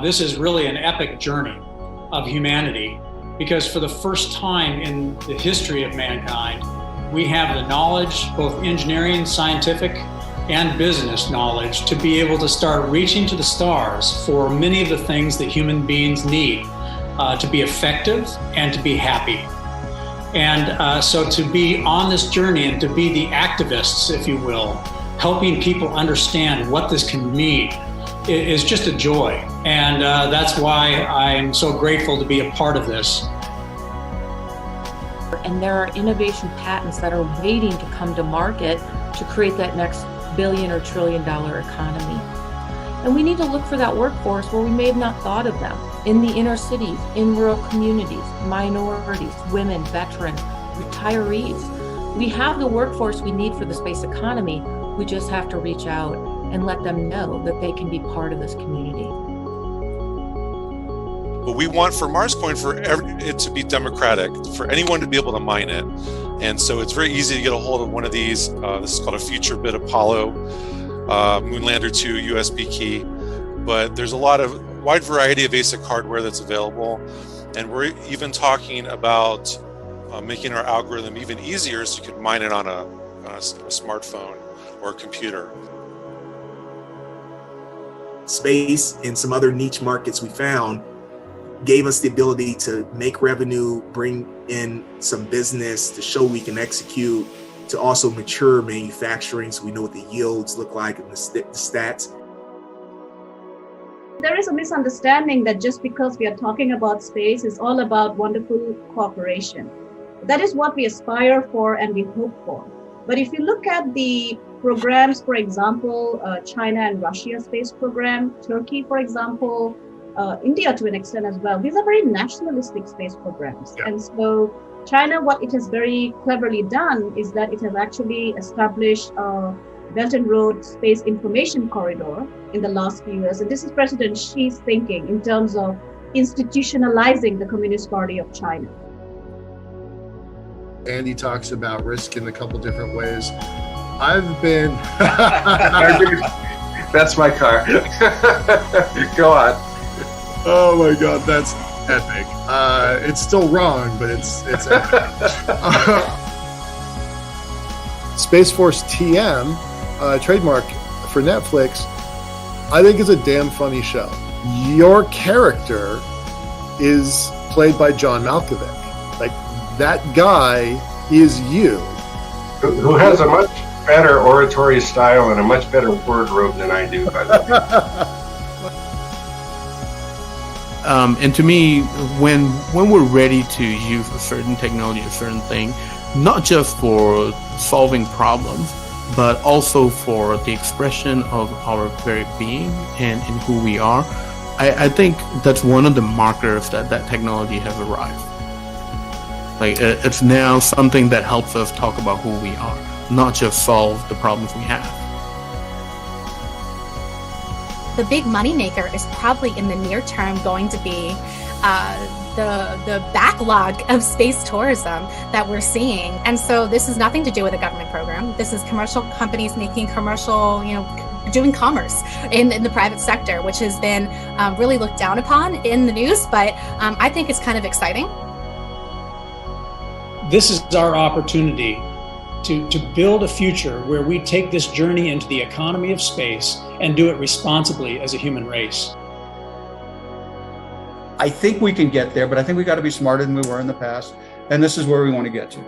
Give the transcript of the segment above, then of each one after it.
This is really an epic journey of humanity because for the first time in the history of mankind, we have the knowledge, both engineering, scientific, and business knowledge, to be able to start reaching to the stars for many of the things that human beings need to be effective and to be happy. And so to be on this journey and to be the activists, if you will, helping people understand what this can mean is just a joy. And that's why I'm so grateful to be a part of this. And there are innovation patents that are waiting to come to market to create that next billion or $trillion economy. And we need to look for that workforce where we may have not thought of them, in the inner cities, in rural communities, minorities, women, veterans, retirees. We have the workforce we need for the space economy. We just have to reach out and let them know that they can be part of this community. But we want for MarsCoin for it to be democratic, for anyone to be able to mine it. And so it's very easy to get a hold of one of these. This is called a Future Bit Apollo, Moonlander 2 USB key. But there's a wide variety of ASIC hardware that's available. And we're even talking about making our algorithm even easier so you can mine it on a smartphone or a computer. Space and some other niche markets we found gave us the ability to make revenue, bring in some business to show we can execute, to also mature manufacturing so we know what the yields look like and the stats. There is a misunderstanding that just because we are talking about space is all about wonderful cooperation. That is what we aspire for and we hope for. But if you look at the programs, for example, China and Russia space program, Turkey, for example, India to an extent as well, these are very nationalistic space programs. Yeah. And so China, what it has very cleverly done is that it has actually established a Belt and Road Space Information Corridor in the last few years. And this is President Xi's thinking in terms of institutionalizing the Communist Party of China. Andy talks about risk in a couple different ways. I've been... That's my car. Go on. Oh my God, that's epic. It's still wrong, but it's epic. Space Force TM, trademark for Netflix, I think is a damn funny show. Your character is played by John Malkovich. Like, that guy is you. Who has a much better oratory style and a much better wardrobe than I do, by the way. And to me, when we're ready to use a certain technology, a certain thing, not just for solving problems, but also for the expression of our very being and in who we are, I think that's one of the markers that technology has arrived. Like, it's now something that helps us talk about who we are, not just solve the problems we have. The big moneymaker is probably in the near term going to be the backlog of space tourism that we're seeing. And so this is nothing to do with a government program. This is commercial companies making commercial, doing commerce in the private sector, which has been really looked down upon in the news, but I think it's kind of exciting. This is our opportunity to build a future where we take this journey into the economy of space and do it responsibly as a human race. I think we can get there, but I think we got to be smarter than we were in the past. And this is where we want to get to.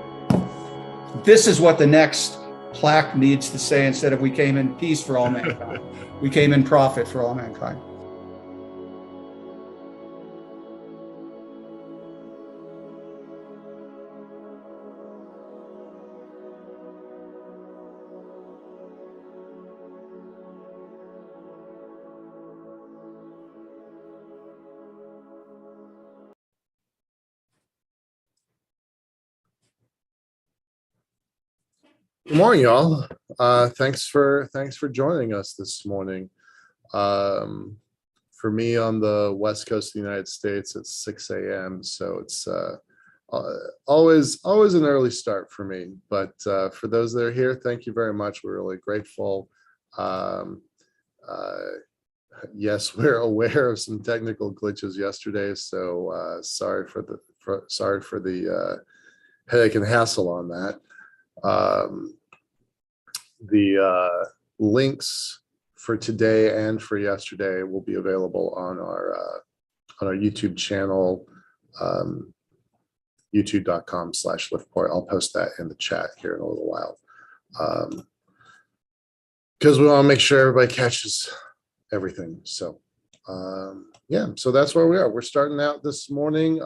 This is what the next plaque needs to say instead of "we came in peace for all mankind." We came in profit for all mankind. Good morning, y'all. Thanks for joining us this morning. For me on the West Coast of the United States, it's 6 a.m. So it's always an early start for me. But for those that are here, thank you very much. We're really grateful. yes, we're aware of some technical glitches yesterday, so sorry for the headache and hassle on that. The links for today and for yesterday will be available on our YouTube channel, youtube.com/liftport. I'll post that in the chat here in a little while, because we want to make sure everybody catches everything. So yeah, so that's where we are. We're starting out this morning.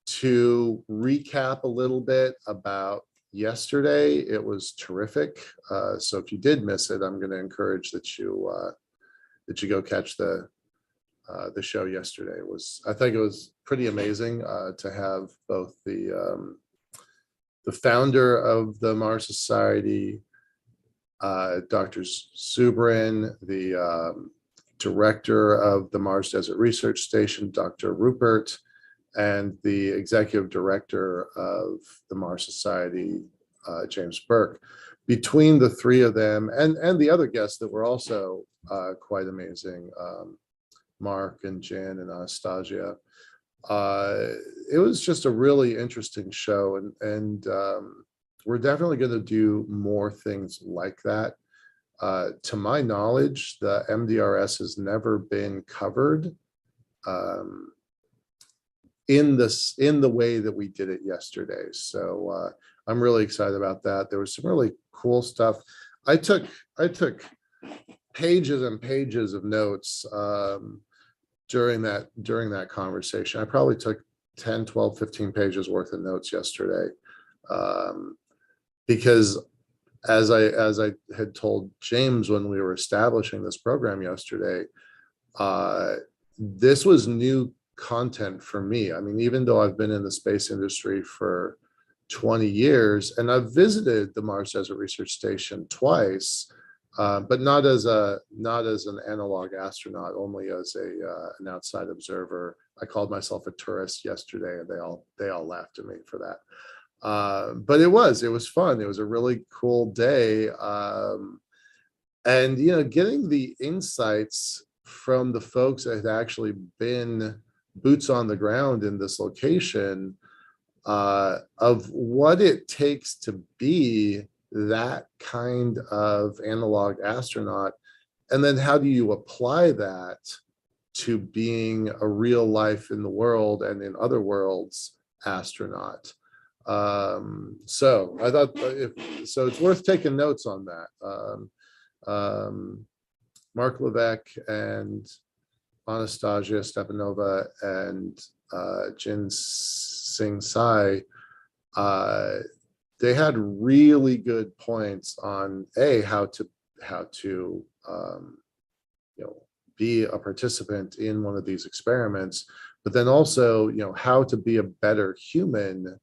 To recap a little bit about yesterday, it was terrific. So if you did miss it, I'm going to encourage that you go catch the show yesterday. I think it was pretty amazing to have both the founder of the Mars Society, Dr. Subrin, the director of the Mars Desert Research Station, Dr. Rupert, and the executive director of the Mars Society, James Burke. Between the three of them and the other guests that were also quite amazing, Mark and Jen and Anastasia, it was just a really interesting show, and we're definitely going to do more things like that. To my knowledge, the MDRS has never been covered in the way that we did it yesterday. So I'm really excited about that. There was some really cool stuff. I took pages and pages of notes during that conversation. I probably took 10, 12, 15 pages worth of notes yesterday, because as I had told James when we were establishing this program yesterday, this was new content for me. I mean, even though I've been in the space industry for 20 years and I've visited the Mars Desert Research Station twice, but not as an analog astronaut, only as an outside observer. I called myself a tourist yesterday, and they all laughed at me for that. But it was fun. It was a really cool day, and getting the insights from the folks that had actually been boots on the ground in this location, of what it takes to be that kind of analog astronaut, and then how do you apply that to being a real life in the world and in other worlds astronaut. So I thought it's worth taking notes on that. Mark Levesque and Anastasia Stepanova and Jin Sing Sai, they had really good points on how to be a participant in one of these experiments, but then also how to be a better human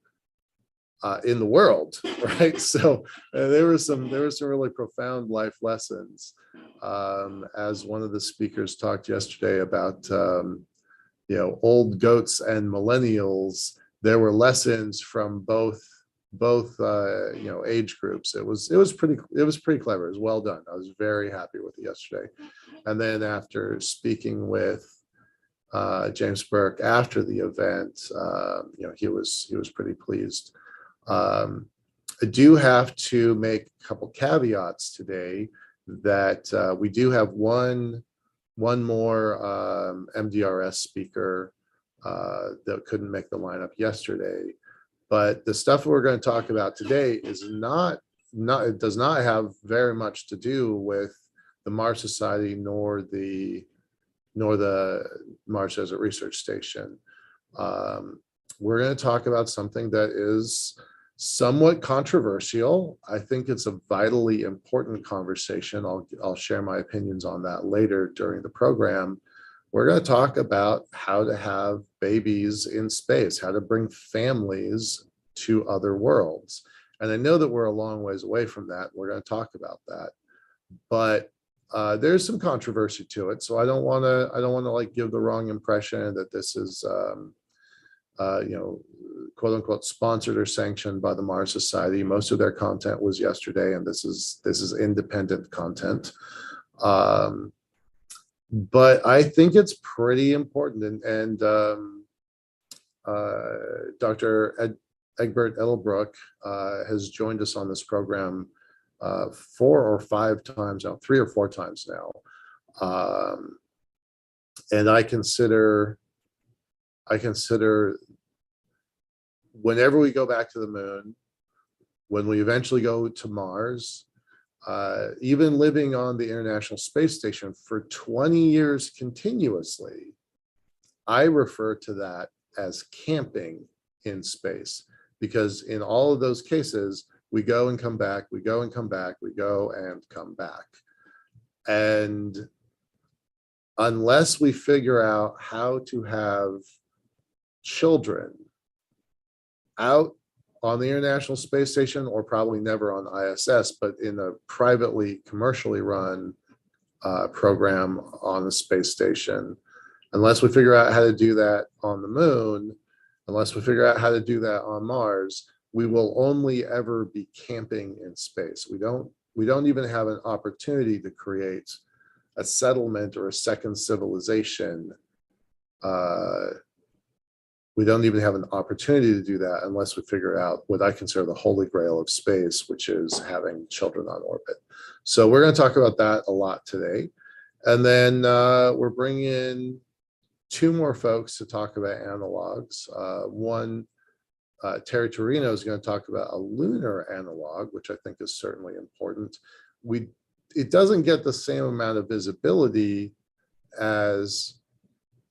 in the world, right? So there were some really profound life lessons. As one of the speakers talked yesterday about old goats and millennials, there were lessons from both age groups. It was pretty clever. It was well done. I was very happy with it yesterday. And then after speaking with James Burke after the event, he was pretty pleased. I do have to make a couple caveats today that we do have one more MDRS speaker that couldn't make the lineup yesterday. But the stuff we're going to talk about today is it does not have very much to do with the Mars Society nor the Mars Desert Research Station. We're going to talk about something that is somewhat controversial. I think it's a vitally important conversation. I'll share my opinions on that later during the program. We're going to talk about how to have babies in space, how to bring families to other worlds. And I know that we're a long ways away from that. We're going to talk about that, but there's some controversy to it. So I don't want to give the wrong impression that this is quote unquote sponsored or sanctioned by the Mars Society. Most of their content was yesterday, and this is independent content. But I think it's pretty important, and Dr. Egbert Edelbrook has joined us on this program 4 or 5 times now, 3 or 4 times now, and I consider whenever we go back to the moon, when we eventually go to Mars, even living on the International Space Station for 20 years continuously, I refer to that as camping in space, because in all of those cases, we go and come back, we go and come back, we go and come back. And unless we figure out how to have children out on the International Space Station, or probably never on ISS, but in a privately, commercially run program on the space station, unless we figure out how to do that on the moon, unless we figure out how to do that on Mars, we will only ever be camping in space. We don't even have an opportunity to create a settlement or a second civilization. We don't even have an opportunity to do that unless we figure out what I consider the holy grail of space, which is having children on orbit. So we're going to talk about that a lot today. And then we're bringing in 2 more folks to talk about analogs. One, Terry Torino is going to talk about a lunar analog, which I think is certainly important. It doesn't get the same amount of visibility as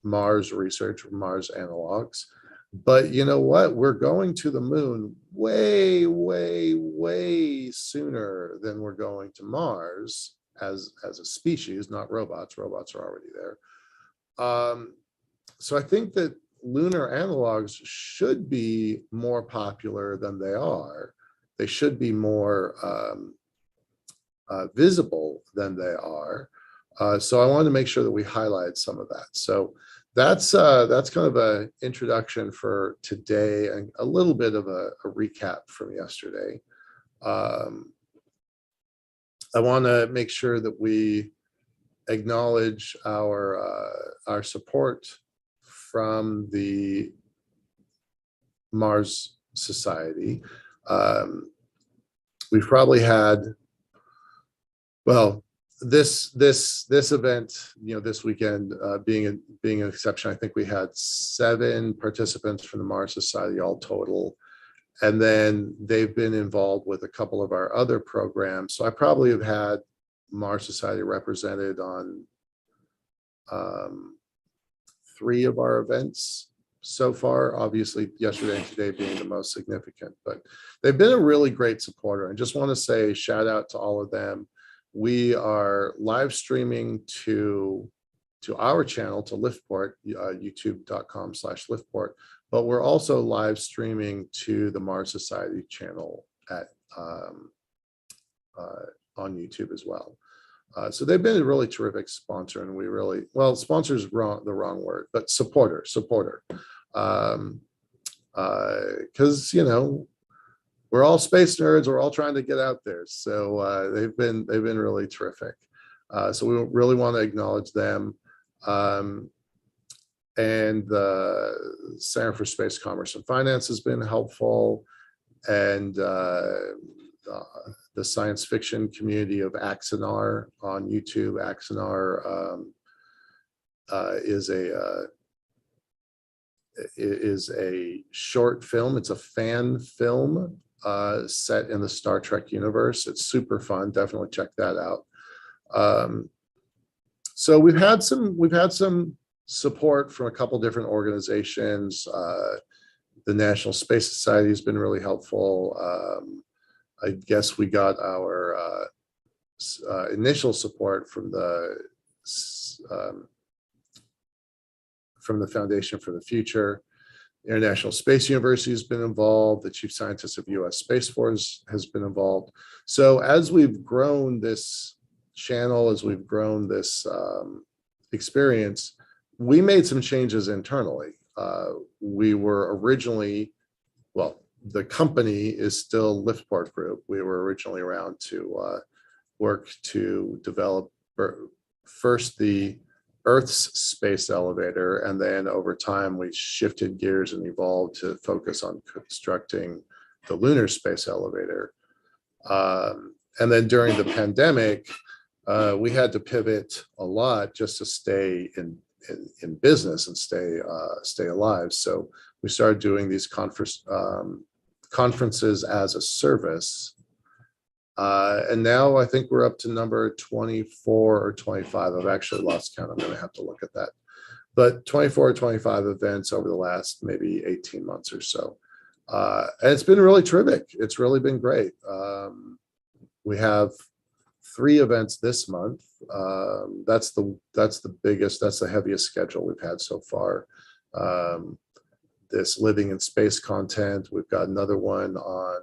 Mars research or Mars analogs, but you know what? We're going to the moon way, way, way sooner than we're going to Mars as a species, not robots. Robots are already there. So I think that lunar analogs should be more popular than they are. They should be more visible than they are. So I wanted to make sure that we highlight some of that. So that's kind of an introduction for today and a little bit of a recap from yesterday. I want to make sure that we acknowledge our support from the Mars Society. We've probably had, well, this event, this weekend being an exception, I think we had 7 participants from the Mars Society all total, and then they've been involved with a couple of our other programs. So I probably have had Mars Society represented on 3 of our events so far, obviously yesterday and today being the most significant, but they've been a really great supporter. I just want to say shout out to all of them. We are live streaming to our channel, to Liftport, youtube.com/Liftport, but we're also live streaming to the Mars Society channel on YouTube as well. So they've been a really terrific sponsor, and we really, well, sponsor is the wrong word, but supporter, because we're all space nerds. We're all trying to get out there. So they've been really terrific. So we really want to acknowledge them. And the Center for Space Commerce and Finance has been helpful. And the science fiction community of Axanar on YouTube. Axanar is a short film. It's a fan film set in the Star Trek universe. It's super fun. Definitely check that out. So we've had some support from a couple different organizations. The National Space Society has been really helpful. I guess we got our initial support from the Foundation for the Future. International Space University has been involved. The Chief Scientist of U.S. Space Force has been involved. So as we've grown this channel, as we've grown this experience, we made some changes internally. We were originally, well, the company is still Liftport Group. We were originally around to work to develop first the Earth's space elevator, and then over time we shifted gears and evolved to focus on constructing the lunar space elevator. And then during the pandemic, we had to pivot a lot just to stay in business and stay alive. So we started doing these conferences as a service. And now I think we're up to number 24 or 25. I've actually lost count. I'm going to have to look at that. But 24 or 25 events over the last maybe 18 months or so. And it's been really terrific. It's really been great. We have 3 events this month. That's the biggest, that's the heaviest schedule we've had so far. This living in space content. We've got another one on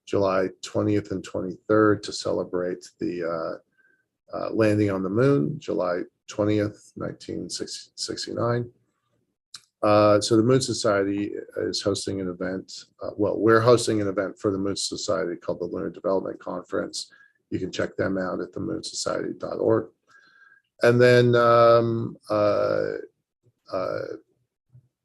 July 20th and 23rd to celebrate the landing on the moon, July 20th, 1969. So the Moon Society is hosting an event. Well, we're hosting an event for the Moon Society called the Lunar Development Conference. You can check them out at themoonsociety.org. And then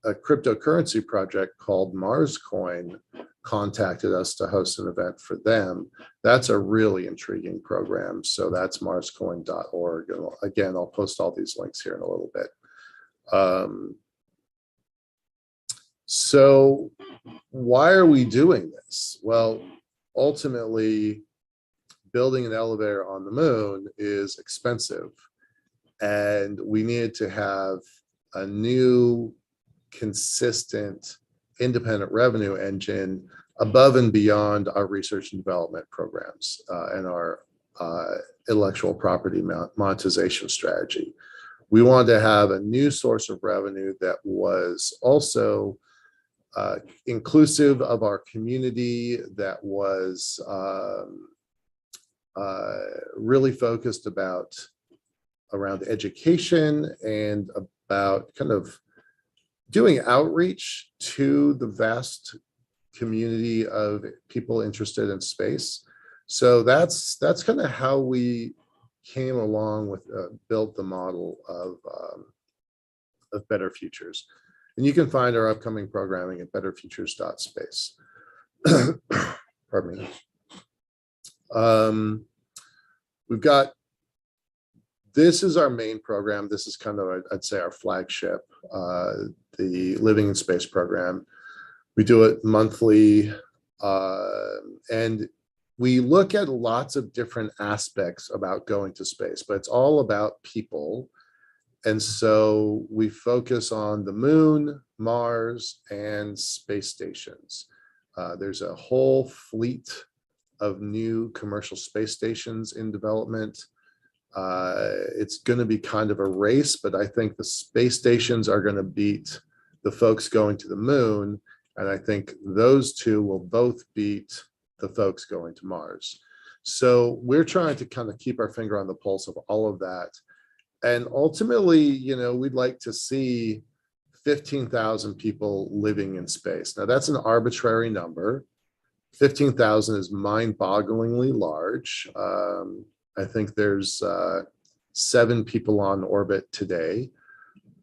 a cryptocurrency project called Mars Coin contacted us to host an event for them. That's a really intriguing program. So that's marscoin.org. And again, I'll post all these links here in a little bit. So why are we doing this? Well, ultimately, building an elevator on the moon is expensive. And we needed to have a new, consistent, independent revenue engine above and beyond our research and development programs and our intellectual property monetization strategy. We wanted to have a new source of revenue that was also inclusive of our community, that was really focused around education and about kind of doing outreach to the vast community of people interested in space. So that's kind of how we came along with built the model of Better Futures. And you can find our upcoming programming at betterfutures.space. Pardon me. We've got, this is our main program. This is kind of, I'd say, our flagship, the Living in Space program. We do it monthly, and we look at lots of different aspects about going to space, but it's all about people. And so we focus on the moon, Mars, and space stations. There's a whole fleet of new commercial space stations in development. It's going to be kind of a race, but I think the space stations are going to beat the folks going to the moon. And I think those two will both beat the folks going to Mars. So we're trying to kind of keep our finger on the pulse of all of that. And ultimately, you know, we'd like to see 15,000 people living in space. Now, that's an arbitrary number. 15,000 is mind-bogglingly large. I think there's 7 people on orbit today.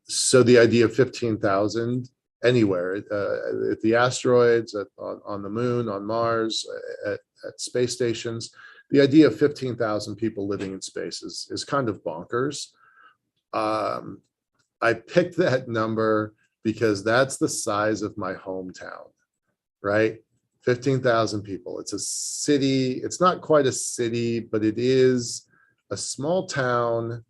So the idea of 15,000 anywhere, at the asteroids, on the moon, on Mars, at space stations, the idea of 15,000 people living in space is kind of bonkers. I picked that number because that's the size of my hometown, right? 15,000 people. It's a city. It's not quite a city, but it is a small town.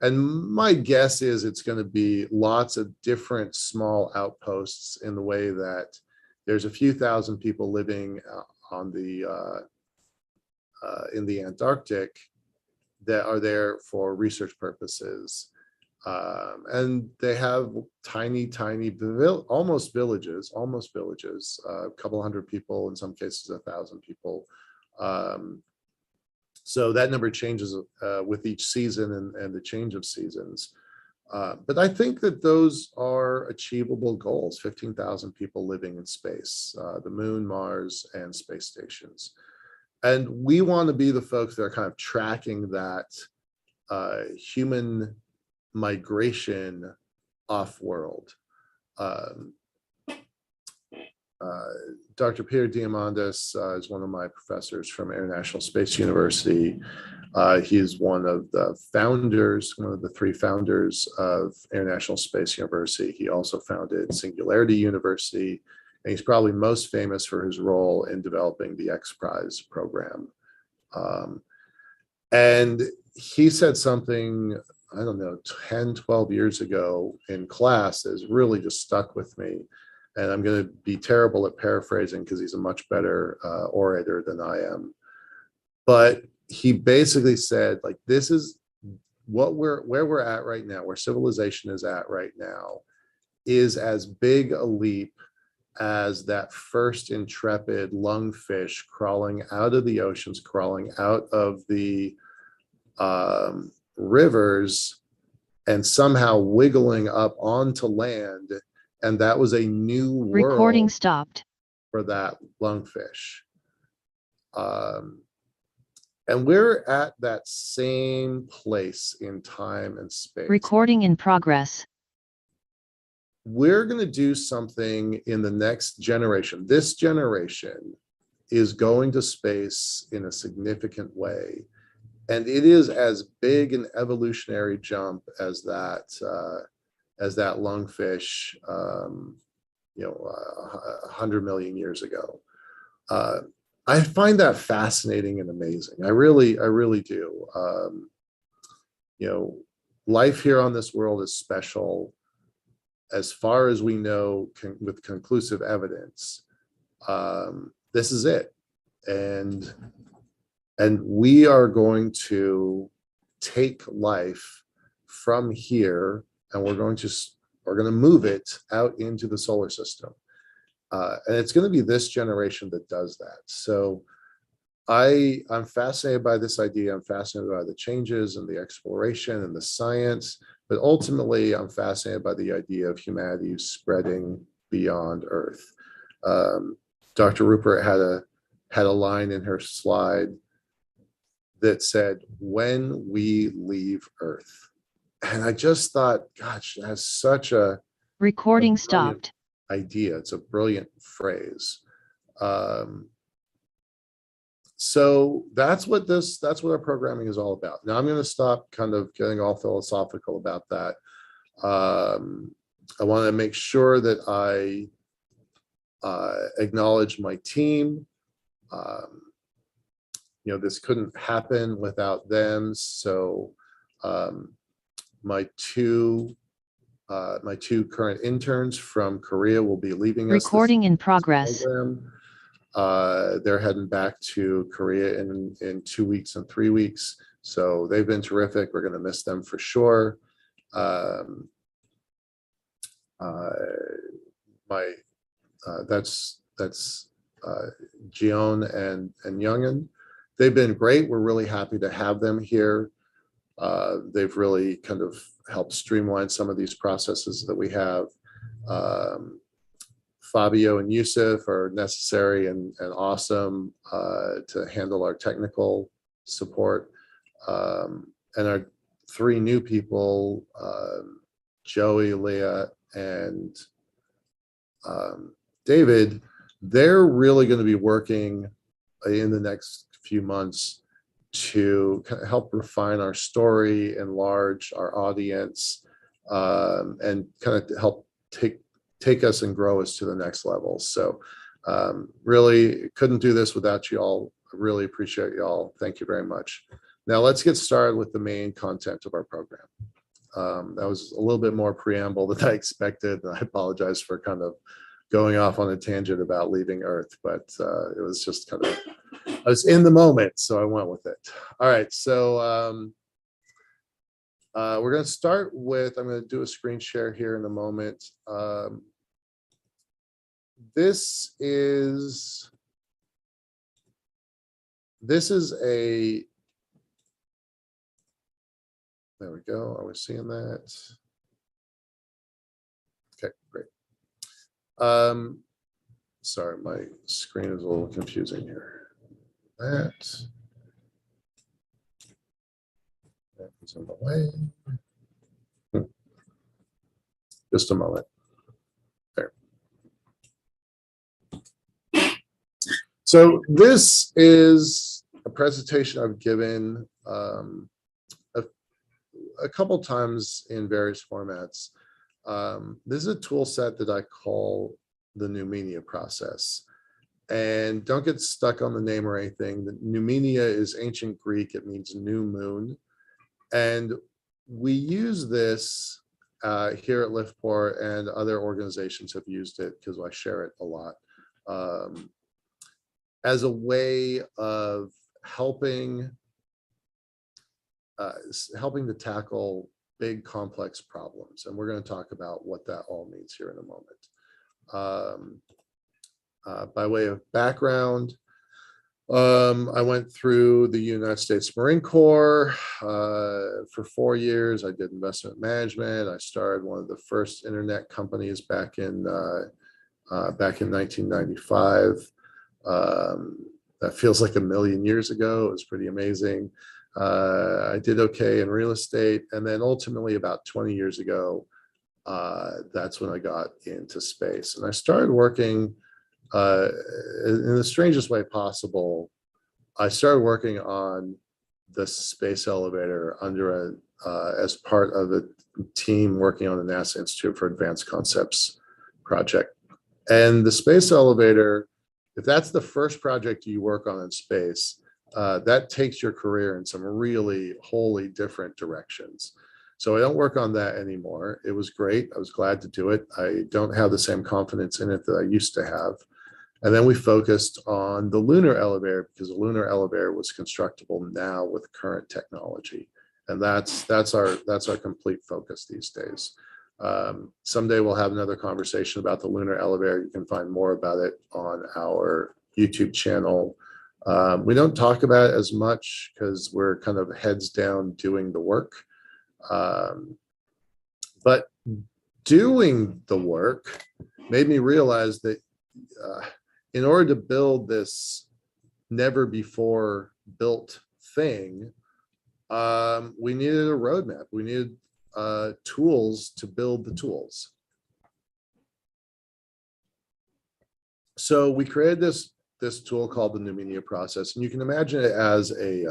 And my guess is it's going to be lots of different small outposts in the way that there's a few thousand people living on the in the Antarctic that are there for research purposes. And they have tiny, almost villages, a couple hundred people, in some cases 1,000 people. So that number changes with each season and the change of seasons. But I think that those are achievable goals, 15,000 people living in space, the moon, Mars, and space stations. And we want to be the folks that are kind of tracking that human migration off-world. Dr. Peter Diamandis is one of my professors from International Space University. He's one of the founders, one of the three founders of International Space University. He also founded Singularity University, and he's probably most famous for his role in developing the X Prize program. And he said something, I don't know, 10, 12 years ago in class that has really just stuck with me. And I'm going to be terrible at paraphrasing because he's a much better orator than I am. But he basically said, like, this is where we're at right now, where civilization is at right now, is as big a leap as that first intrepid lungfish crawling out of the oceans, crawling out of the rivers, and somehow wiggling up onto land. And that was a new world. Recording stopped. For that lungfish. And we're at that same place in time and space. Recording in progress. We're going to do something in the next generation. This generation is going to space in a significant way. And it is as big an evolutionary jump as that lungfish, 100 million years ago. I find that fascinating and amazing. I really do. Life here on this world is special. As far as we know, with conclusive evidence, this is it. And we are going to take life from here, and we're going to move it out into the solar system. And it's going to be this generation that does that. So I'm fascinated by this idea. I'm fascinated by the changes and the exploration and the science, but ultimately I'm fascinated by the idea of humanity spreading beyond Earth. Dr. Rupert had a line in her slide that said, "When we leave Earth." And I just thought, gosh, that's such a recording stopped idea. It's a brilliant phrase. So that's what our programming is all about. Now I'm going to stop kind of getting all philosophical about that. I want to make sure that I acknowledge my team. This couldn't happen without them. So my two current interns from Korea will be leaving us. Recording in progress. They're heading back to Korea in 2 weeks and 3 weeks. So they've been terrific. We're going to miss them for sure. That's Jion and Youngin. They've been great. We're really happy to have them here. They've really kind of helped streamline some of these processes that we have. Fabio and Yusuf are necessary and awesome to handle our technical support. And our three new people, Joey, Leah, and David, they're really going to be working in the next few months to kind of help refine our story, enlarge our audience, and kind of help take us and grow us to the next level. So really couldn't do this without you all. I really appreciate you all. Thank you very much. Now let's get started with the main content of our program. That was a little bit more preamble than I expected. And I apologize for kind of going off on a tangent about leaving Earth, but it was just kind of, I was in the moment, so I went with it. All right, so we're going to start with, I'm going to do a screen share here in a moment. This is a, there we go. Are we seeing that? Okay, great. Sorry, my screen is a little confusing here. that. That is in the way. Just a moment. There. So this is a presentation I've given a couple times in various formats. This is a tool set that I call the Numenia process. And don't get stuck on the name or anything. The Numenia is ancient Greek. It means new moon. And we use this here at Liftport, and other organizations have used it because I share it a lot, as a way of helping to tackle big complex problems. And we're going to talk about what that all means here in a moment. By way of background, I went through the United States Marine Corps for 4 years. I did investment management. I started one of the first internet companies back in 1995. That feels like a million years ago. It was pretty amazing. I did okay in real estate, and then ultimately about 20 years ago, that's when I got into space, and I started working in the strangest way possible. I started working on the space elevator under as part of a team working on the NASA Institute for Advanced Concepts project. And the space elevator, if that's the first project you work on in space, that takes your career in some really wholly different directions. So I don't work on that anymore. It was great. I was glad to do it. I don't have the same confidence in it that I used to have. And then we focused on the lunar elevator, because the lunar elevator was constructible now with current technology. And that's our complete focus these days. Someday we'll have another conversation about the lunar elevator. You can find more about it on our YouTube channel. We don't talk about it as much because we're kind of heads down doing the work. But doing the work made me realize that in order to build this never before built thing, we needed a roadmap. We needed tools to build the tools. So we created this tool called the Numenia process, and you can imagine it as a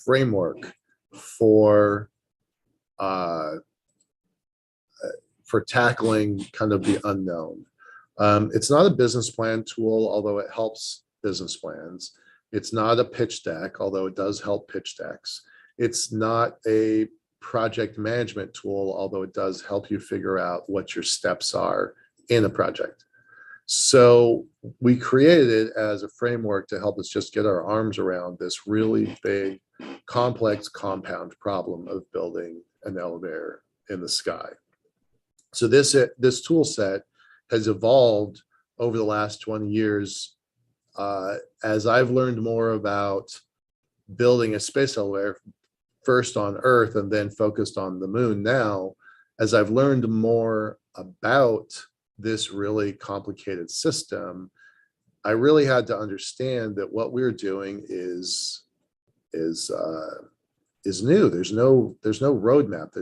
framework for tackling kind of the unknown. It's not a business plan tool, although it helps business plans. It's not a pitch deck, although it does help pitch decks. It's not a project management tool, although it does help you figure out what your steps are in a project. So we created it as a framework to help us just get our arms around this really big, complex compound problem of building an elevator in the sky. So this tool set has evolved over the last 20 years as I've learned more about building a space elevator, first on Earth and then focused on the moon now. As I've learned more about this really complicated system, I really had to understand that what we're doing is new. There's no roadmap.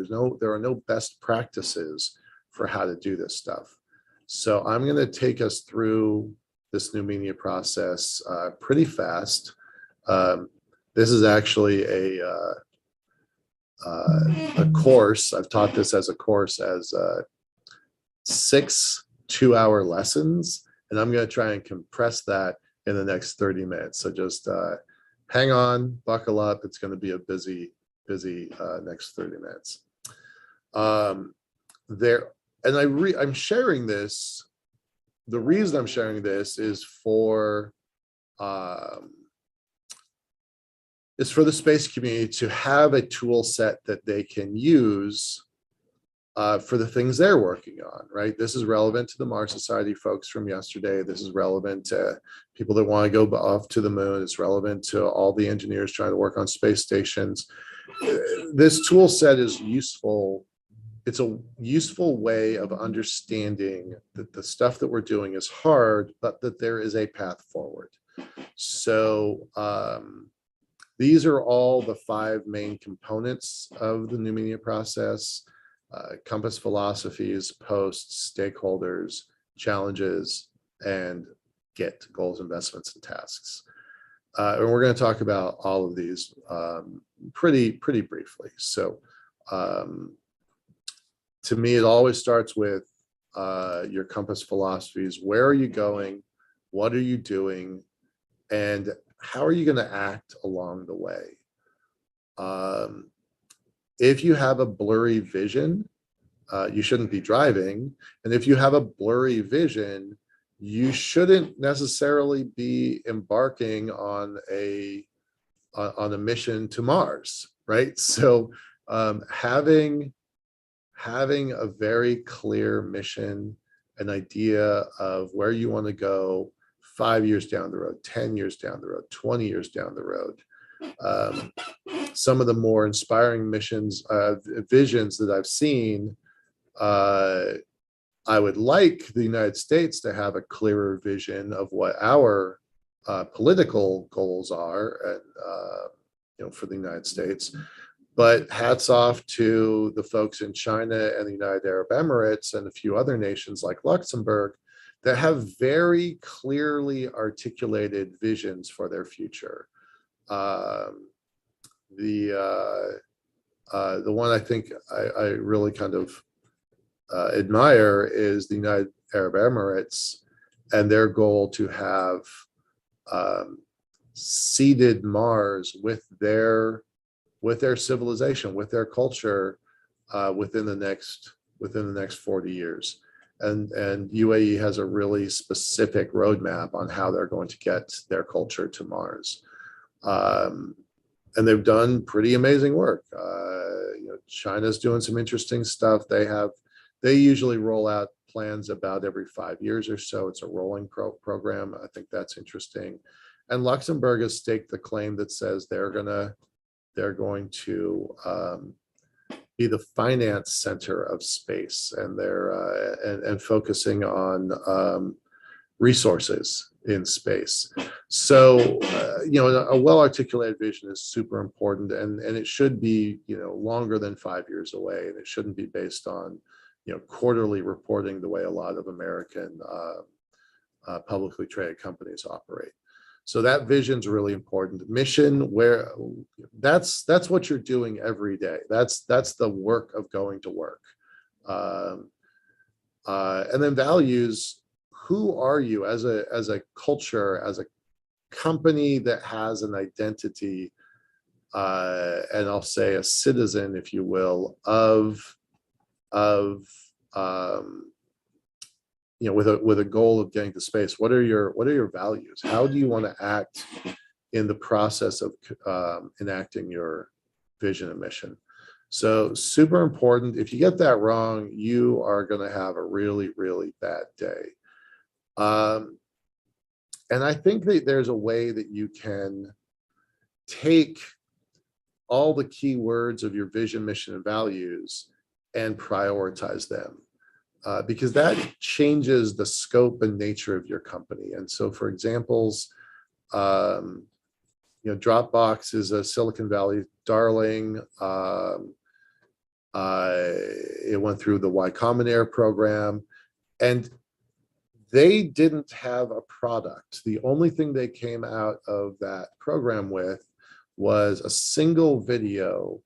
There are no best practices for how to do this stuff. So I'm going to take us through this Numenia process pretty fast. This is actually a course. I've taught this as a course as 6 2-hour lessons, and I'm going to try and compress that in the next 30 minutes. So just hang on, buckle up. It's going to be a busy next 30 minutes. I'm sharing this. The reason I'm sharing this is for the space community to have a tool set that they can use for the things they're working on, right? This is relevant to the Mars Society folks from yesterday. This is relevant to people that want to go off to the moon. It's relevant to all the engineers trying to work on space stations. This tool set is useful. It's a useful way of understanding that the stuff that we're doing is hard, but that there is a path forward. So these are all the 5 main components of the new media process: compass, philosophies, posts, stakeholders, challenges, and get goals, investments, and tasks. And we're going to talk about all of these pretty briefly. So to me, it always starts with your compass philosophies. Where are you going? What are you doing? And how are you going to act along the way? If you have a blurry vision, you shouldn't be driving. And if you have a blurry vision, you shouldn't necessarily be embarking on a mission to Mars, right? So having a very clear mission, an idea of where you want to go 5 years down the road, 10 years down the road, 20 years down the road. Some of the more inspiring visions that I've seen, I would like the United States to have a clearer vision of what our political goals are, and for the United States. But hats off to the folks in China and the United Arab Emirates and a few other nations like Luxembourg that have very clearly articulated visions for their future. The one I think I really kind of admire is the United Arab Emirates and their goal to have seeded Mars with their civilization, with their culture, within the next 40 years. And UAE has a really specific roadmap on how they're going to get their culture to Mars. And they've done pretty amazing work. China's doing some interesting stuff. They usually roll out plans about every 5 years or so. It's a rolling program. I think that's interesting. And Luxembourg has staked the claim that says they're going to be the finance center of space, and they're and focusing on resources in space. So a well-articulated vision is super important, and it should be longer than 5 years away, and it shouldn't be based on quarterly reporting the way a lot of American publicly traded companies operate. So that vision is really important. Mission, where that's what you're doing every day. That's the work of going to work. And then values. Who are you as a culture, as a company that has an identity, and I'll say a citizen, if you will, with a goal of getting to space. What are your values? How do you want to act in the process of enacting your vision and mission? So super important. If you get that wrong, you are going to have a really, really bad day. And I think that there's a way that you can take all the key words of your vision, mission, and values and prioritize them. Because that changes the scope and nature of your company. And so, for examples, Dropbox is a Silicon Valley darling. It went through the Y Combinator program, and they didn't have a product. The only thing they came out of that program with was a single video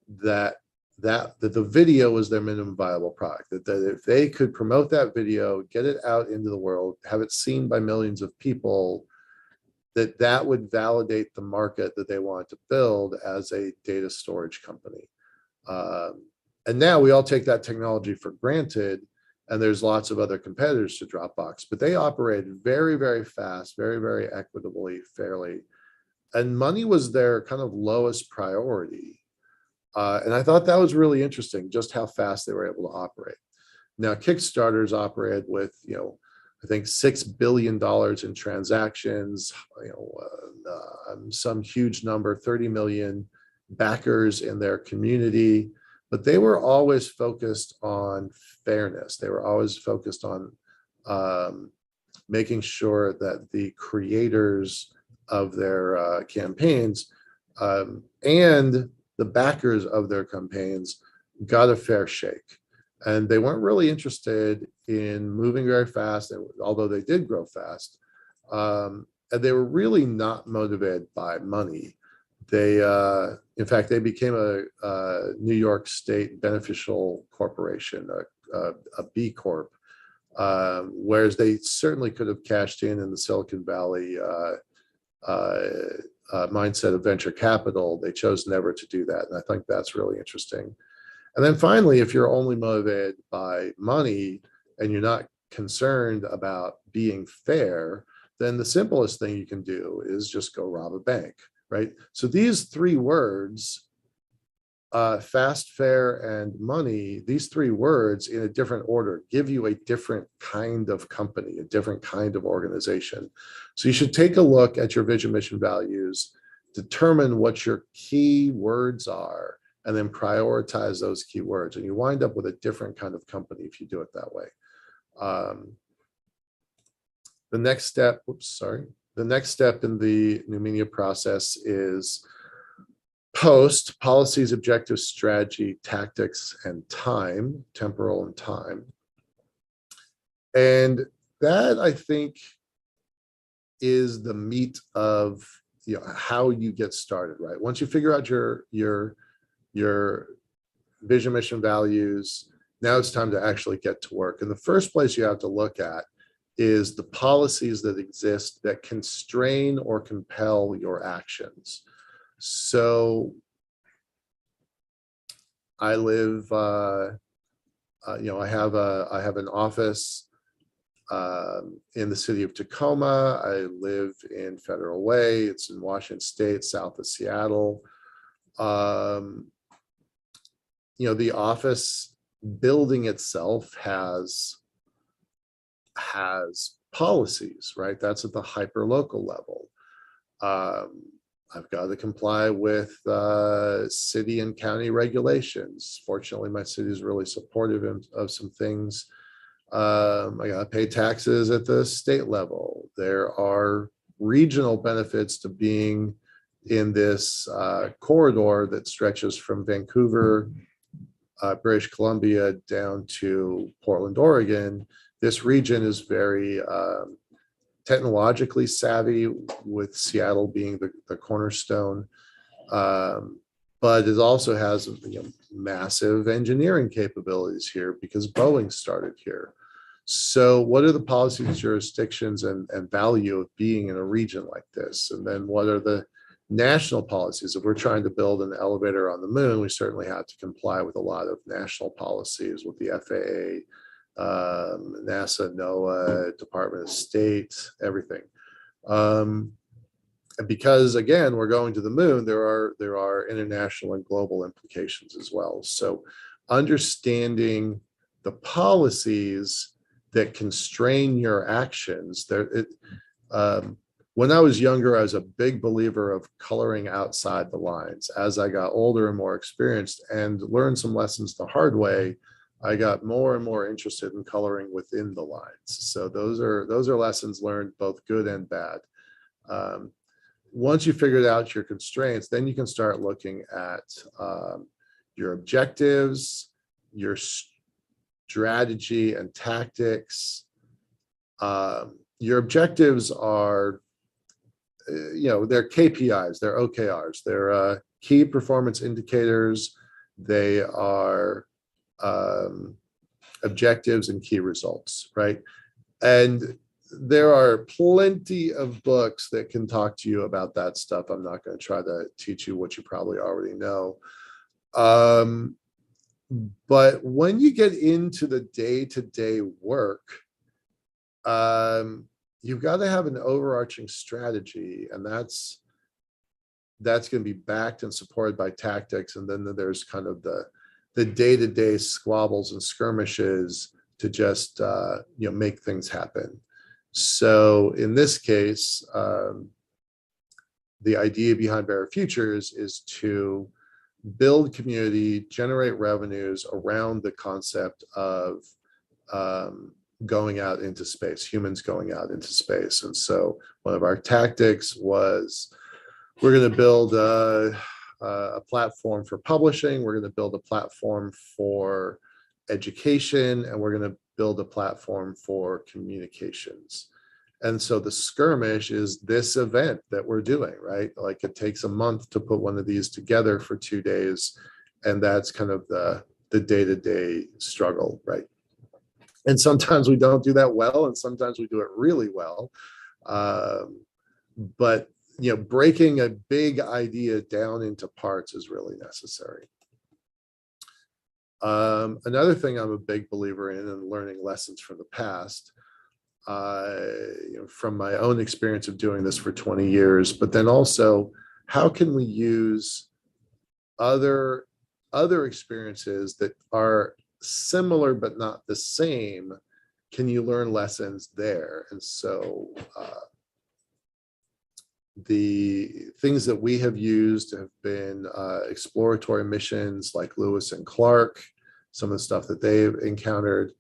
that the video was their minimum viable product, that if they could promote that video, get it out into the world, have it seen by millions of people, that would validate the market that they wanted to build as a data storage company. And now we all take that technology for granted, and there's lots of other competitors to Dropbox, but they operated very, very fast, very, very equitably, fairly, and money was their kind of lowest priority. And I thought that was really interesting, just how fast they were able to operate. Now, Kickstarter's operated with, I think $6 billion in transactions, some huge number, 30 million backers in their community, but they were always focused on fairness. They were always focused on making sure that the creators of their campaigns and the backers of their campaigns got a fair shake. And they weren't really interested in moving very fast, although they did grow fast. And they were really not motivated by money. They, in fact, they became a New York State beneficial corporation, a B Corp, whereas they certainly could have cashed in the Silicon Valley mindset of venture capital. They chose never to do that, and I think that's really interesting. And then finally, if you're only motivated by money and you're not concerned about being fair, then the simplest thing you can do is just go rob a bank, right? So these three words, fast, fair, and money, these three words in a different order give you a different kind of company, a different kind of organization. So you should take a look at your vision, mission, values, determine what your key words are, and then prioritize those keywords. And you wind up with a different kind of company if you do it that way. The next step in the new media process is post policies, objectives, strategy, tactics, and time, temporal and time. And that, I think, is the meat of how you get started, right? Once you figure out your vision, mission, values, now it's time to actually get to work. And the first place you have to look at is the policies that exist that constrain or compel your actions. So I live, I have an office in the city of Tacoma. I live in Federal Way. It's in Washington State, south of Seattle. The office building itself has policies, right? That's at the hyper local level. I've got to comply with city and county regulations. Fortunately, my city is really supportive of some things. I got to pay taxes at the state level. There are regional benefits to being in this corridor that stretches from Vancouver, British Columbia down to Portland, Oregon. This region is very technologically savvy, with Seattle being the cornerstone, but it also has massive engineering capabilities here because Boeing started here. So what are the policies, jurisdictions, and value of being in a region like this? And then what are the national policies? If we're trying to build an elevator on the moon, we certainly have to comply with a lot of national policies with the FAA, NASA, NOAA, Department of State, everything. And because again, we're going to the moon, there are international and global implications as well. So understanding the policies that constrain your actions, when I was younger, I was a big believer of coloring outside the lines. As I got older and more experienced and learned some lessons the hard way, I got more and more interested in coloring within the lines. So those are lessons learned, both good and bad. Once you figured out your constraints, then you can start looking at your objectives, your strategy and tactics. Your objectives are, they're KPIs, they're OKRs, they're key performance indicators. They are objectives and key results, right? And there are plenty of books that can talk to you about that stuff. I'm not going to try to teach you what you probably already know. But when you get into the day-to-day work, you've got to have an overarching strategy, and that's going to be backed and supported by tactics. And then there's kind of the day-to-day squabbles and skirmishes to just make things happen. So in this case, the idea behind Better Futures is to build community, generate revenues around the concept of going out into space, humans going out into space. And so one of our tactics was, we're going to build a platform for publishing, we're going to build a platform for education, and we're going to build a platform for communications. And so the skirmish is this event that we're doing, right? Like, it takes a month to put one of these together for 2 days. And that's kind of the day-to-day struggle, right? And sometimes we don't do that well, and sometimes we do it really well. But breaking a big idea down into parts is really necessary. Another thing I'm a big believer in, and learning lessons from the past, from my own experience of doing this for 20 years, but then also, how can we use other experiences that are similar but not the same? Can you learn lessons there? And so the things that we have used have been exploratory missions like Lewis and Clark, some of the stuff that they've encountered.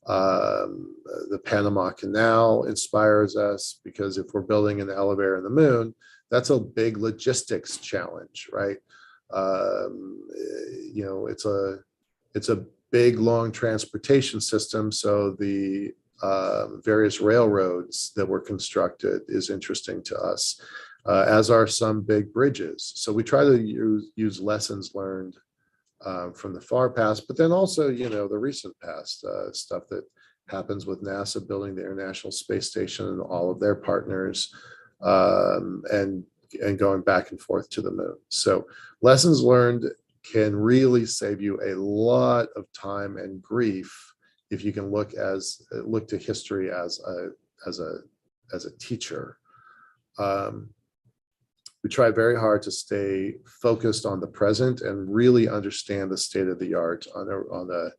The Panama Canal inspires us, because if we're building an elevator in the moon, that's a big logistics challenge, right? It's a big, long transportation system. So the various railroads that were constructed is interesting to us, as are some big bridges. So we try to use lessons learned from the far past, but then also, the recent past, stuff that happens with NASA building the International Space Station and all of their partners, and going back and forth to the moon. So lessons learned can really save you a lot of time and grief if you can look to history as a teacher. We try very hard to stay focused on the present and really understand the state of the art on a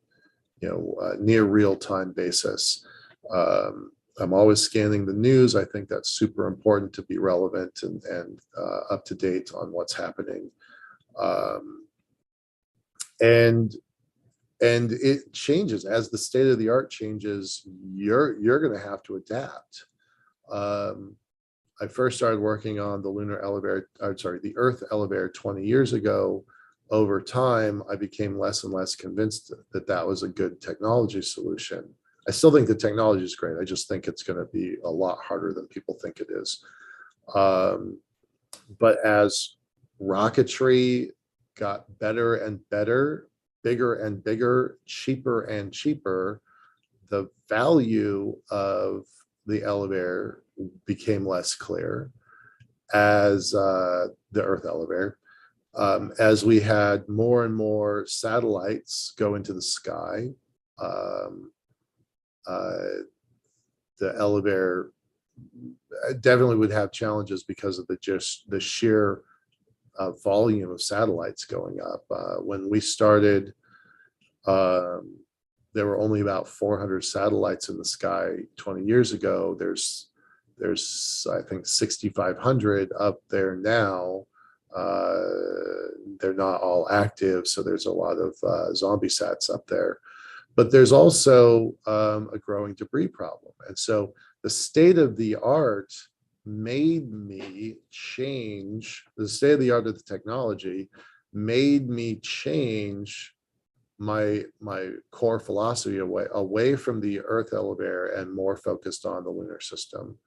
near real time basis. I'm always scanning the news. I think that's super important to be relevant and up to date on what's happening. And it changes as the state of the art changes. You're going to have to adapt. I first started working on the Earth elevator 20 years ago. Over time, I became less and less convinced that was a good technology solution. I still think the technology is great. I just think it's going to be a lot harder than people think it is. But as rocketry got better and better, bigger and bigger, cheaper and cheaper, the value of the elevator became less clear as the Earth elevator. As we had more and more satellites go into the sky, the elevator definitely would have challenges because of the sheer volume of satellites going up. When we started, there were only about 400 satellites in the sky 20 years ago. There's I think 6,500 up there now. They're not all active, so there's a lot of zombie sats up there. But there's also a growing debris problem. And so the state of the art made me change, the state of the art of the technology made me change my core philosophy away from the Earth elevator and more focused on the lunar system.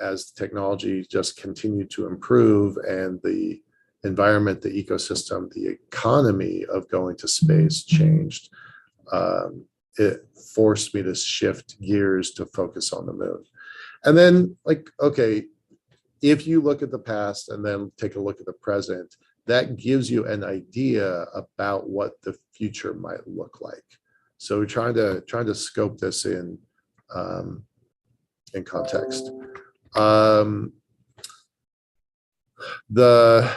As technology just continued to improve and the environment, the ecosystem, the economy of going to space changed, it forced me to shift gears to focus on the moon. And then, okay, if you look at the past and then take a look at the present, that gives you an idea about what the future might look like. So we're trying to scope this in context. The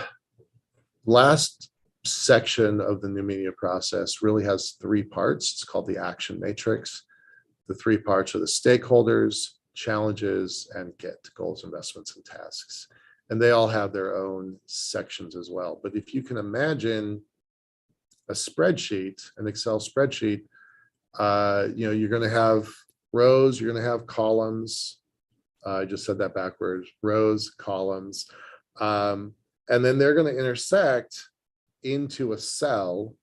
last section of the new media process really has 3 parts. It's called the action matrix. The 3 parts are the stakeholders, challenges, and get goals, investments, and tasks. And they all have their own sections as well. But if you can imagine a spreadsheet, an Excel spreadsheet, you're going to have rows, you're going to have columns. I just said that backwards, rows, columns. And then they're going to intersect into a cell.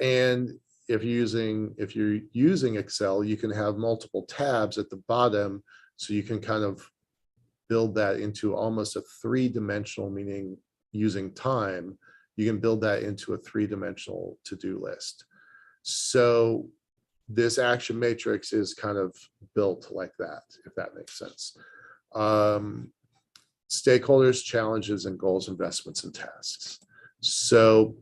And if you're using Excel, you can have multiple tabs at the bottom, so you can kind of build that into almost a three-dimensional, meaning using time, you can build that into a three-dimensional to-do list. So this action matrix is kind of built like that, if that makes sense. Stakeholders, challenges, and goals, investments, and tasks. So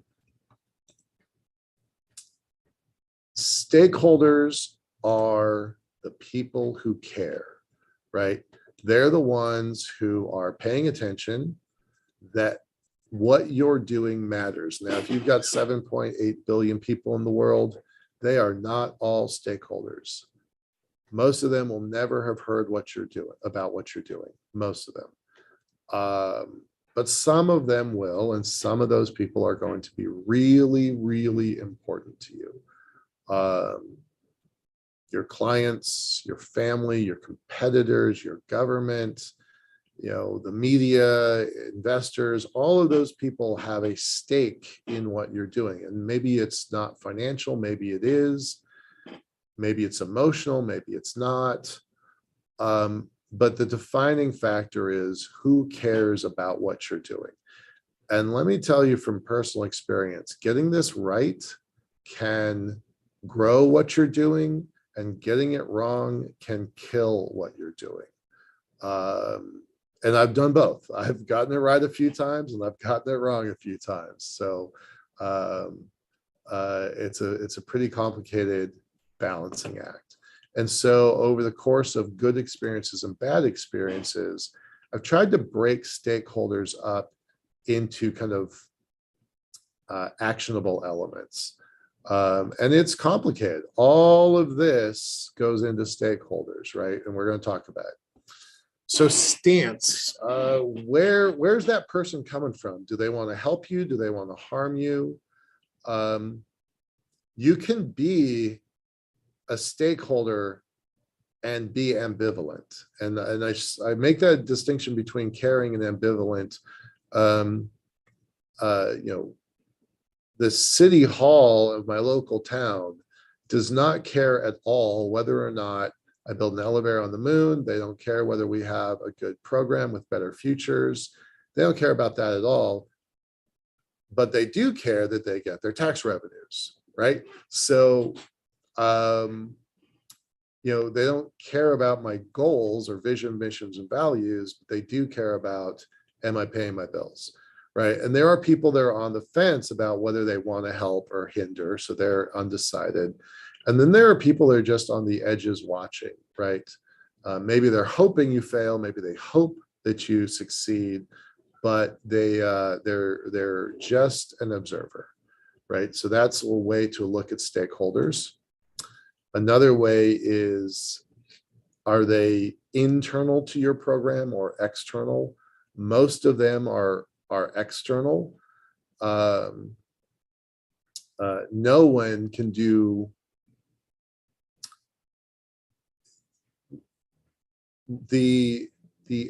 stakeholders are the people who care, right? They're the ones who are paying attention that what you're doing matters. Now, if you've got 7.8 billion people in the world, they are not all stakeholders. Most of them will never have heard what you're doing, about what you're doing, most of them. But some of them will, and some of those people are going to be really, really important to you. Your clients, your family, your competitors, your government, the media, investors, all of those people have a stake in what you're doing. And maybe it's not financial, maybe it is, maybe it's emotional, maybe it's not. But the defining factor is who cares about what you're doing. And let me tell you from personal experience, getting this right can grow what you're doing, and getting it wrong can kill what you're doing. And I've done both. I've gotten it right a few times, and I've gotten it wrong a few times. So it's a pretty complicated balancing act. And so over the course of good experiences and bad experiences, I've tried to break stakeholders up into kind of actionable elements. And it's complicated. All of this goes into stakeholders, right? And we're going to talk about it. So stance, where's that person coming from? Do they want to help you? Do they want to harm you? You can be a stakeholder and be ambivalent. And I make that distinction between caring and ambivalent. The city hall of my local town does not care at all whether or not I build an elevator on the moon. They don't care whether we have a good program with better futures. They don't care about that at all. But they do care that they get their tax revenues, right? So, they don't care about my goals or vision, missions, and values, but they do care about, am I paying my bills? Right. And there are people that are on the fence about whether they want to help or hinder. So they're undecided. And then there are people that are just on the edges watching, right? Maybe they're hoping you fail. Maybe they hope that you succeed, but they're just an observer, right? So that's a way to look at stakeholders. Another way is, are they internal to your program or external? Most of them are external. No one can do the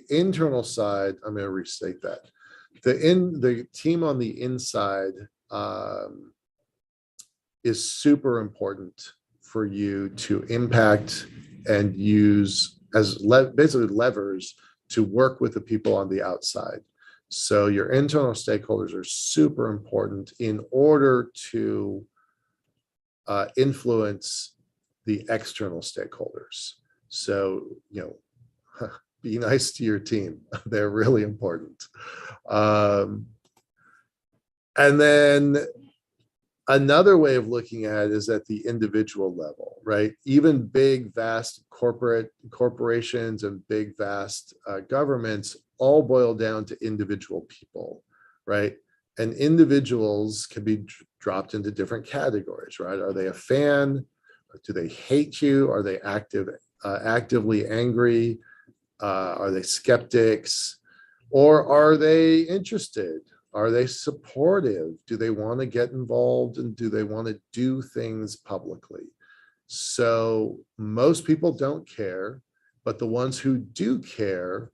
internal side. I'm going to restate that. The team on the inside is super important for you to impact and use as basically levers to work with the people on the outside. So your internal stakeholders are super important in order to influence the external stakeholders. So, be nice to your team. They're really important. And then another way of looking at it is at the individual level, right? Even big, vast corporations and big, vast governments all boil down to individual people, right? And individuals can be dropped into different categories, right? Are they a fan? Do they hate you? Are they actively angry? Are they skeptics? Or are they interested? Are they supportive? Do they want to get involved, and do they want to do things publicly? So most people don't care, but the ones who do care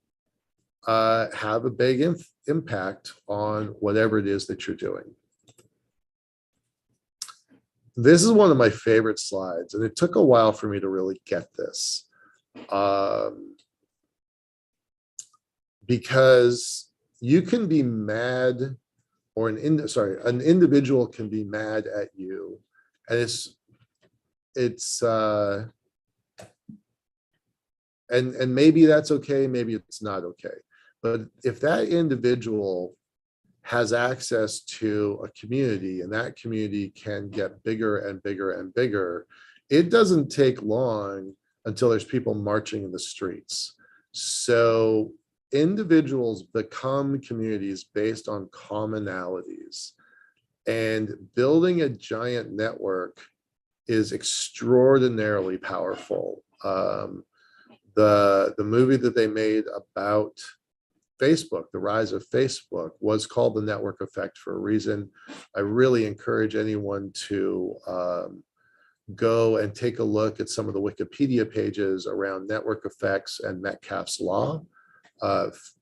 have a big impact on whatever it is that you're doing. This is one of my favorite slides, and it took a while for me to really get this. Because you can be mad, or an individual can be mad at you, and and maybe that's okay, maybe it's not okay. But if that individual has access to a community, and that community can get bigger and bigger and bigger, it doesn't take long until there's people marching in the streets. So individuals become communities based on commonalities, and building a giant network is extraordinarily powerful. The movie that they made about Facebook, the rise of Facebook, was called The Network Effect for a reason. I really encourage anyone to go and take a look at some of the Wikipedia pages around network effects and Metcalfe's law.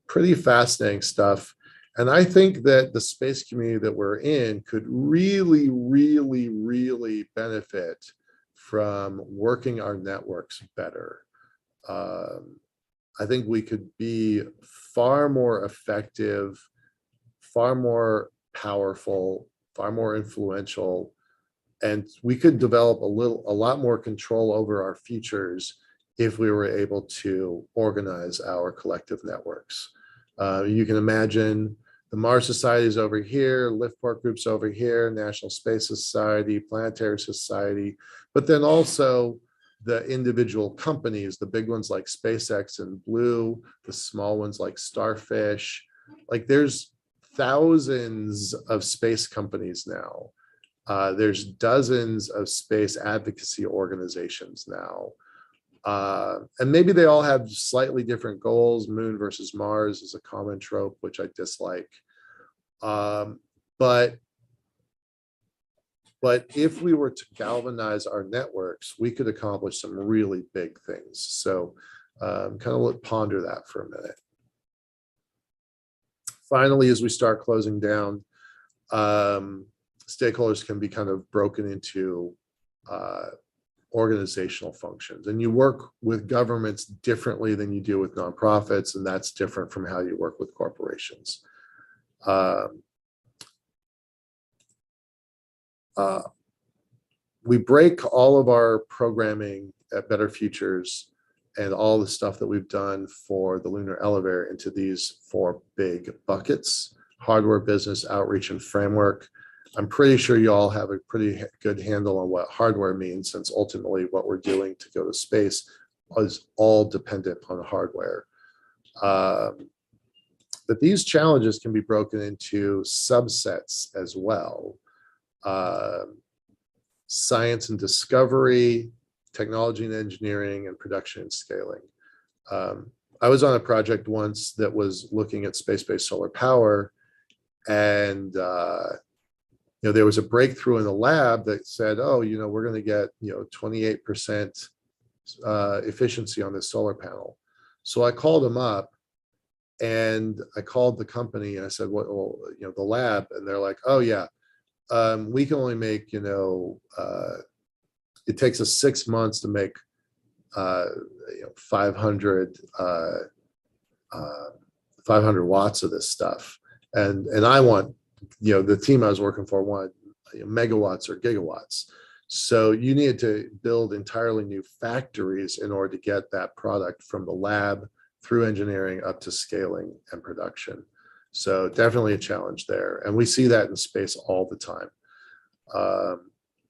Pretty fascinating stuff. And I think that the space community that we're in could really, really, really benefit from working our networks better. I think we could be far more effective, far more powerful, far more influential, and we could develop a lot more control over our futures if we were able to organize our collective networks. You can imagine the Mars Society is over here, Liftport Group's over here, National Space Society, Planetary Society, but then also the individual companies, the big ones like SpaceX and Blue, the small ones like Starfish. Like there's thousands of space companies now. There's dozens of space advocacy organizations now. And maybe they all have slightly different goals. Moon versus Mars is a common trope, which I dislike. But if we were to galvanize our networks, we could accomplish some really big things. So kind of ponder that for a minute. Finally, as we start closing down, stakeholders can be kind of broken into organizational functions, and you work with governments differently than you do with nonprofits, and that's different from how you work with corporations. We break all of our programming at Better Futures and all the stuff that we've done for the lunar elevator into these 4 big buckets: hardware, business, outreach, and framework. I'm pretty sure you all have a pretty good handle on what hardware means, since ultimately what we're doing to go to space is all dependent on hardware. But these challenges can be broken into subsets as well. Science and discovery, technology and engineering, and production and scaling. I was on a project once that was looking at space-based solar power, and there was a breakthrough in the lab that said, oh, we're going to get 28% efficiency on this solar panel. So I called them up, and I called the company, and I said, well, the lab, and they're like, oh yeah, we can only make, it takes us 6 months to make 500 watts of this stuff, and I want, the team I was working for wanted megawatts or gigawatts. So you needed to build entirely new factories in order to get that product from the lab through engineering up to scaling and production. So definitely a challenge there. And we see that in space all the time.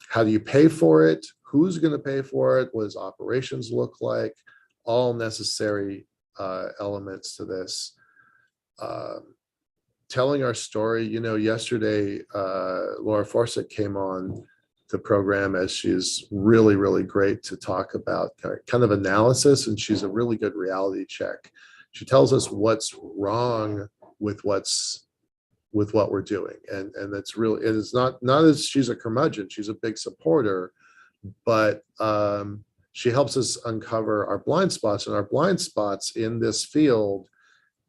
How do you pay for it? Who's going to pay for it? What does operations look like? All necessary elements to this. Telling our story, yesterday, Laura Forsythe came on the program, as she's really, really great to talk about kind of analysis, and she's a really good reality check. She tells us what's wrong with what we're doing, and that's really, it is not as she's a curmudgeon, she's a big supporter, but she helps us uncover our blind spots, and our blind spots in this field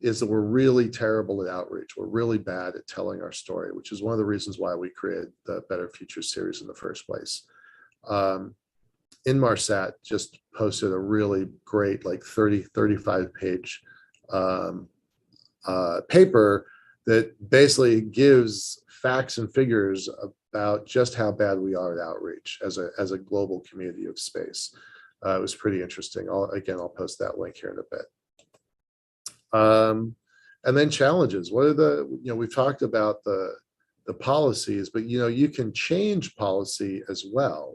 is that we're really terrible at outreach. We're really bad at telling our story, which is one of the reasons why we created the Better Future series in the first place. Inmarsat just posted a really great, like 35 page paper that basically gives facts and figures about just how bad we are at outreach as a global community of space. It was pretty interesting. I'll post that link here in a bit. And then challenges. What are we've talked about the policies, but you can change policy as well.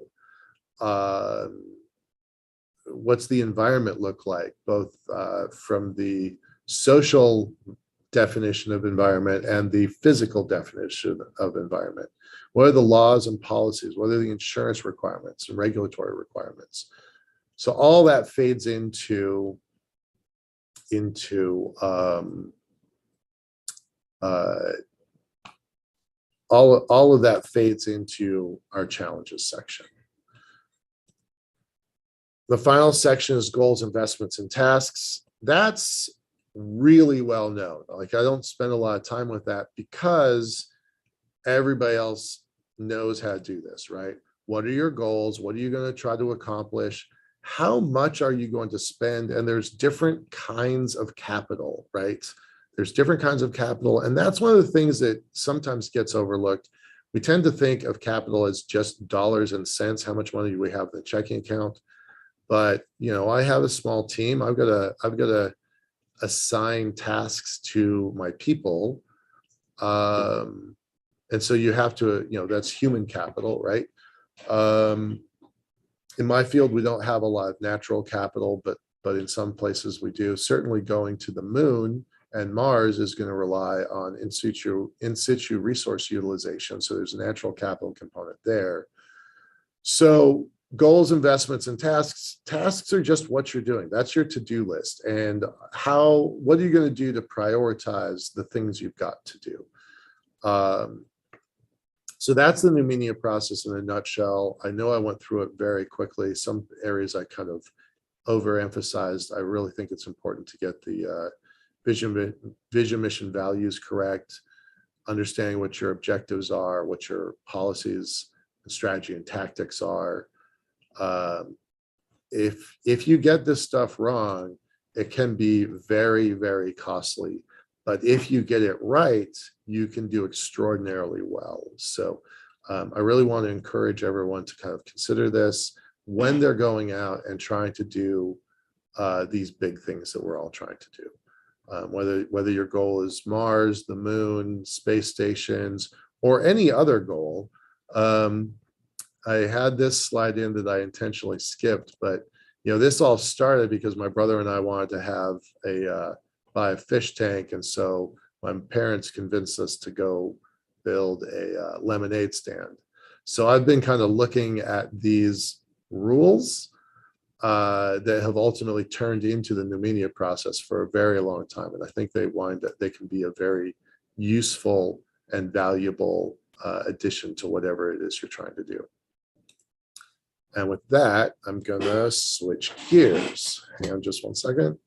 What's the environment look like, both from the social definition of environment and the physical definition of environment? What are the laws and policies? What are the insurance requirements and regulatory requirements? So all that fades into all of that fades into our challenges section. The final section is goals, investments, and tasks. That's really well known. Like, I don't spend a lot of time with that because everybody else knows how to do this, right? What are your goals? What are you going to try to accomplish? How much are you going to spend? And there's different kinds of capital, right? There's different kinds of capital. And that's one of the things that sometimes gets overlooked. We tend to think of capital as just dollars and cents. How much money do we have in the checking account? But, I have a small team. I've got to assign tasks to my people. And so you have to, that's human capital, right? In my field, we don't have a lot of natural capital, but in some places we do. Certainly going to the moon and Mars is going to rely on in situ resource utilization. So there's a natural capital component there. So goals, investments, and tasks. Tasks are just what you're doing. That's your to-do list. And what are you going to do to prioritize the things you've got to do? So that's the Numenia process in a nutshell. I know I went through it very quickly. Some areas I kind of overemphasized. I really think it's important to get the vision, mission, values correct, understanding what your objectives are, what your policies, and strategy, and tactics are. If you get this stuff wrong, it can be very, very costly. But if you get it right, you can do extraordinarily well. So I really want to encourage everyone to kind of consider this when they're going out and trying to do these big things that we're all trying to do. Whether your goal is Mars, the moon, space stations, or any other goal. I had this slide in that I intentionally skipped, but this all started because my brother and I wanted to buy a fish tank, and so my parents convinced us to go build a lemonade stand. So I've been kind of looking at these rules that have ultimately turned into the Numenia process for a very long time, and I think they can be a very useful and valuable addition to whatever it is you're trying to do. And with that, I'm gonna switch gears. Hang on just one second.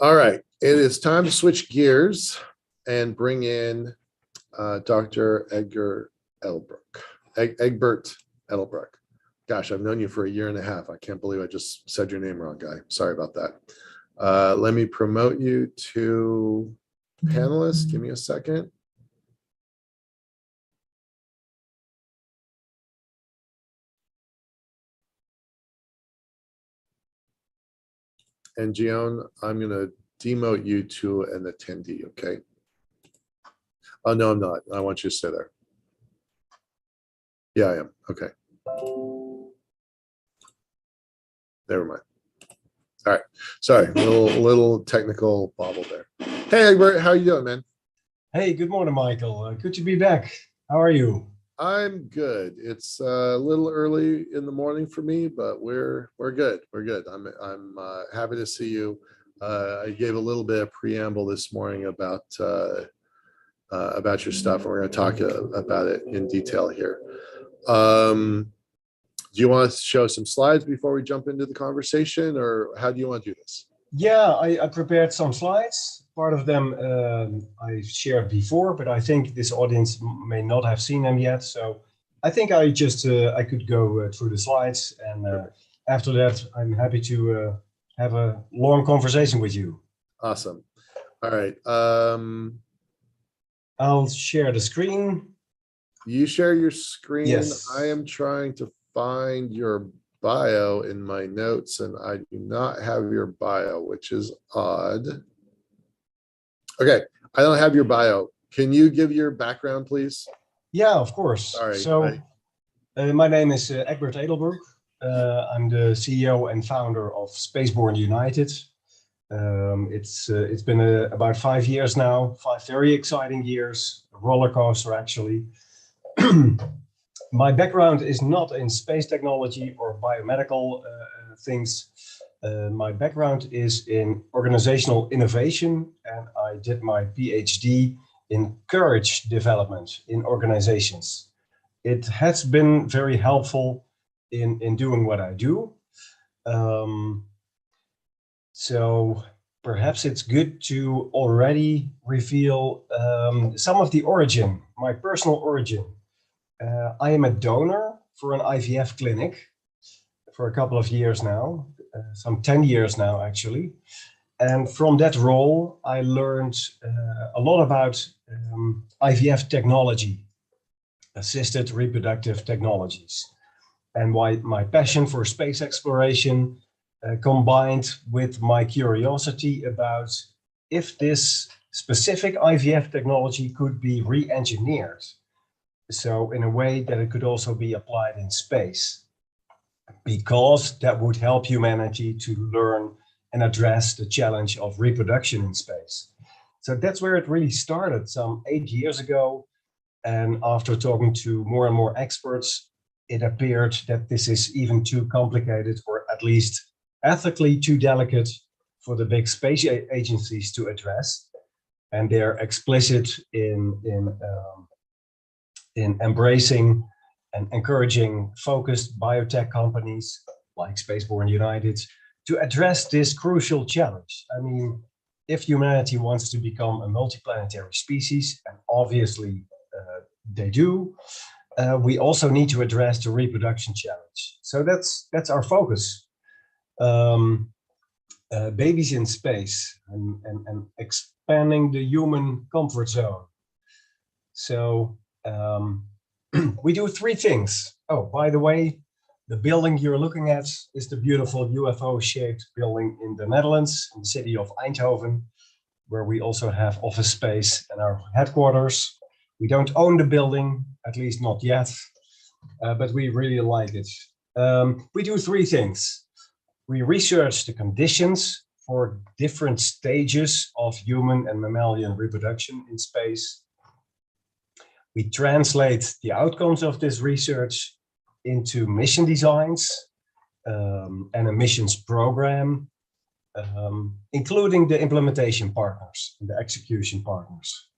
All right, it is time to switch gears and bring in Dr. Egbert Edelbrook. Gosh, I've known you for a year and a half. I can't believe I just said your name wrong, guy. Sorry about that. Let me promote you to panelist. Give me a second. And Gion, I'm going to demote you to an attendee, okay? Oh, no, I'm not. I want you to stay there. Yeah, I am. Okay. Never mind. All right. Sorry, little technical bobble there. Hey, Egbert, how you doing, man? Hey, good morning, Michael. Good to be back. How are you? I'm good. It's a little early in the morning for me, but we're good. We're good. I'm happy to see you. I gave a little bit of preamble this morning about about your stuff. And we're going to talk about it in detail here. Do you want to show some slides before we jump into the conversation, or how do you want to do this? Yeah, I prepared some slides. Part of them I shared before, but I think this audience may not have seen them yet. So I think I could go through the slides, and after that, I'm happy to have a long conversation with you. Awesome. All right. I'll share the screen. You share your screen. Yes. I am trying to find your bio in my notes, and I do not have your bio, which is odd. Okay, I don't have your bio. Can you give your background, please? Yeah, of course. Sorry. So my name is Egbert Edelbroek. I'm the CEO and founder of Spaceborne United. It's been about 5 years now, 5 very exciting years, a roller coaster actually. My background is not in space technology or biomedical things. My background is in organizational innovation, and I did my PhD in courage development in organizations. It has been very helpful in doing what I do. So perhaps it's good to already reveal some of the origin, my personal origin. I am a donor for an IVF clinic for a couple of years now, some 10 years now actually. And from that role, I learned a lot about IVF technology, assisted reproductive technologies, and why my passion for space exploration combined with my curiosity about if this specific IVF technology could be re-engineered. So in a way that it could also be applied in space, because that would help humanity to learn and address the challenge of reproduction in space. So that's where it really started some 8 years ago. And after talking to more and more experts, it appeared that this is even too complicated, or at least ethically too delicate for the big space agencies to address. And they're explicit in embracing and encouraging focused biotech companies like Spaceborne United to address this crucial challenge. I mean, if humanity wants to become a multiplanetary species, and obviously they do, we also need to address the reproduction challenge. So that's our focus. Babies in space and expanding the human comfort zone. So we do 3 things. Oh, by the way, the building you're looking at is the beautiful UFO-shaped building in the Netherlands, in the city of Eindhoven, where we also have office space and our headquarters. We don't own the building, at least not yet, but we really like it. We do 3 things. We research the conditions for different stages of human and mammalian reproduction in space. We translate the outcomes of this research into mission designs and a missions program, including the implementation partners and the execution partners.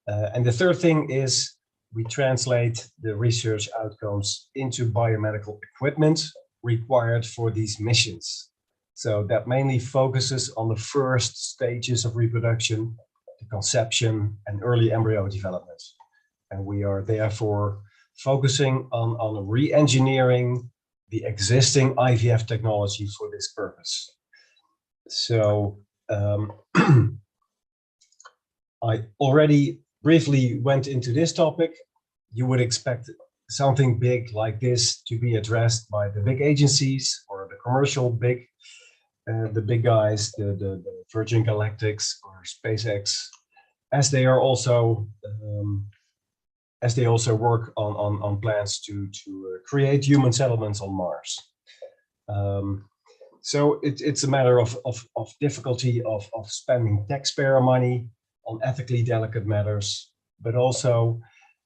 And the third thing is we translate the research outcomes into biomedical equipment required for these missions. So that mainly focuses on the first stages of reproduction, the conception and early embryo development. And we are therefore focusing on re-engineering the existing IVF technology for this purpose. So I already briefly went into this topic. You would expect something big like this to be addressed by the big agencies or the commercial big, the big guys, the Virgin Galactics or SpaceX, as they are also work on plans to create human settlements on Mars. So it's a matter of difficulty of spending taxpayer money on ethically delicate matters, but also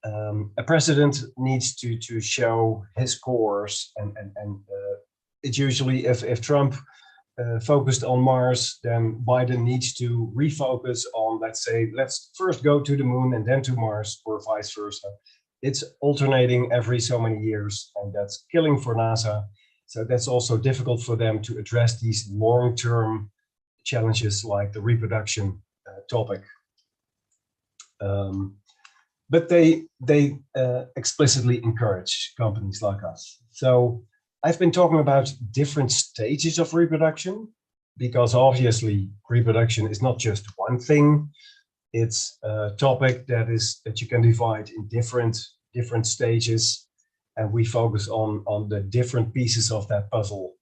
a president needs to show his course, and it's usually if Trump focused on Mars, then Biden needs to refocus on, let's say, let's first go to the moon and then to Mars, or vice versa. It's alternating every so many years, and that's killing for NASA. So that's also difficult for them to address these long-term challenges like the reproduction topic. But they explicitly encourage companies like us. So I've been talking about different stages of reproduction, because obviously reproduction is not just one thing. It's a topic that you can divide in different stages, and we focus on the different pieces of that puzzle.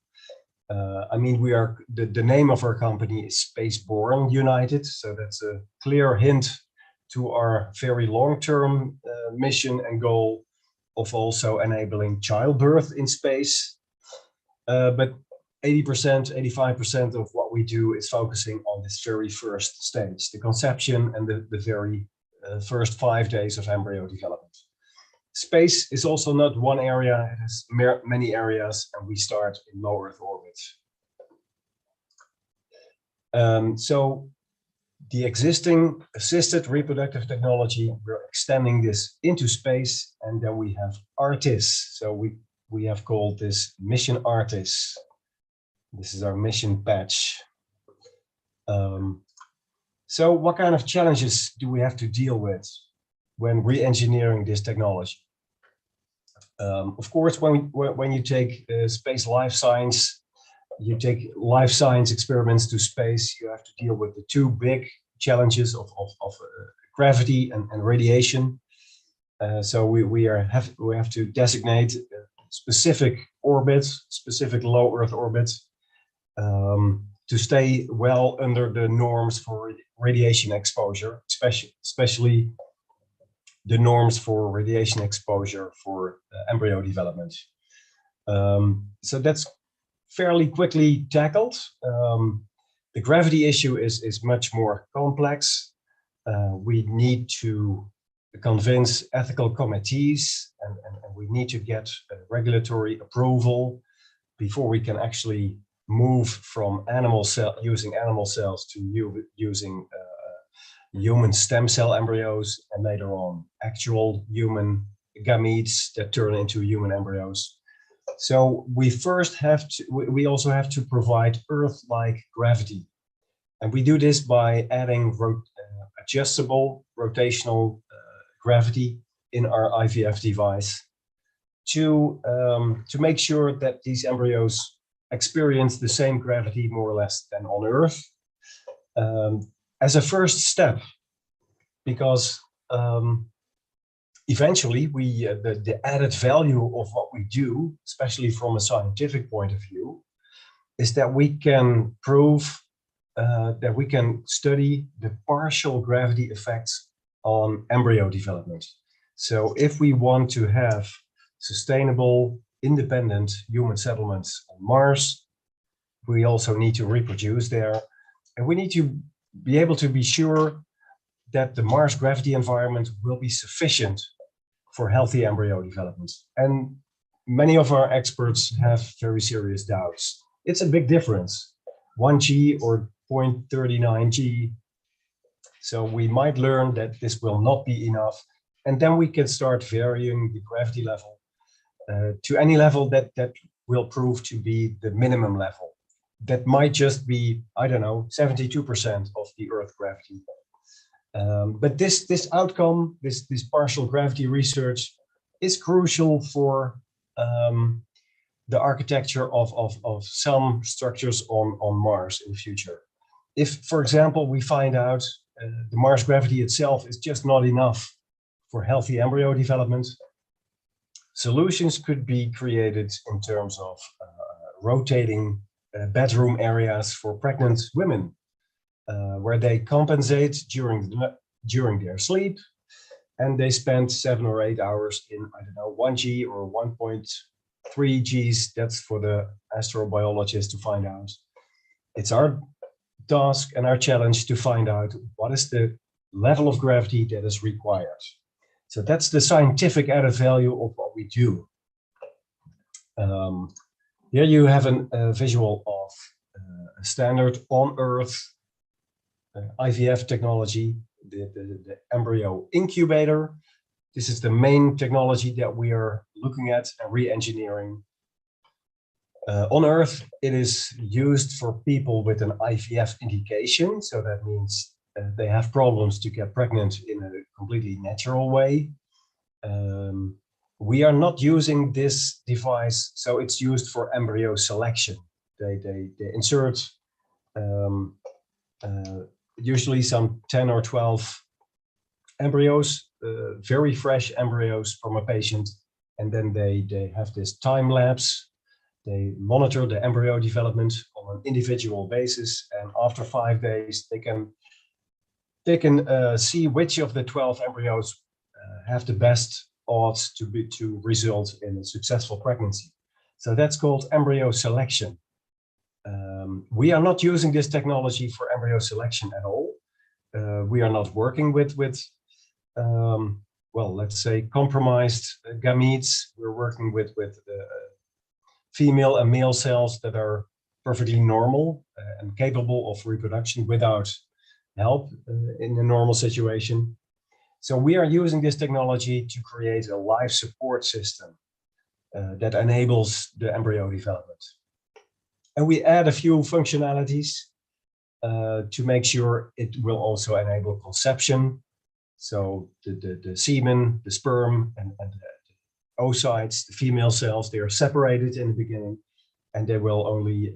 I mean, we are the name of our company is Spaceborne United, so that's a clear hint to our very long-term mission and goal of also enabling childbirth in space. But 80%, 85% of what we do is focusing on this very first stage, the conception and the very first 5 days of embryo development. Space is also not one area, it has many areas, and we start in low Earth orbit. So the existing assisted reproductive technology, we're extending this into space, and then we have ARTIS. So we have called this Mission ARTIS. This is our mission patch. So what kind of challenges do we have to deal with when re-engineering this technology? Of course, when you take space life science, you take life science experiments to space, you have to deal with the two big challenges of gravity and radiation. So we have to designate specific orbits, specific low Earth orbits, to stay well under the norms for radiation exposure, especially the norms for radiation exposure for embryo development. So that's fairly quickly tackled. The gravity issue is much more complex. We need to convince ethical committees, and we need to get regulatory approval before we can actually move from using animal cells to using human stem cell embryos, and later on actual human gametes that turn into human embryos. So we also have to provide Earth-like gravity. And we do this by adding adjustable rotational gravity in our IVF device to make sure that these embryos experience the same gravity more or less than on Earth, as a first step, because eventually the added value of what we do, especially from a scientific point of view, is that we can prove that we can study the partial gravity effects on embryo development. So if we want to have sustainable, independent human settlements on Mars, we also need to reproduce there, and we need to be able to be sure that the Mars gravity environment will be sufficient for healthy embryo development. And many of our experts have very serious doubts. It's a big difference, 1G or 0.39 G. So we might learn that this will not be enough, and then we can start varying the gravity level to any level that will prove to be the minimum level. That might just be, I don't know, 72% of the Earth gravity. But this outcome, this partial gravity research, is crucial for the architecture of some structures on Mars in the future. If, for example, we find out the Mars gravity itself is just not enough for healthy embryo development, solutions could be created in terms of rotating bedroom areas for pregnant women, where they compensate during their sleep, and they spend 7 or 8 hours in, I don't know, 1G or 1.3 Gs. That's for the astrobiologists to find out. It's our task and our challenge to find out what is the level of gravity that is required. So that's the scientific added value of what we do. Here you have a visual of standard on-earth IVF technology, the embryo incubator. This is the main technology that we are looking at and re-engineering. On Earth, it is used for people with an IVF indication. So that means they have problems to get pregnant in a completely natural way. We are not using this device, so it's used for embryo selection. They insert usually some 10 or 12 embryos, very fresh embryos from a patient, and then they have this time lapse. They monitor the embryo development on an individual basis, and after 5 days, they can see which of the 12 embryos have the best odds to result in a successful pregnancy. So that's called embryo selection. We are not using this technology for embryo selection at all. We are not working with well, let's say compromised gametes. We're working with female and male cells that are perfectly normal and capable of reproduction without help in a normal situation. So we are using this technology to create a life support system that enables the embryo development. And we add a few functionalities to make sure it will also enable conception. So the semen, the sperm, and the oocytes, the female cells, they are separated in the beginning, and they will only,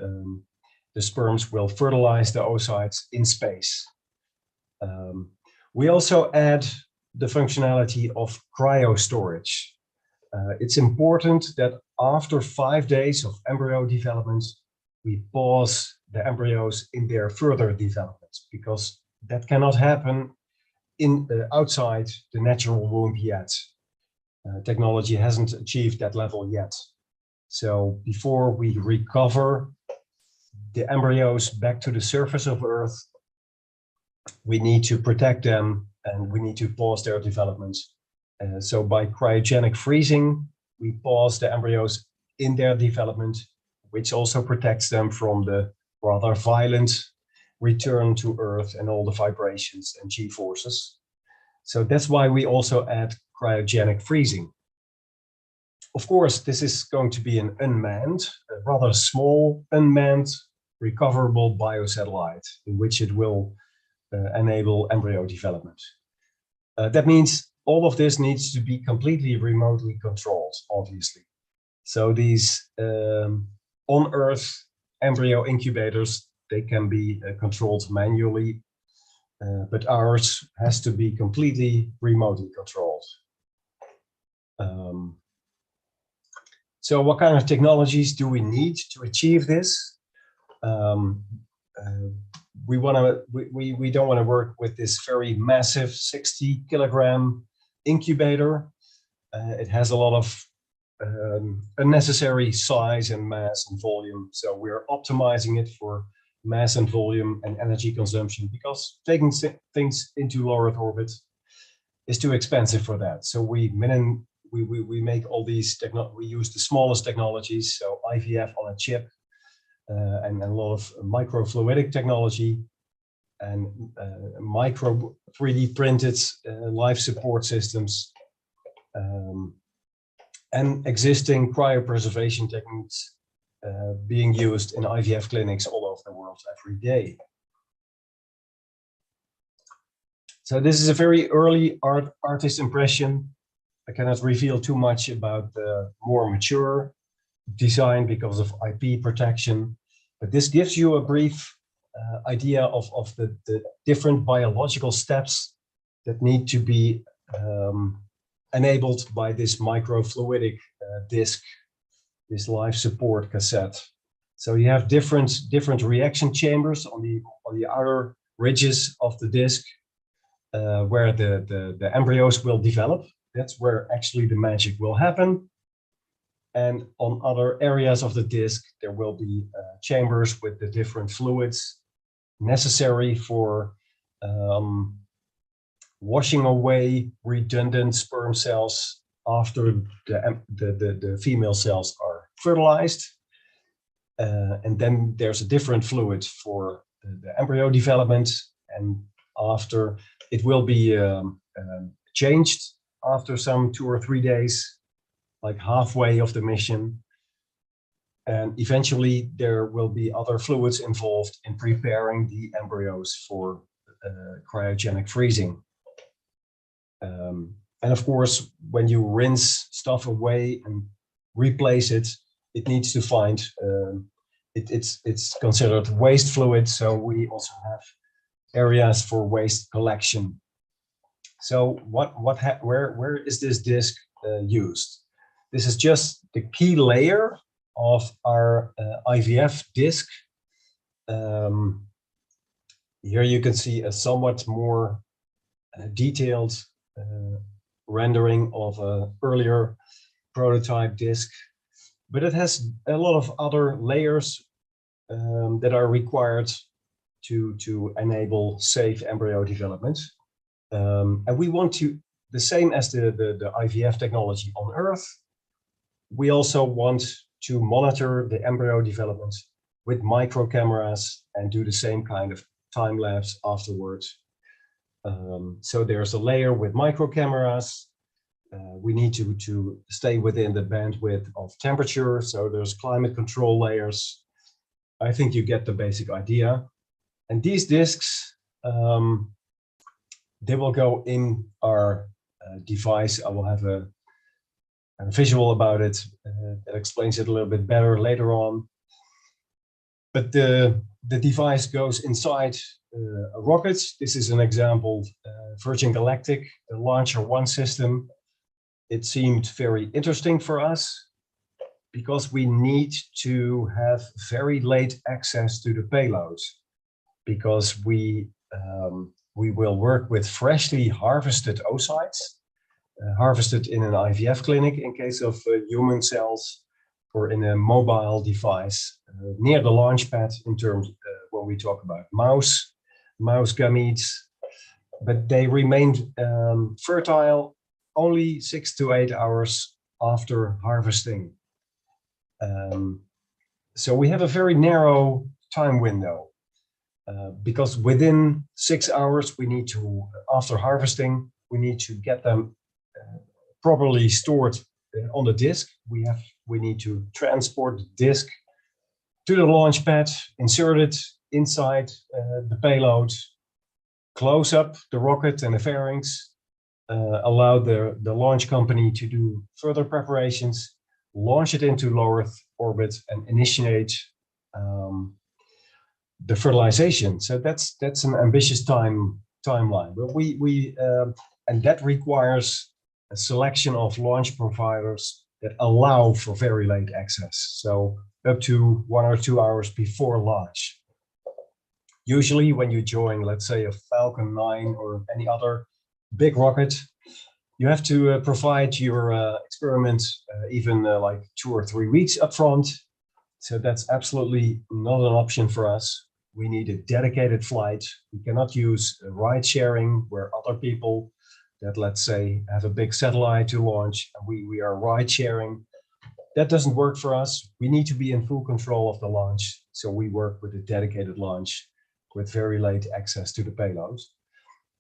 the sperms will fertilize the oocytes in space. We also add the functionality of cryo storage. It's important that after 5 days of embryo development, we pause the embryos in their further development, because that cannot happen outside the natural womb yet. Technology hasn't achieved that level yet. So before we recover the embryos back to the surface of Earth, we need to protect them and we need to pause their development. So by cryogenic freezing, we pause the embryos in their development, which also protects them from the rather violent return to Earth and all the vibrations and G-forces. So that's why we also add cryogenic freezing. Of course, this is going to be an unmanned, a rather small, unmanned, recoverable biosatellite in which it will enable embryo development. That means all of this needs to be completely remotely controlled, obviously. So these on-Earth embryo incubators, they can be controlled manually, but ours has to be completely remotely controlled. So what kind of technologies do we need to achieve this? We don't want to work with this very massive 60-kilogram incubator. It has a lot of unnecessary size and mass and volume. So we're optimizing it for mass and volume and energy consumption, because taking things into low Earth orbit is too expensive for that. So we make all these we use the smallest technologies, so IVF on a chip, and a lot of microfluidic technology and micro 3D printed life support systems, and existing cryopreservation techniques being used in IVF clinics all over the world every day. So this is a very early artist impression. I cannot reveal too much about the more mature design because of IP protection, but this gives you a brief idea of the different biological steps that need to be enabled by this microfluidic disc, this life support cassette. So you have different reaction chambers on the outer ridges of the disc, where the embryos will develop. That's where actually the magic will happen. And on other areas of the disc, there will be chambers with the different fluids necessary for washing away redundant sperm cells after the female cells are fertilized. And then there's a different fluid for the embryo development. And after, it will be changed after some 2 or 3 days, like halfway of the mission. And eventually there will be other fluids involved in preparing the embryos for cryogenic freezing. And of course, when you rinse stuff away and replace it, it needs to find, it's considered waste fluid. So we also have areas for waste collection. So where is this disc used? This is just the key layer of our IVF disc. Here you can see a somewhat more detailed rendering of an earlier prototype disc, but it has a lot of other layers that are required to enable safe embryo development. And we want to, the same as the IVF technology on Earth, we also want to monitor the embryo development with micro cameras and do the same kind of time lapse afterwards. So there's a layer with micro cameras. We need to stay within the bandwidth of temperature. So there's climate control layers. I think you get the basic idea. And these discs, they will go in our device. I will have a visual about it that explains it a little bit better later on. But the device goes inside a rocket. This is an example, Virgin Galactic, the Launcher 1 system. It seemed very interesting for us because we need to have very late access to the payload, because we will work with freshly harvested oocytes, harvested in an IVF clinic in case of human cells, or in a mobile device near the launch pad in terms when we talk about mouse gametes, but they remained fertile only 6 to 8 hours after harvesting. So we have a very narrow time window because within 6 hours we need to, after harvesting, we need to get them properly stored on the disk. We need to transport the disk to the launch pad, insert it inside the payload, close up the rocket and the fairings, allow the launch company to do further preparations, launch it into low Earth orbit, and initiate the fertilization. So that's an ambitious timeline. But and that requires a selection of launch providers that allow for very late access. So up to 1 or 2 hours before launch. Usually when you join, let's say, a Falcon 9 or any other big rocket, you have to provide your experiment even like 2 or 3 weeks up front. So that's absolutely not an option for us. We need a dedicated flight. We cannot use ride sharing where other people that, let's say, have a big satellite to launch, and we are ride sharing. That doesn't work for us. We need to be in full control of the launch. So we work with a dedicated launch with very late access to the payload.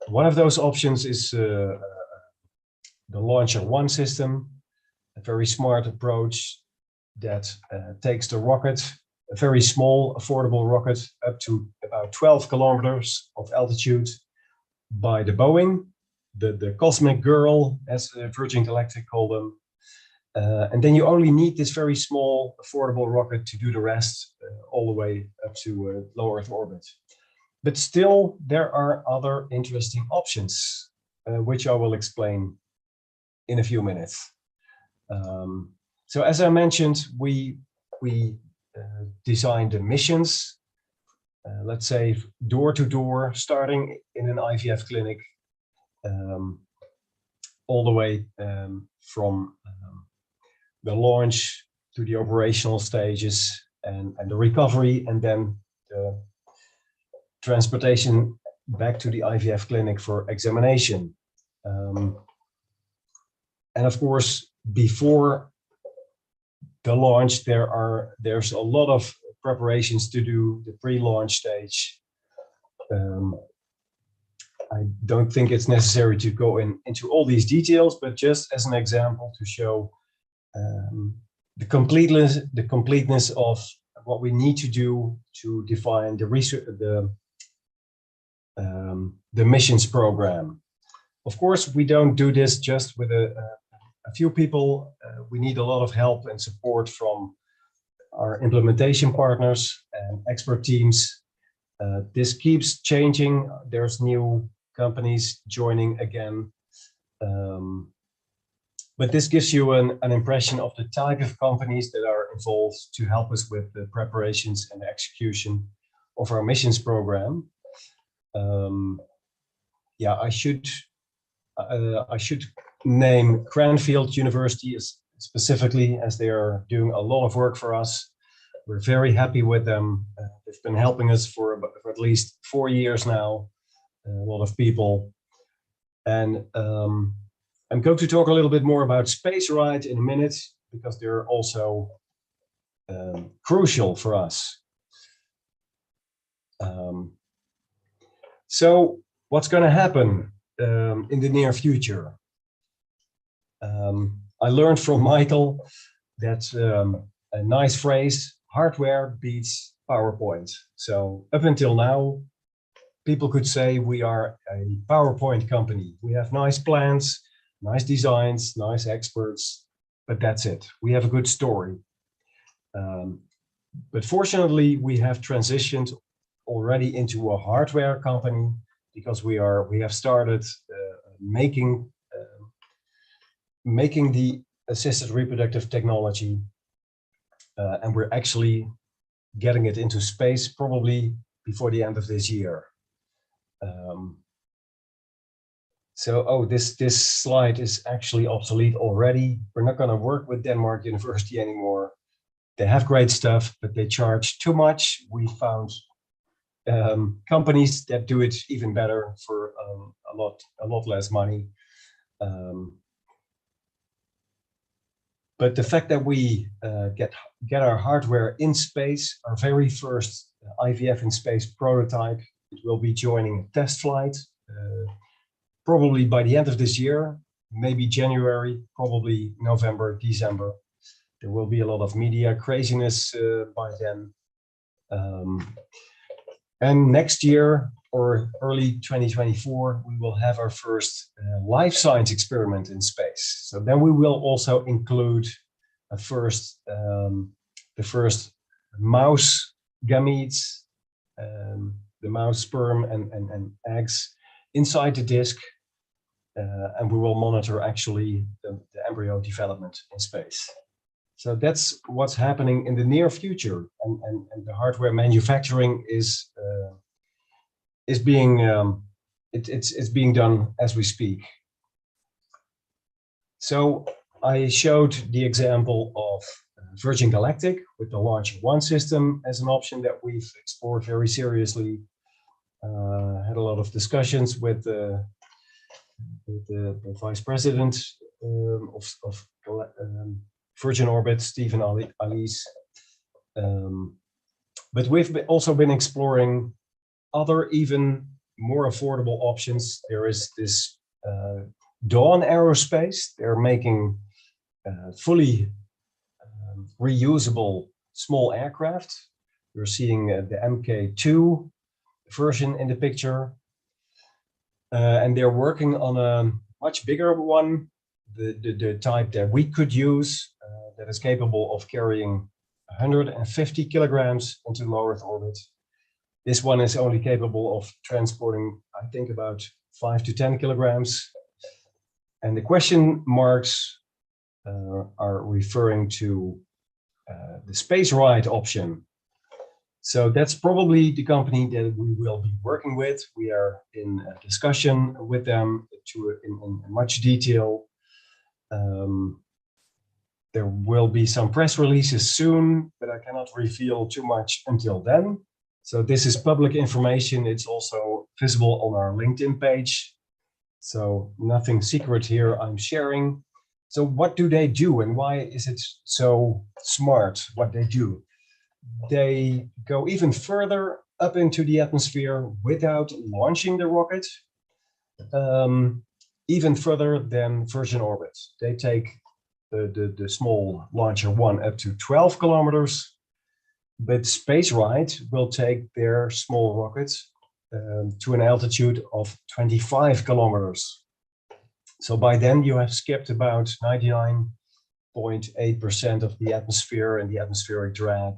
One of those options is the Launcher 1 system, a very smart approach that takes the rocket, a very small, affordable rocket, up to about 12 kilometers of altitude by the Boeing, the Cosmic Girl, as Virgin Galactic called them. And then you only need this very small, affordable rocket to do the rest all the way up to low Earth orbit. But still, there are other interesting options, which I will explain in a few minutes. So as I mentioned, we designed the missions, let's say door to door, starting in an IVF clinic, all the way from the launch to the operational stages and the recovery, and then the transportation back to the IVF clinic for examination. And of course, before the launch, there's a lot of preparations to do the pre-launch stage. I don't think it's necessary to go into all these details, but just as an example to show the completeness of what we need to do to define the missions program. Of course, we don't do this just with a few people. We need a lot of help and support from our implementation partners and expert teams. This keeps changing. There's new companies joining again. But this gives you an impression of the type of companies that are involved to help us with the preparations and the execution of our missions program. Yeah, I should name Cranfield University specifically, as they are doing a lot of work for us. We're very happy with them. They've been helping us for at least 4 years now, a lot of people. And I'm going to talk a little bit more about Space Ride in a minute, because they're also crucial for us. So what's going to happen in the near future? I learned from Michael that a nice phrase, hardware beats PowerPoint. So up until now, people could say we are a PowerPoint company. We have nice plans, nice designs, nice experts, but that's it. We have a good story. But fortunately, we have transitioned already into a hardware company, because we have started making the assisted reproductive technology, and we're actually getting it into space probably before the end of this year. This slide is actually obsolete already. We're not going to work with Denmark University anymore. They have great stuff, but they charge too much. We found companies that do it even better for a lot less money. But the fact that we get our hardware in space, our very first IVF in space prototype, it will be joining a test flight, probably by the end of this year, maybe January, probably November, December. There will be a lot of media craziness by then. And next year, or early 2024, we will have our first life science experiment in space. So then we will also include the first mouse gametes, the mouse sperm and eggs inside the disk, and we will monitor actually the embryo development in space. So that's what's happening in the near future, and the hardware manufacturing is being it's being done as we speak. So I showed the example of Virgin Galactic with the Launcher One system as an option that we've explored very seriously. Had a lot of discussions with the vice president of Virgin Orbit, Stephen Alice. But we've also been exploring other, even more affordable options. There is this Dawn Aerospace. They're making fully reusable small aircraft. We're seeing the Mk2 version in the picture. And they're working on a much bigger one, the type that we could use, that is capable of carrying 150 kilograms into low Earth orbit. This one is only capable of transporting, I think, about 5 to 10 kilograms. And the question marks are referring to the Space Ride option. So that's probably the company that we will be working with. We are in a discussion with them in much detail. There will be some press releases soon, but I cannot reveal too much until then. So this is public information. It's also visible on our LinkedIn page. So nothing secret here I'm sharing. So what do they do, and why is it so smart what they do? they go even further up into the atmosphere without launching the rocket, even further than Virgin Orbit. They take the small launcher one up to 12 kilometers, but SpaceRide will take their small rockets to an altitude of 25 kilometers. So by then you have skipped about 99.8% of the atmosphere and the atmospheric drag.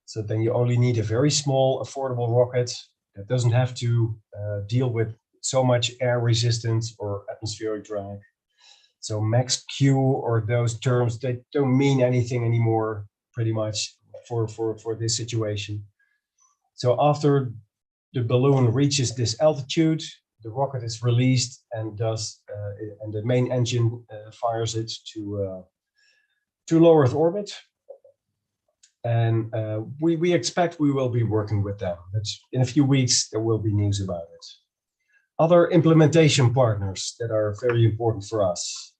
So then you only need a very small, affordable rocket that doesn't have to deal with so much air resistance or atmospheric drag. So max Q or those terms, they don't mean anything anymore, pretty much for this situation. So after the balloon reaches this altitude, the rocket is released and and the main engine fires it to low Earth orbit. And we expect we will be working with them, but in a few weeks there will be news about it. Other implementation partners that are very important for us.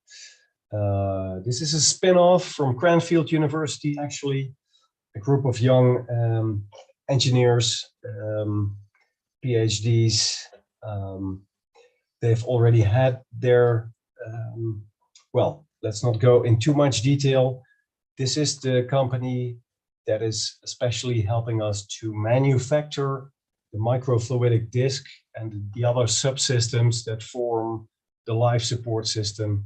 This is a spin-off from Cranfield University, actually, a group of young engineers, PhDs. They've already had their, well, let's not go in too much detail. This is the company that is especially helping us to manufacture the microfluidic disk and the other subsystems that form the life support system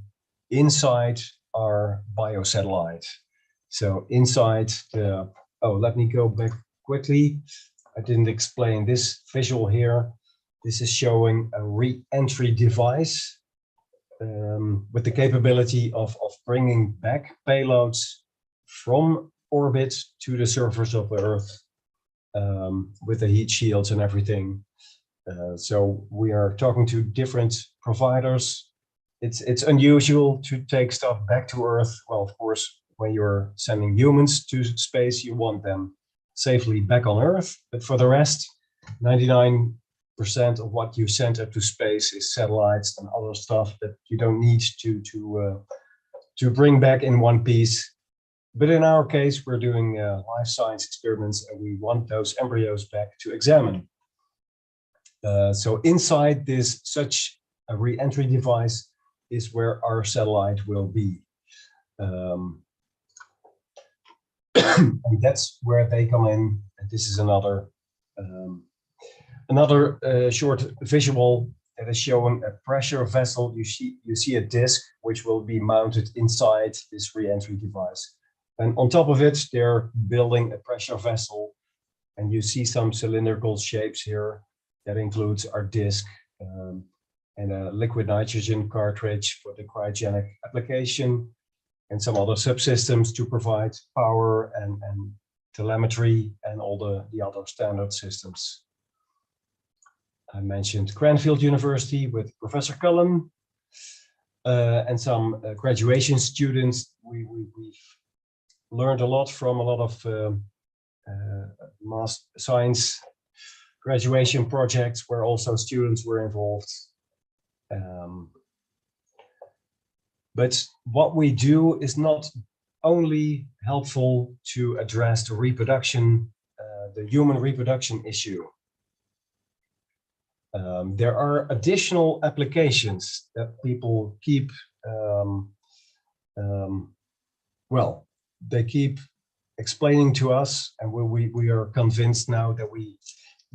inside our biosatellite. So inside the, oh, let me go back quickly. I didn't explain this visual here. This is showing a re-entry device with the capability of bringing back payloads from orbit to the surface of the Earth with the heat shields and everything. So we are talking to different providers. It's unusual to take stuff back to Earth. Well, of course, when you're sending humans to space, you want them safely back on Earth. But for the rest, 99% of what you send up to space is satellites and other stuff that you don't need to bring back in one piece. But in our case, we're doing life science experiments, and we want those embryos back to examine. So inside this such a re-entry device is where our satellite will be. And that's where they come in. And this is another short visual that is showing a pressure vessel. You see a disk which will be mounted inside this re-entry device. And on top of it, they're building a pressure vessel. And you see some cylindrical shapes here. That includes our disk and a liquid nitrogen cartridge for the cryogenic application, and some other subsystems to provide power and telemetry and all the other standard systems. I mentioned Cranfield University with Professor Cullen and some graduation students. We've learned a lot from a lot of math science graduation projects where also students were involved. But what we do is not only helpful to address the reproduction, the human reproduction issue. There are additional applications that people keep, well, they keep explaining to us, and we are convinced now that we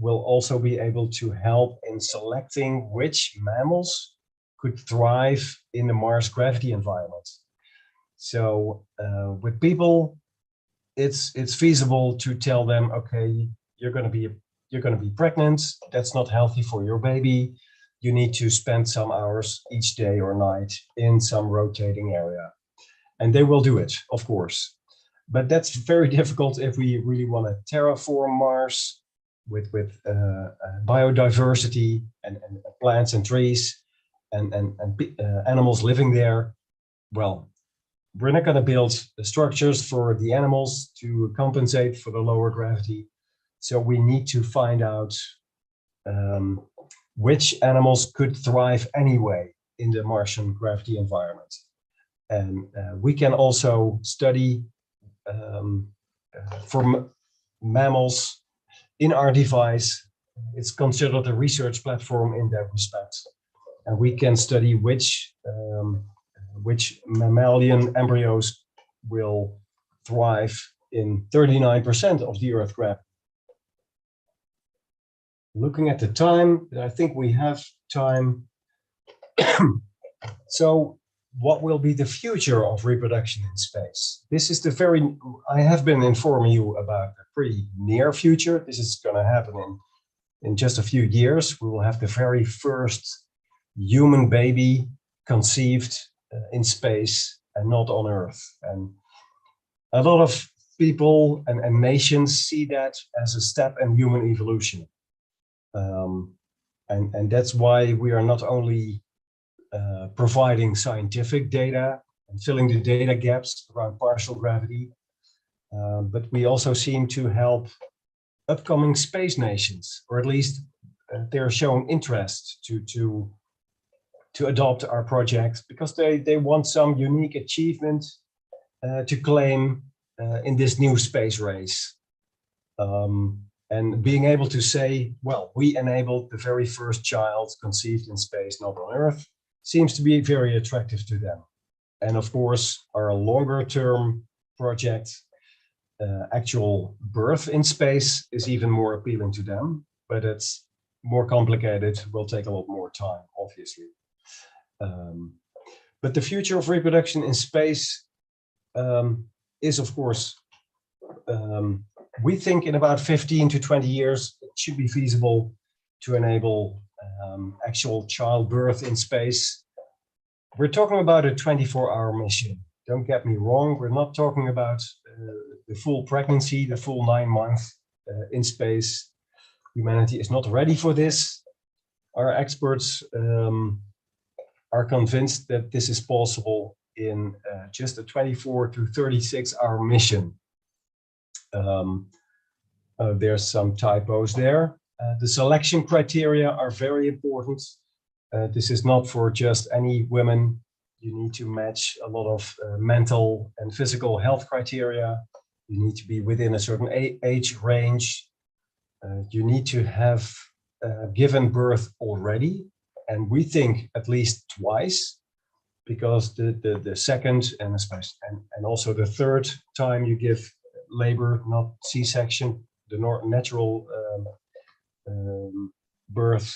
will also be able to help in selecting which mammals could thrive in the Mars gravity environment. So with people, it's feasible to tell them, okay, you're going to be pregnant. That's not healthy for your baby. You need to spend some hours each day or night in some rotating area, and they will do it, of course. But that's very difficult if we really want to terraform Mars with biodiversity and plants and trees and animals living there. Well, we're not going to build structures for the animals to compensate for the lower gravity. So we need to find out which animals could thrive anyway in the Martian gravity environment. And we can also study mammals in our device. It's considered a research platform in that respect. And we can study which mammalian embryos will thrive in 39% of the Earth gravity. Looking at the time, I think we have time. So what will be the future of reproduction in space? This is I have been informing you about the pretty near future. This is going to happen in just a few years. We will have the very first human baby conceived in space and not on Earth. And a lot of people and nations see that as a step in human evolution. And that's why we are not only providing scientific data and filling the data gaps around partial gravity, but we also seem to help upcoming space nations, or at least they're showing interest to adopt our project because they want some unique achievement to claim in this new space race. And being able to say, well, we enabled the very first child conceived in space, not on Earth, seems to be very attractive to them. And of course, our longer term project, actual birth in space, is even more appealing to them, but it's more complicated, will take a lot more time, obviously. But the future of reproduction in space is, of course, we think in about 15 to 20 years, it should be feasible to enable actual childbirth in space. We're talking about a 24-hour mission. Don't get me wrong, we're not talking about the full pregnancy, the full 9 months in space. Humanity is not ready for this. Our experts are convinced that this is possible in just a 24 to 36-hour mission. There's some typos there. The selection criteria are very important. This is not for just any women. You need to match a lot of mental and physical health criteria. You need to be within a certain age range. You need to have given birth already. And we think at least twice, because the second and especially and also the third time you give labor, not C-section, the natural birth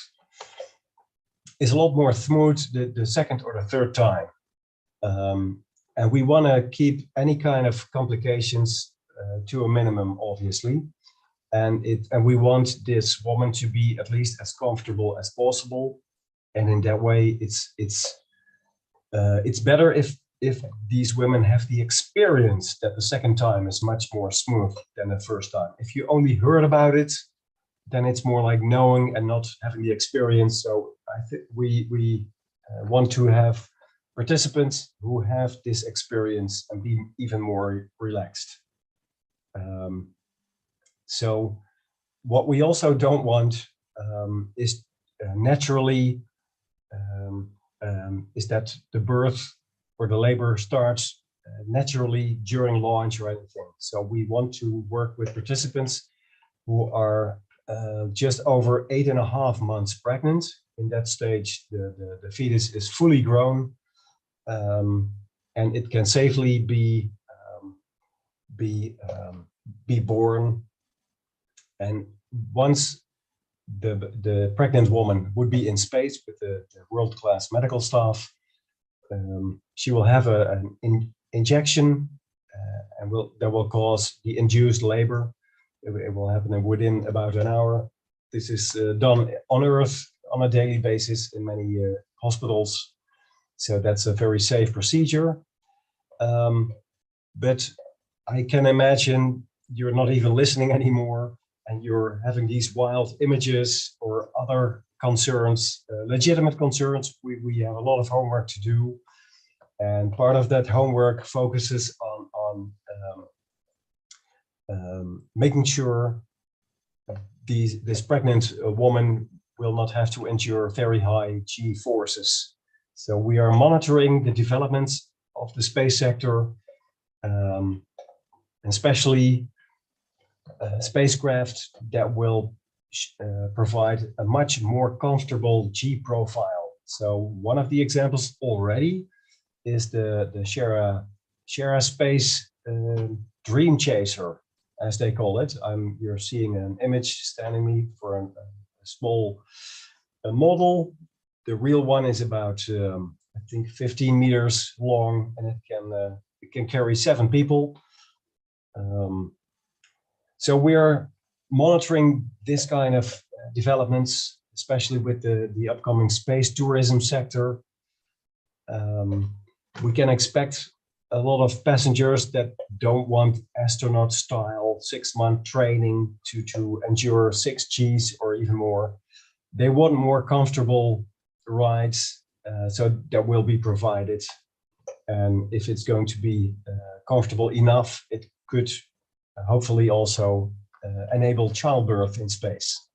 is a lot more smooth the second or the third time. And we want to keep any kind of complications to a minimum, obviously. And we want this woman to be at least as comfortable as possible. And in that way, it's better if these women have the experience that the second time is much more smooth than the first time. If you only heard about it, then it's more like knowing and not having the experience. So I think we want to have participants who have this experience and be even more relaxed. So what we also don't want is naturally is that the birth or the labor starts naturally during launch or anything. So we want to work with participants who are just over 8.5 months pregnant. In that stage, the fetus is fully grown, and it can safely be born. And once the pregnant woman would be in space with the world-class medical staff, she will have an injection, and that will cause the induced labor. It will happen within about an hour. This is done on Earth on a daily basis in many hospitals. So that's a very safe procedure. But I can imagine you're not even listening anymore, and you're having these wild images or other concerns, legitimate concerns. We have a lot of homework to do. And part of that homework focuses on making sure this pregnant woman will not have to endure very high G forces. So we are monitoring the developments of the space sector, especially spacecraft that will provide a much more comfortable G profile. So one of the examples already is the Shara Space Dream Chaser, as they call it. You're seeing an image standing me for a small model. The real one is about I think 15 meters long, and it can carry 7 people. So we are monitoring this kind of developments, especially with the upcoming space tourism sector. We can expect a lot of passengers that don't want astronaut style 6-month training to endure 6Gs or even more. They want more comfortable rides, so that will be provided. And if it's going to be comfortable enough, it could hopefully also enable childbirth in space.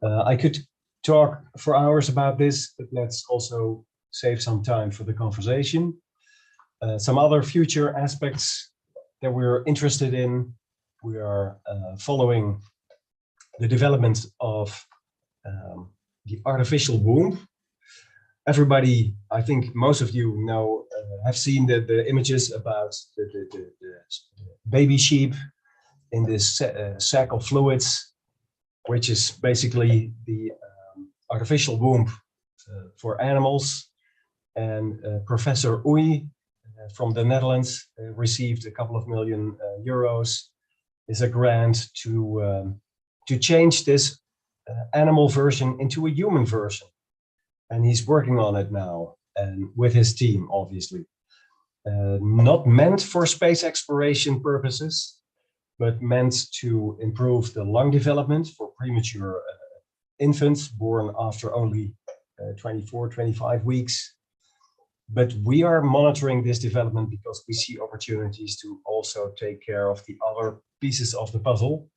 I could talk for hours about this, but let's also save some time for the conversation. Some other future aspects that we're interested in, we are following the development of the artificial womb. Everybody, I think most of you know, have seen the images about the baby sheep in this sack of fluids, which is basically the artificial womb for animals. And Professor Oei from the Netherlands received a couple of million euros as a grant to change this animal version into a human version. And he's working on it now, and with his team, obviously. Not meant for space exploration purposes, but meant to improve the lung development for premature infants born after only 24, 25 weeks. But we are monitoring this development because we see opportunities to also take care of the other pieces of the puzzle.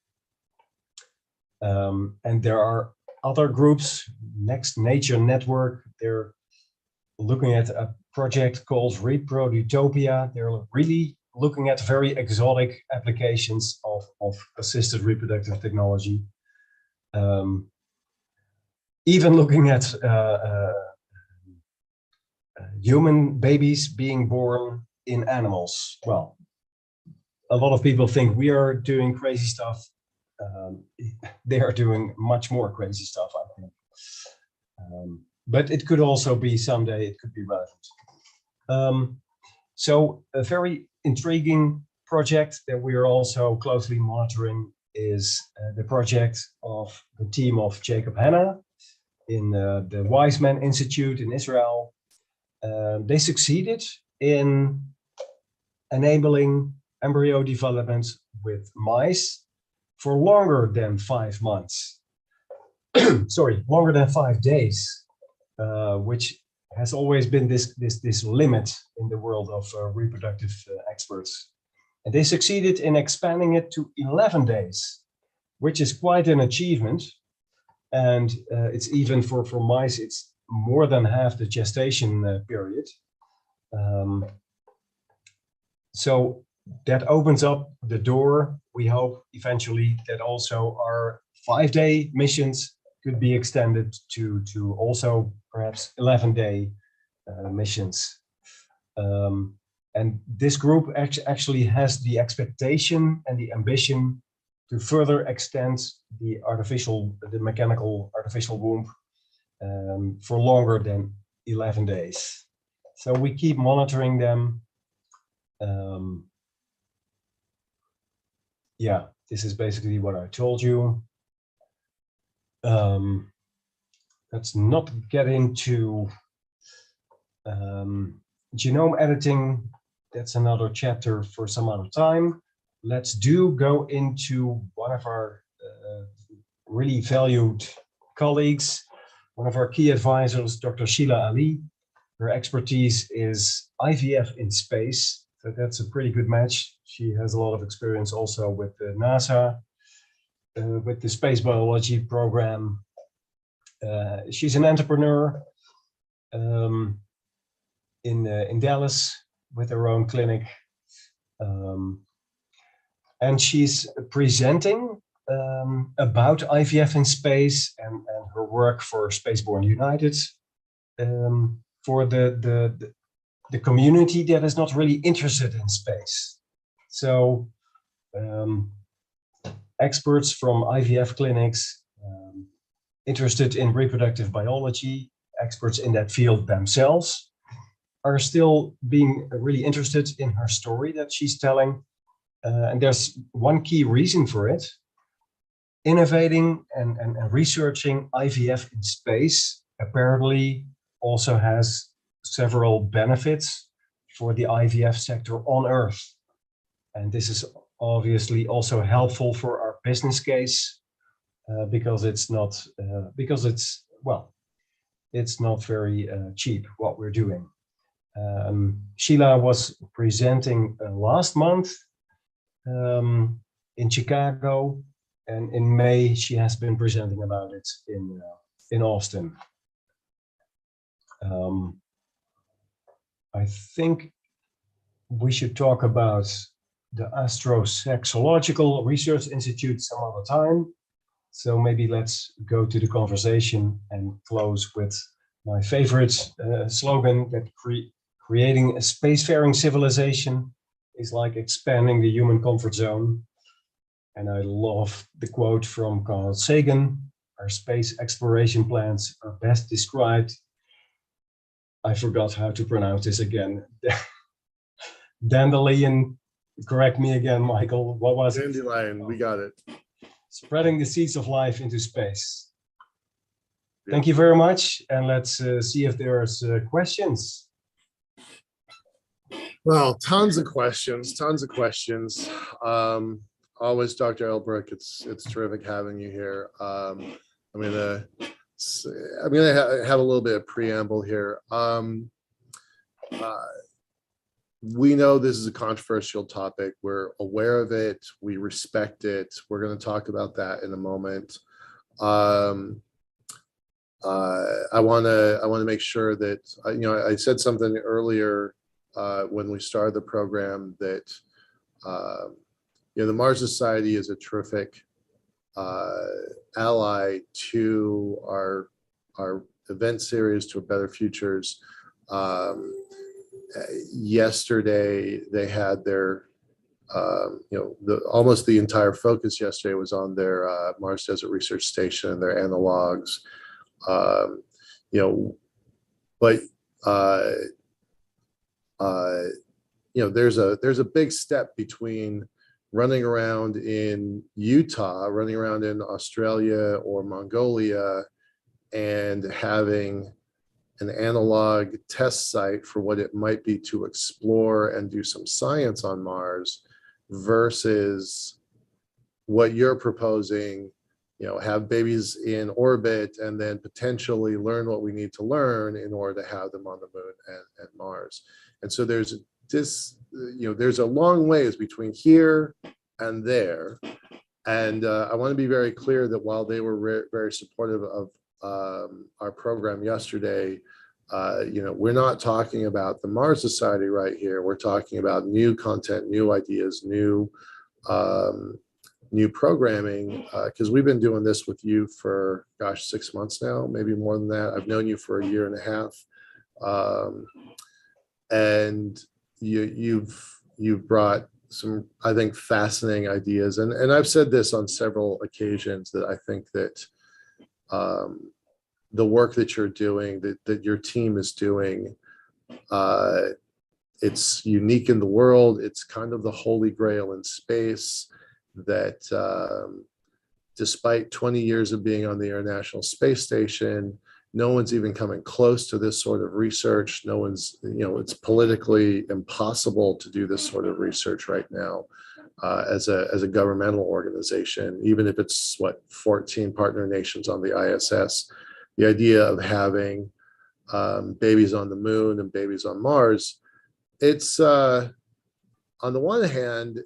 And there are other groups, Next Nature Network, they're looking at a project called Reproductopia. They're really looking at very exotic applications of assisted reproductive technology. Even looking at human babies being born in animals. Well, a lot of people think we are doing crazy stuff. They are doing much more crazy stuff, I think. But it could also be someday, it could be relevant. So a very intriguing project that we are also closely monitoring is the project of the team of Jacob Hanna in the Weizmann Institute in Israel. They succeeded in enabling embryo development with mice for longer than 5 months. Sorry, longer than 5 days, which has always been this limit in the world of reproductive experts. And they succeeded in expanding it to 11 days, which is quite an achievement. And it's even for mice, it's more than half the gestation period. So that opens up the door. We hope eventually that also our 5-day missions could be extended to also perhaps 11-day missions. And this group actually has the expectation and the ambition to further extend the mechanical artificial womb for longer than 11 days. So we keep monitoring them. Yeah, this is basically what I told you. Let's not get into genome editing. That's another chapter for some other time. Let's go into one of our really valued colleagues, one of our key advisors, Dr. Sheila Ali. Her expertise is IVF in space. So that's a pretty good match. She has a lot of experience also with NASA, with the space biology program. She's an entrepreneur in Dallas with her own clinic. and she's presenting about IVF in space and her work for Spaceborne United, for the community that is not really interested in space. So experts from IVF clinics, interested in reproductive biology, experts in that field themselves, are still being really interested in her story that she's telling. And there's one key reason for it. Innovating and researching IVF in space apparently also has several benefits for the IVF sector on Earth. And this is obviously also helpful for our business case because it's not very cheap what we're doing. Sheila was presenting last month in Chicago, and in May she has been presenting about it in Austin. I think we should talk about the Astrosexological Research Institute some other time. So maybe let's go to the conversation and close with my favorite slogan that creating a spacefaring civilization is like expanding the human comfort zone. And I love the quote from Carl Sagan: our space exploration plans are best described. I forgot how to pronounce this again. Dandelion, correct me again, Michael. What was it? Dandelion, we got it. Spreading the seeds of life into space. Yeah. Thank you very much. And let's see if there's questions. Well, tons of questions. Always, Dr. Elbrook, it's terrific having you here. I'm gonna have a little bit of preamble here. We know this is a controversial topic. We're aware of it. We respect it. We're going to talk about that in a moment. I want to make sure that I said something earlier when we started the program that the Mars Society is a terrific ally to our event series, to Better Futures. Yesterday they had their almost the entire focus yesterday was on their Mars Desert Research Station and their analogs, there's a big step between running around in Utah, running around in Australia or Mongolia, and having an analog test site for what it might be to explore and do some science on Mars, versus what you're proposing, have babies in orbit and then potentially learn what we need to learn in order to have them on the moon and Mars. And so there's a long ways between here and there. And I want to be very clear that while they were very supportive of our program yesterday, we're not talking about the Mars Society right here. We're talking about new content, new ideas, new programming, because we've been doing this with you for 6 months now, maybe more than that. I've known you for a year and a half, and you've brought some, I think, fascinating ideas, and I've said this on several occasions that I think that the work that you're doing, that your team is doing, it's unique in the world. It's kind of the holy grail in space that despite 20 years of being on the International Space Station, no one's even coming close to this sort of research. No one's, it's politically impossible to do this sort of research right now as a governmental organization, even if it's 14 partner nations on the ISS. The idea of having babies on the moon and babies on Mars, it's on the one hand,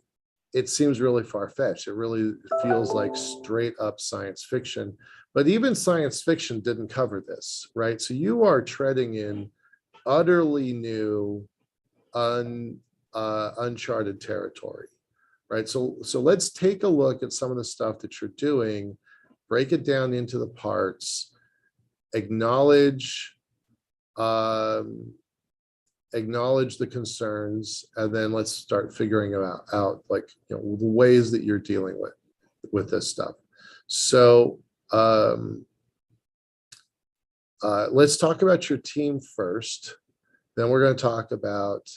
it seems really far-fetched. It really feels like straight up science fiction, but even science fiction didn't cover this, right? So you are treading in utterly new, uncharted territory. right? So let's take a look at some of the stuff that you're doing, break it down into the parts, acknowledge the concerns, and then let's start figuring out like, you know, the ways that you're dealing with this stuff. So let's talk about your team first. Then we're going to talk about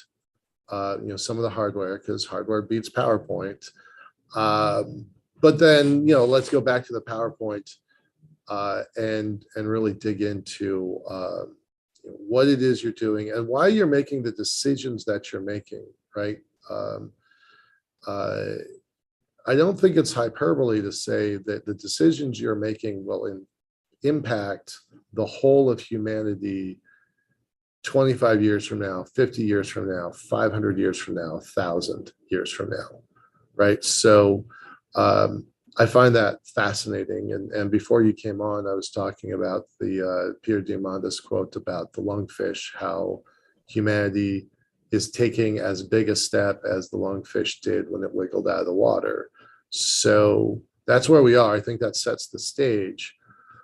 you know, some of the hardware, because hardware beats PowerPoint. But then, you know, let's go back to the PowerPoint and really dig into what it is you're doing and why you're making the decisions that you're making, right? I don't think it's hyperbole to say that the decisions you're making will impact the whole of humanity 25 years from now, 50 years from now, 500 years from now, 1,000 years from now, right? So I find that fascinating. And before you came on, I was talking about the Pierre Diamandis quote about the lungfish, how humanity is taking as big a step as the lungfish did when it wiggled out of the water. So that's where we are. I think that sets the stage.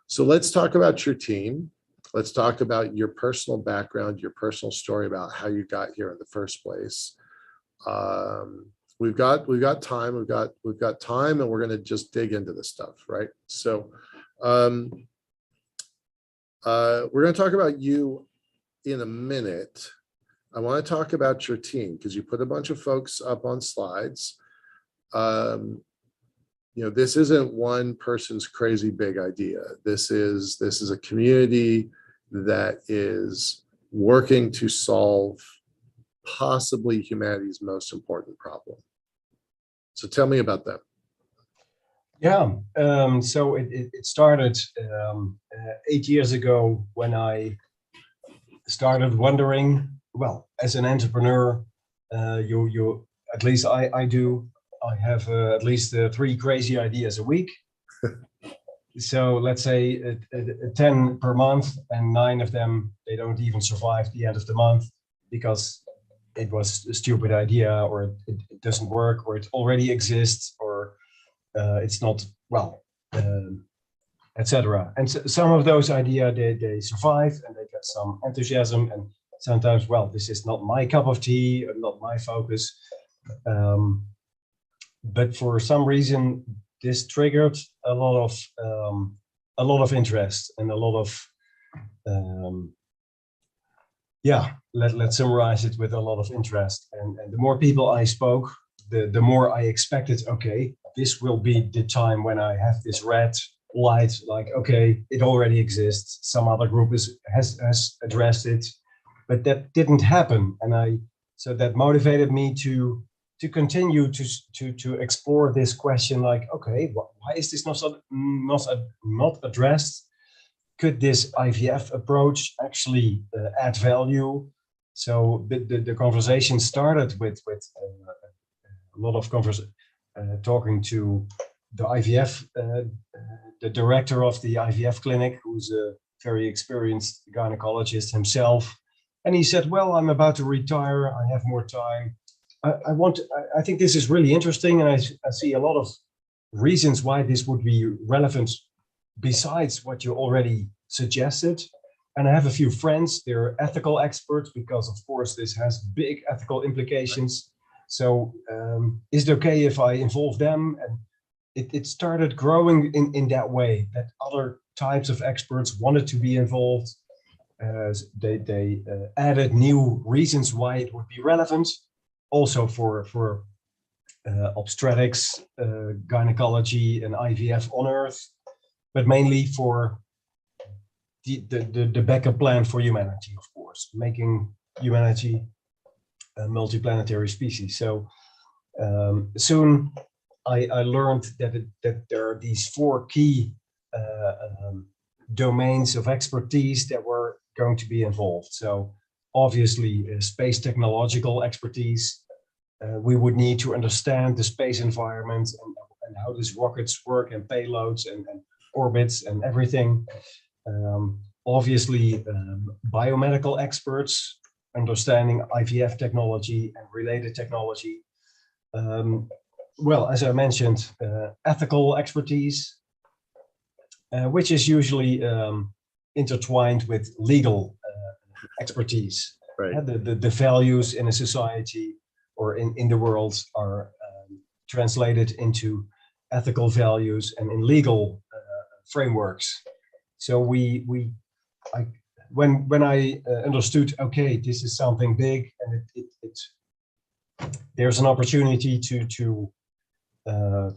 So let's talk about your team. Let's talk about your personal background, your personal story about how you got here in the first place. We've got time. We've got time, and we're going to just dig into this stuff, right? So we're going to talk about you in a minute. I want to talk about your team because you put a bunch of folks up on slides. You know, this isn't one person's crazy big idea. This is a community that is working to solve possibly humanity's most important problem. So tell me about that. Yeah, so it started 8 years ago when I started wondering, well, as an entrepreneur, you at least I do. I have at least 3 crazy ideas a week. So let's say 10 per month, and 9 of them, they don't even survive the end of the month because it was a stupid idea, or it doesn't work, or it already exists, or it's not, well, etc. And so some of those ideas, they survive and they get some enthusiasm, and sometimes, well, this is not my cup of tea, not my focus. But for some reason, this triggered a lot of interest and a lot of, let's summarize it with a lot of interest. And the more people I spoke, the more I expected, okay, this will be the time when I have this red light, like, okay, it already exists. Some other group has addressed it, but that didn't happen. And so that motivated me to continue to explore this question, like, okay, why is this not addressed? Could this IVF approach actually add value? So the conversation started with a lot of talking to the IVF, the director of the IVF clinic, who's a very experienced gynecologist himself. And he said, well, I'm about to retire, I have more time. I think this is really interesting, and I see a lot of reasons why this would be relevant besides what you already suggested. And I have a few friends, they're ethical experts, because of course this has big ethical implications. So is it okay if I involve them? And it started growing in that way, that other types of experts wanted to be involved. They added new reasons why it would be relevant. Also for obstetrics, gynecology, and IVF on Earth, but mainly for the backup plan for humanity, of course, making humanity a multiplanetary species. So soon I learned that there are these 4 key domains of expertise that were going to be involved. So obviously space technological expertise. We would need to understand the space environment and how these rockets work, and payloads and orbits and everything. Obviously, biomedical experts, understanding IVF technology and related technology. well, as I mentioned, ethical expertise, which is usually intertwined with legal expertise. Right. The values in a society or in the world are translated into ethical values and in legal frameworks. So when I understood, okay, this is something big, and there's an opportunity to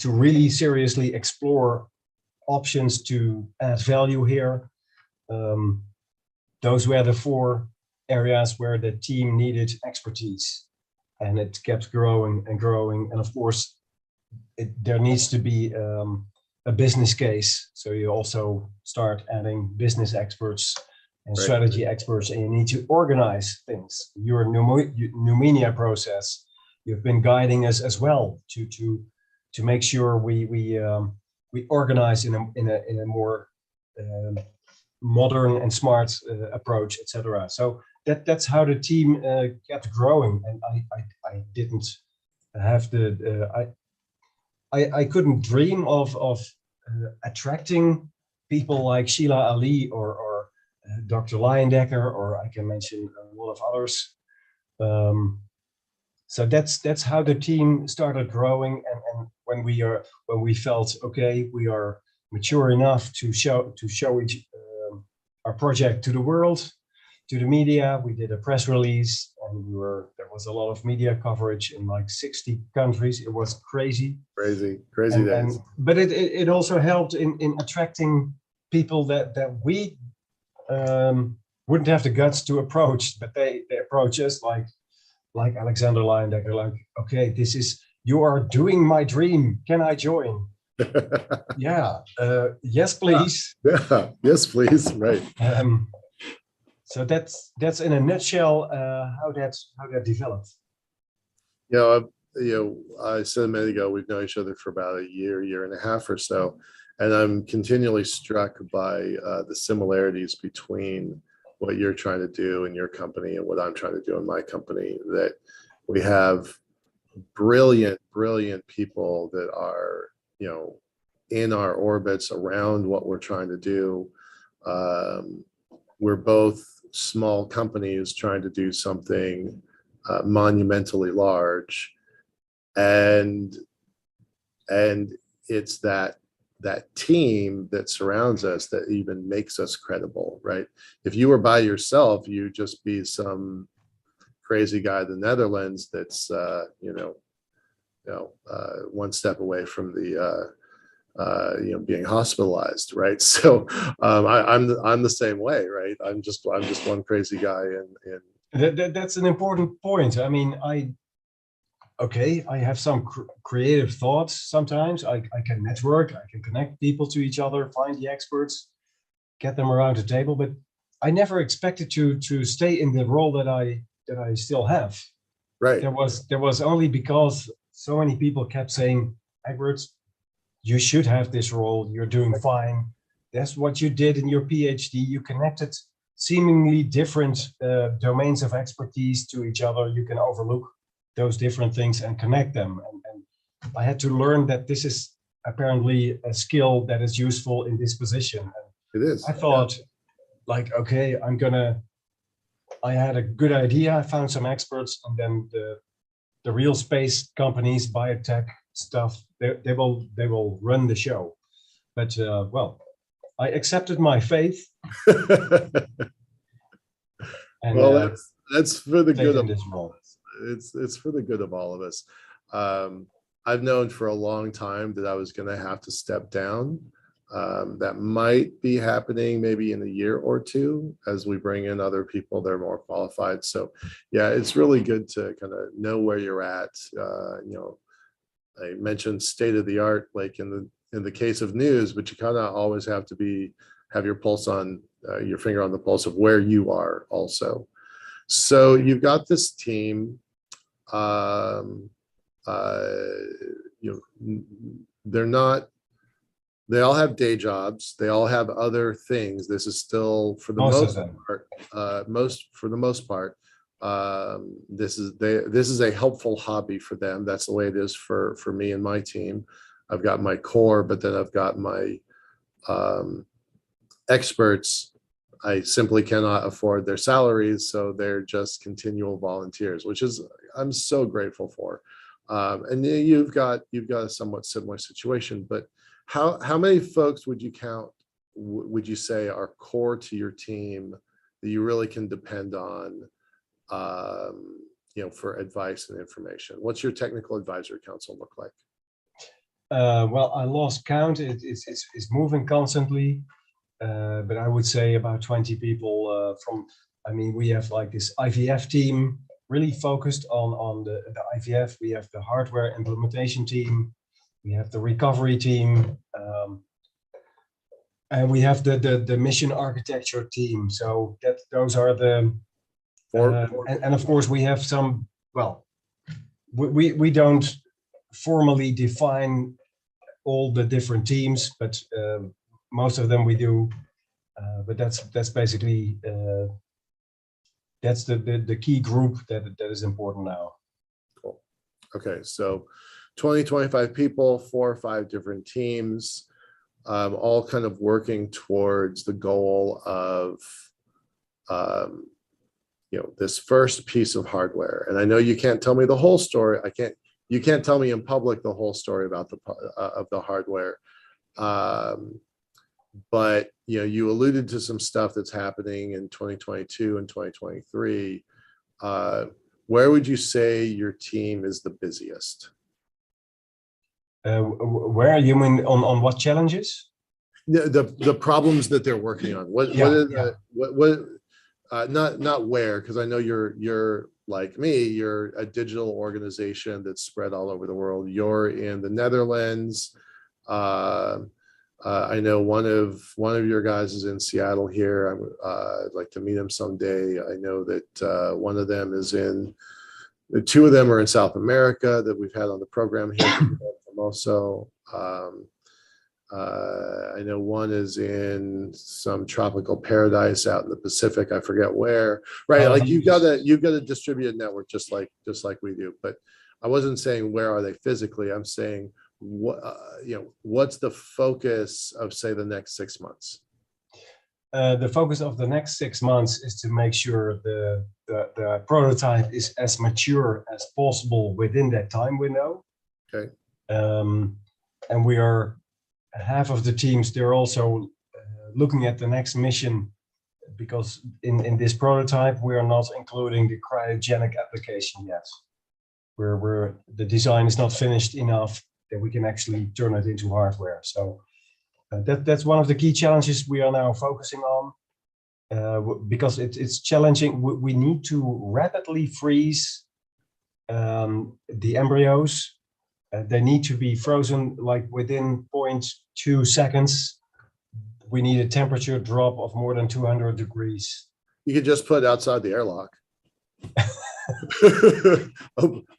really seriously explore options to add value here. Those were the 4 areas where the team needed expertise, and it kept growing and growing. And of course, there needs to be a business case. So you also start adding business experts and strategy experts, and you need to organize things. Your Numenia process, you've been guiding us as well to make sure we organize in a more modern and smart approach, etc. So that's how the team kept growing, and I didn't have I couldn't dream of attracting people like Sheila Ali or Dr. Leyendecker, or I can mention a lot of others. So that's how the team started growing, and when we felt okay, we are mature enough to show our project to the world, to the media. We did a press release, and there was a lot of media coverage in like 60 countries. It was crazy days. But it also helped in attracting people that we wouldn't have the guts to approach, but they approach us, like Alexander Leyendecker, like, okay, you are doing my dream. Can I join? Yeah. Yes, please. Yeah. Yes, please. Right. So that's in a nutshell how that developed. I said a minute ago, we've known each other for about a year and a half or so, and I'm continually struck by the similarities between what you're trying to do in your company and what I'm trying to do in my company. That we have brilliant people that are, in our orbits around what we're trying to do. We're both small companies trying to do something monumentally large, and it's that team that surrounds us that even makes us credible, right? If you were by yourself, you'd just be some crazy guy in the Netherlands that's one step away from the being hospitalized, right? So I'm the same way, right? I'm just one crazy guy, and that's an important point. I mean, I have some creative thoughts. Sometimes I can network, I can connect people to each other, find the experts, get them around the table, but I never expected to stay in the role that I still have. Right. There was only because so many people kept saying, Egbert, you should have this role. You're doing fine. That's what you did in your PhD. You connected seemingly different domains of expertise to each other. You can overlook those different things and connect them. And I had to learn that this is apparently a skill that is useful in this position. And it is. I thought, okay, I had a good idea. I found some experts, and then the real space companies, biotech stuff, they will run the show. But I accepted my faith. And, well, that's for the good of this role. It's for the good of all of us. I've known for a long time that I was going to have to step down. That might be happening maybe in a year or two as we bring in other people that are more qualified. So yeah, it's really good to kind of know where you're at. I mentioned state of the art, like in the case of news, but you kind of always have to have your pulse on your finger on the pulse of where you are also. So you've got this team. They all have day jobs. They all have other things. This is still, for the most part, This is a helpful hobby for them. That's the way it is for me and my team. I've got my core, but then I've got my experts. I simply cannot afford their salaries, so they're just continual volunteers, which is I'm so grateful for. And you've got a somewhat similar situation, but how many folks would you count? Would you say are core to your team that you really can depend on, for advice and information? What's your technical advisory council look like? Well, I lost count. It's moving constantly, but I would say about 20 people we have like this IVF team really focused on the IVF. We have the hardware implementation team. We have the recovery team. And we have the mission architecture team. So those are the, and of course we have some, we don't formally define all the different teams, but most of them we do. But that's basically, that's the key group that is important now. Cool. Okay, so 25 people, 4 or 5 different teams. All kind of working towards the goal of, this first piece of hardware. And I know you can't tell me the whole story. You can't tell me in public the whole story about the hardware. But you alluded to some stuff that's happening in 2022 and 2023. Where would you say your team is the busiest? Where you mean on what challenges? The problems that they're working on. Not where, because I know you're like me. You're a digital organization that's spread all over the world. You're in the Netherlands. I know one of your guys is in Seattle here. I'd like to meet him someday. I know that one of them is in. The 2 of them are in South America that we've had on the program here. Also, I know one is in some tropical paradise out in the Pacific. I forget where. Right, like you've got a distributed network just like we do. But I wasn't saying where are they physically. I'm saying what's the focus of, say, the next 6 months? The focus of the next 6 months is to make sure the prototype is as mature as possible within that time window. Okay. And we are half of the teams. They're also looking at the next mission, because in this prototype we are not including the cryogenic application yet. Where the design is not finished enough that we can actually turn it into hardware. So that's one of the key challenges we are now focusing on, because it's challenging. We need to rapidly freeze the embryos. They need to be frozen like within 0.2 seconds. We need a temperature drop of more than 200 degrees. You could just put it outside the airlock.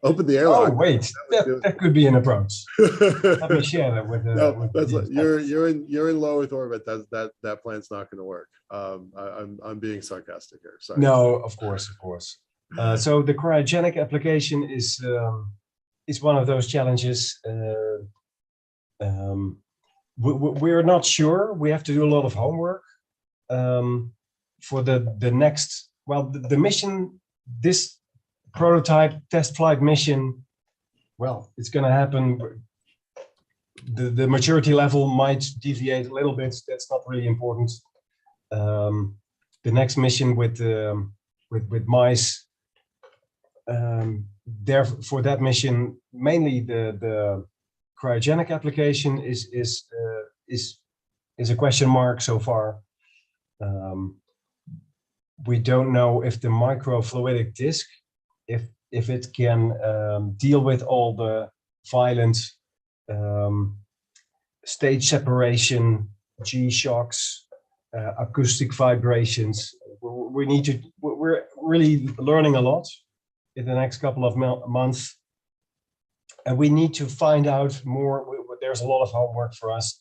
Open the airlock. Oh wait, that could be an approach. Let me share that with. You're in low Earth orbit. That plan's not going to work. I'm being sarcastic here. Sorry. No, of course. So the cryogenic application is one of those challenges. We're not sure. We have to do a lot of homework for the next. Well, the mission, this prototype test flight mission, well, it's going to happen. The maturity level might deviate a little bit. That's not really important. The next mission with mice. There for that mission, mainly the cryogenic application is a question mark so far. We don't know if the microfluidic disk, if it can deal with all the violent stage separation, G-shocks, acoustic vibrations. We're really learning a lot in the next couple of months, and we need to find out more. There's a lot of homework for us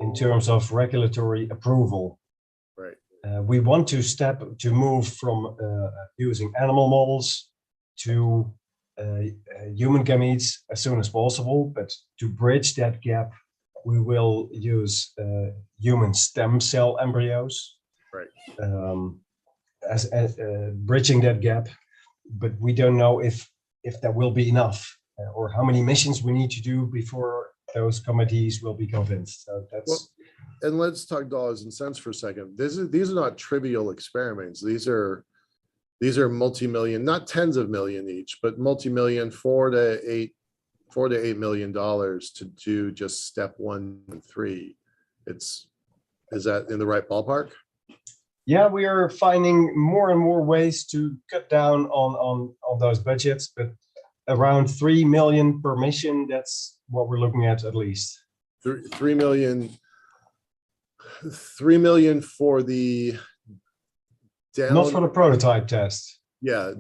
in terms of regulatory approval. Right. We want to move from using animal models to human gametes as soon as possible, but to bridge that gap, we will use human stem cell embryos, Right. As bridging that gap. But we don't know if that will be enough, or how many missions we need to do before those committees will be convinced. So that's. Well, and let's talk dollars and cents for a second. These are not trivial experiments. These are multi-million, not tens of million each, but multi-million, $4 to $8 million to do just step 1 and 3. Is that in the right ballpark? Yeah, we are finding more and more ways to cut down on those budgets, but around 3 million per mission, that's what we're looking at least. 3 million for the down. Not for the prototype test. Yeah,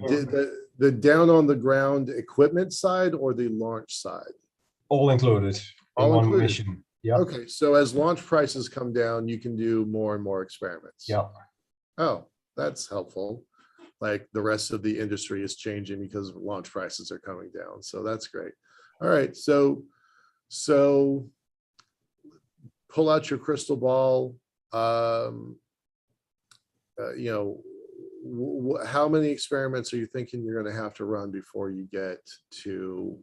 the down on the ground equipment side or the launch side? All included. All one included. Mission. Yeah. Okay, so as launch prices come down, you can do more and more experiments. Yeah. Oh, that's helpful. Like the rest of the industry is changing because launch prices are coming down. So that's great. All right, so pull out your crystal ball. How many experiments are you thinking you're going to have to run before you get to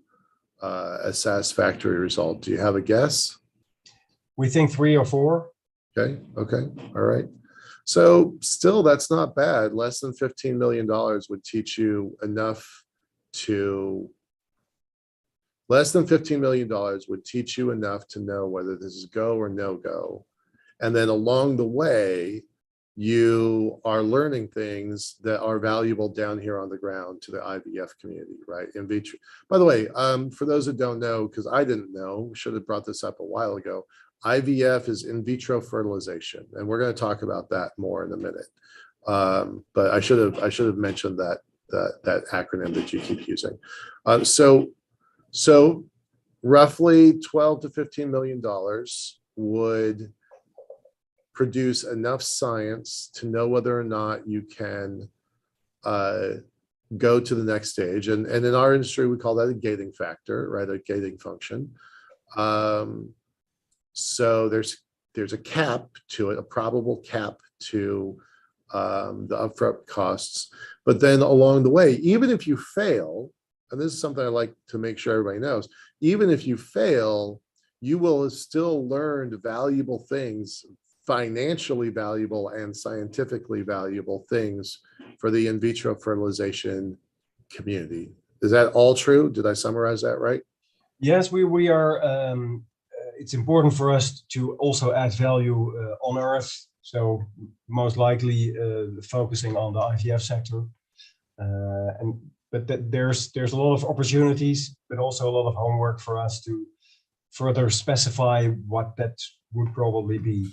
a satisfactory result? Do you have a guess? We think 3 or 4. Okay, all right. So still, that's not bad. Less than $15 million would teach you enough to know whether this is go or no go. And then along the way, you are learning things that are valuable down here on the ground to the IVF community, right? In vitro. By the way, for those that don't know, because I didn't know, should have brought this up a while ago. IVF is in vitro fertilization, and we're going to talk about that more in a minute. But I should have mentioned that acronym that you keep using. So roughly $12 to $15 million would produce enough science to know whether or not you can go to the next stage. And in our industry, we call that a gating factor, right? A gating function. So there's a cap to it, a probable cap to the upfront costs. But then along the way, even if you fail, and this is something I like to make sure everybody knows, even if you fail, you will have still learned valuable things, financially valuable and scientifically valuable things for the in vitro fertilization community. Is that all true? Did I summarize that right? Yes, we are. It's important for us to also add value on Earth. So most likely focusing on the IVF sector. But there's a lot of opportunities, but also a lot of homework for us to further specify what that would probably be.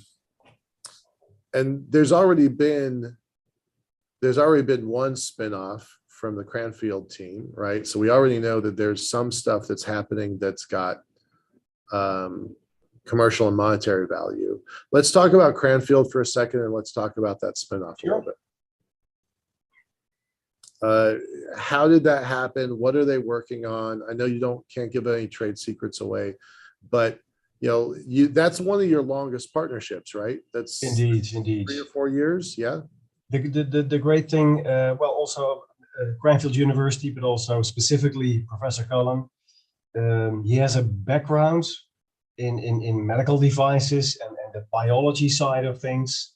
And there's already been one spinoff from the Cranfield team, right? So we already know that there's some stuff that's happening that's got commercial and monetary value. Let's talk about Cranfield for a second, and let's talk about that spinoff a little bit. How did that happen? What are they working on? I know you can't give any trade secrets away, but that's one of your longest partnerships, right? That's indeed 3 or 4 years. Yeah. The great thing, well, also Cranfield University, but also specifically Professor Cullen. He has a background in medical devices and the biology side of things,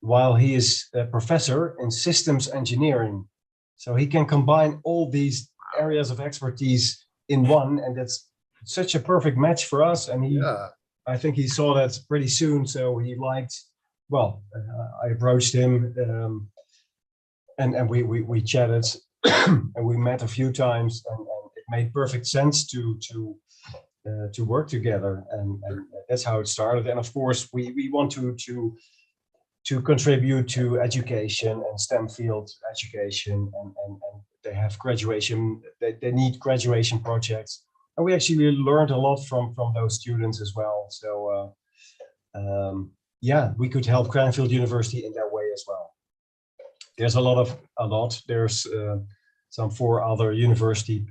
while he is a professor in systems engineering. So he can combine all these areas of expertise in one, and that's such a perfect match for us. And I think he saw that pretty soon. So he liked, well, I approached him and we chatted and we met a few times, and it made perfect sense to work together. And that's how it started. And of course, we want to contribute to education and STEM field education, and they have graduation, they need graduation projects. And we actually learned a lot from those students as well. So yeah, we could help Cranfield University in that way as there's a lot. There's some 4 other universities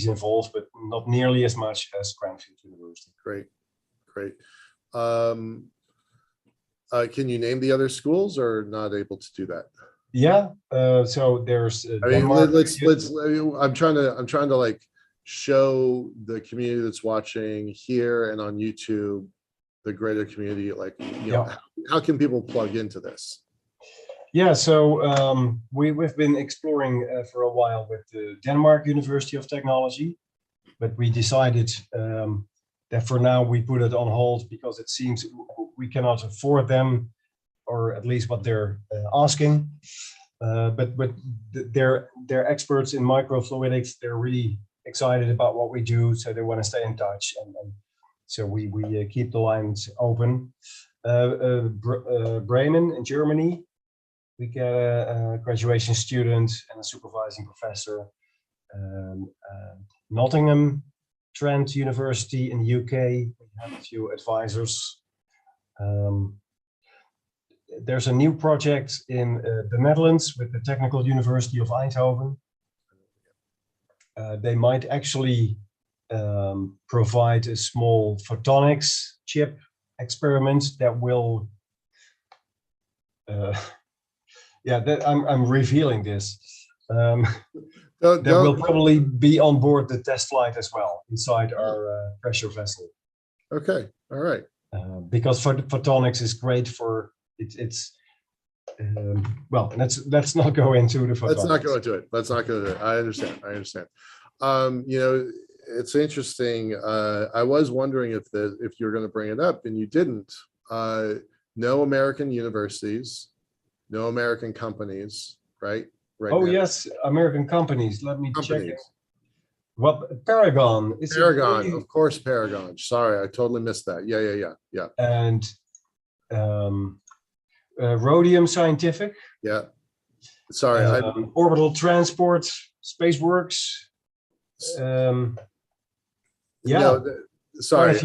involved, but not nearly as much as Cranfield University. Great. Can you name the other schools, or not able to do that? Yeah. So there's I mean, Denmark. let's. I'm trying to like show the community that's watching here and on YouTube, the greater community, like, you know, how can people plug into this? Yeah, so we've been exploring for a while with the Denmark University of Technology, but we decided that for now we put it on hold because it seems we cannot afford them, or at least what they're asking. But they're experts in microfluidics. They're really excited about what we do, so they want to stay in touch, and so we keep the lines open. Bremen in Germany, we get a graduation student and a supervising professor. Nottingham Trent University in the UK, we have a few advisors. There's a new project in the Netherlands with the Technical University of Eindhoven. They might actually provide a small photonics chip experiment that will I'm revealing this. That will probably be on board the test flight as well, inside our pressure vessel. Okay, all right. Because photonics is great for it's well, let's not go into the photonics. Let's not go into it. I understand. You know, it's interesting. I was wondering if you're going to bring it up, and you didn't. No American universities, no American companies, right? Oh now. Yes, American companies. Let me check it. What Paragon? Paragon, of course, Paragon. Sorry, I totally missed that. Yeah. And Rhodium Scientific. Yeah. Sorry, Orbital Transport, SpaceWorks. No, sorry,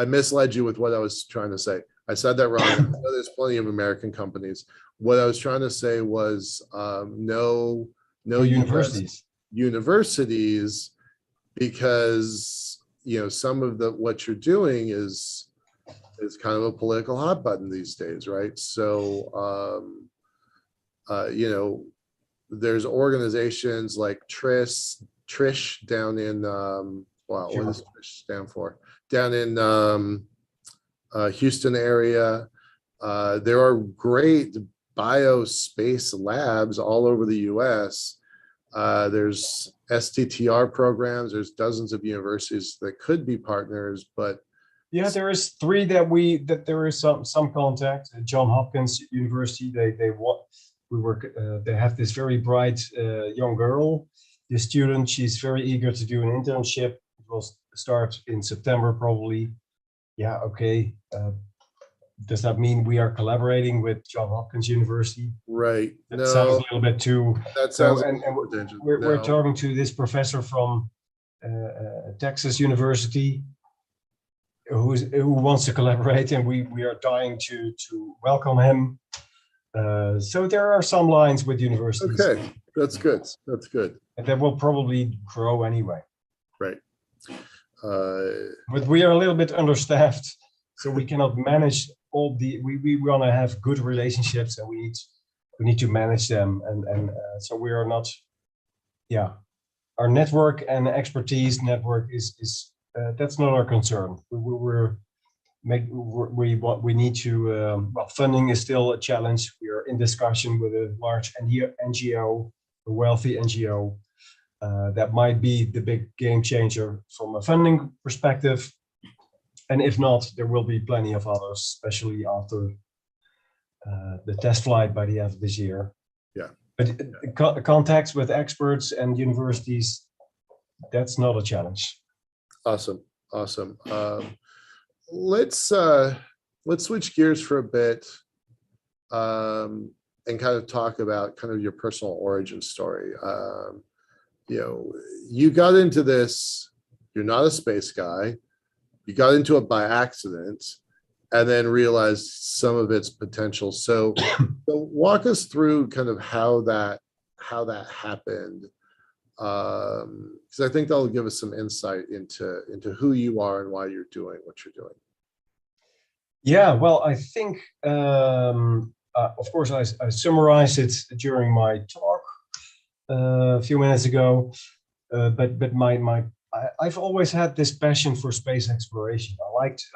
I misled you with what I was trying to say. I said that wrong. I know there's plenty of American companies. What I was trying to say was no universities, because you know some of what you're doing is kind of a political hot button these days, right? So you know, there's organizations like Trish down in what does Trish stand for? Down in Houston area. There are great biospace labs all over the US. There's STTR programs. There's dozens of universities that could be partners, but yeah, there is 3 that there is some contact. Johns Hopkins University, they have this very bright young girl, the student. She's very eager to do an internship. It will start in September probably. Yeah, okay. Does that mean we are collaborating with Johns Hopkins University? Right. That sounds a little bit too. That sounds. We're talking to this professor from Texas University who wants to collaborate, and we are dying to welcome him. So there are some lines with universities. Okay, that's good. And that will probably grow anyway. Right. But we are a little bit understaffed, so we cannot manage all the. We want to have good relationships, and we need to manage them, and so we are not. Yeah, our network and expertise network is that's not our concern. We need to. Well, funding is still a challenge. We are in discussion with a large NGO, a wealthy NGO. That might be the big game changer from a funding perspective. And if not, there will be plenty of others, especially after the test flight by the end of this year. Yeah. But contacts with experts and universities, that's not a challenge. Awesome. Let's switch gears for a bit and kind of talk about kind of your personal origin story. You know, you got into this, you're not a space guy, you got into it by accident, and then realized some of its potential. So walk us through kind of how that happened, because I think that'll give us some insight into who you are and why you're doing what you're doing. Yeah, well, I think, of course, I summarized it during my talk a few minutes ago, but I've always had this passion for space exploration.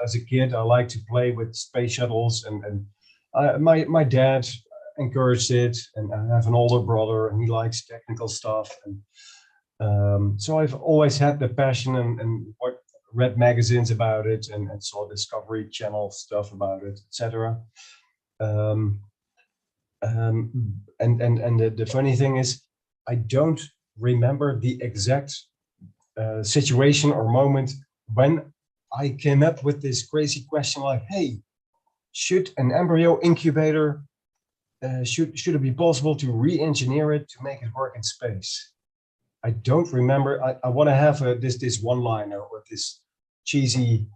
As a kid, I liked to play with space shuttles, and my dad encouraged it, and I have an older brother, and he likes technical stuff, and so I've always had the passion and read magazines about it and saw Discovery Channel stuff about it, etc. And the funny thing is, I don't remember the exact situation or moment when I came up with this crazy question like, hey, should an embryo incubator, should it be possible to re-engineer it to make it work in space? I don't remember. I want to have this one-liner or this cheesy,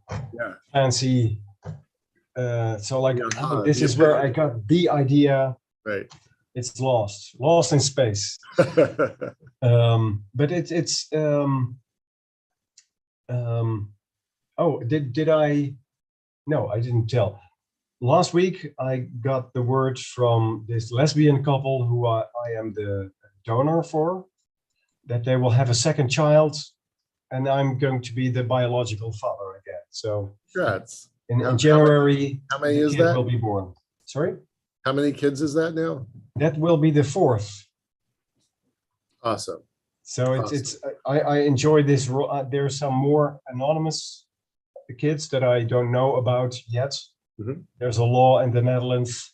fancy. So like, this is where I got the idea. Right. It's lost in space. But it's. Oh, did I? No, I didn't tell. Last week, I got the word from this lesbian couple who I am the donor for, that they will have a second child, and I'm going to be the biological father again. So congrats. In January, how many is that? Will be born. Sorry? How many kids is that now? That will be the fourth. Awesome. So I enjoy this. There are some more anonymous kids that I don't know about yet. Mm-hmm. There's a law in the Netherlands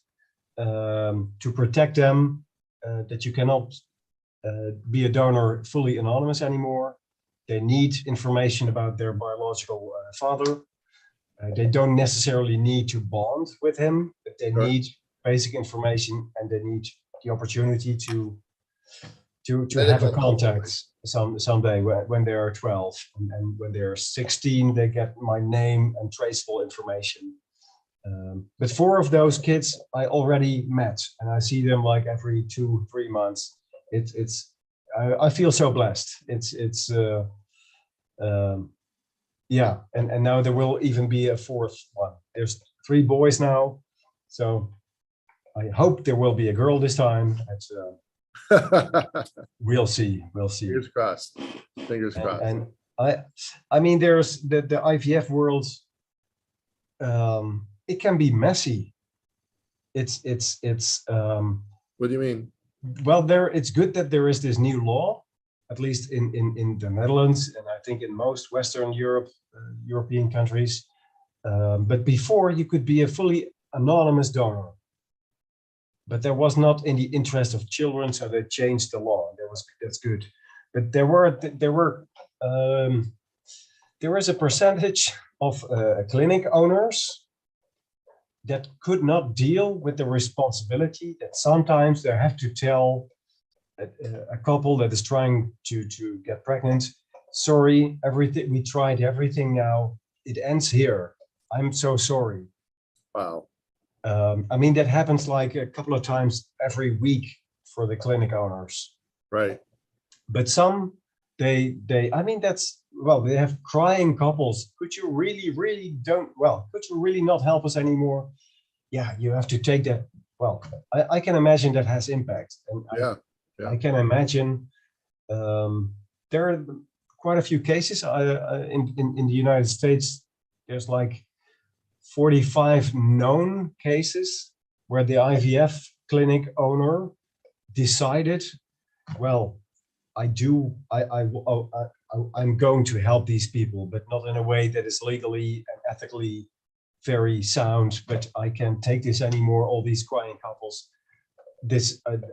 to protect them, that you cannot be a donor fully anonymous anymore. They need information about their biological father. They don't necessarily need to bond with him, but they need basic information, and they need the opportunity to have a contact someday when they are 12, and when they're 16, they get my name and traceable information. But 4 of those kids I already met, and I see them like every 2-3 months. I feel so blessed. Yeah, and now there will even be a 4th one. There's 3 boys now, so I hope there will be a girl this time. We'll see. Fingers crossed. Fingers crossed. And I mean, there's the IVF world. It can be messy. It's. What do you mean? Well, it's good that there is this new law, at least in the Netherlands, and I think in most Western European countries. But before, you could be a fully anonymous donor. But there was not in the interest of children, so they changed the law. That's good. But there was a percentage of clinic owners that could not deal with the responsibility that sometimes they have to tell a couple that is trying to get pregnant, sorry, we tried everything now, it ends here. I'm so sorry. Wow. I mean, that happens like a couple of times every week for the clinic owners. Right. But some, they have crying couples. Could you could you really not help us anymore? Yeah, you have to take that. Well, I can imagine that has impact. And I can imagine there are quite a few cases in the United States. There's like 45 known cases where the IVF clinic owner decided, well, I'm going to help these people, but not in a way that is legally and ethically very sound, but I can't take this anymore, all these crying couples.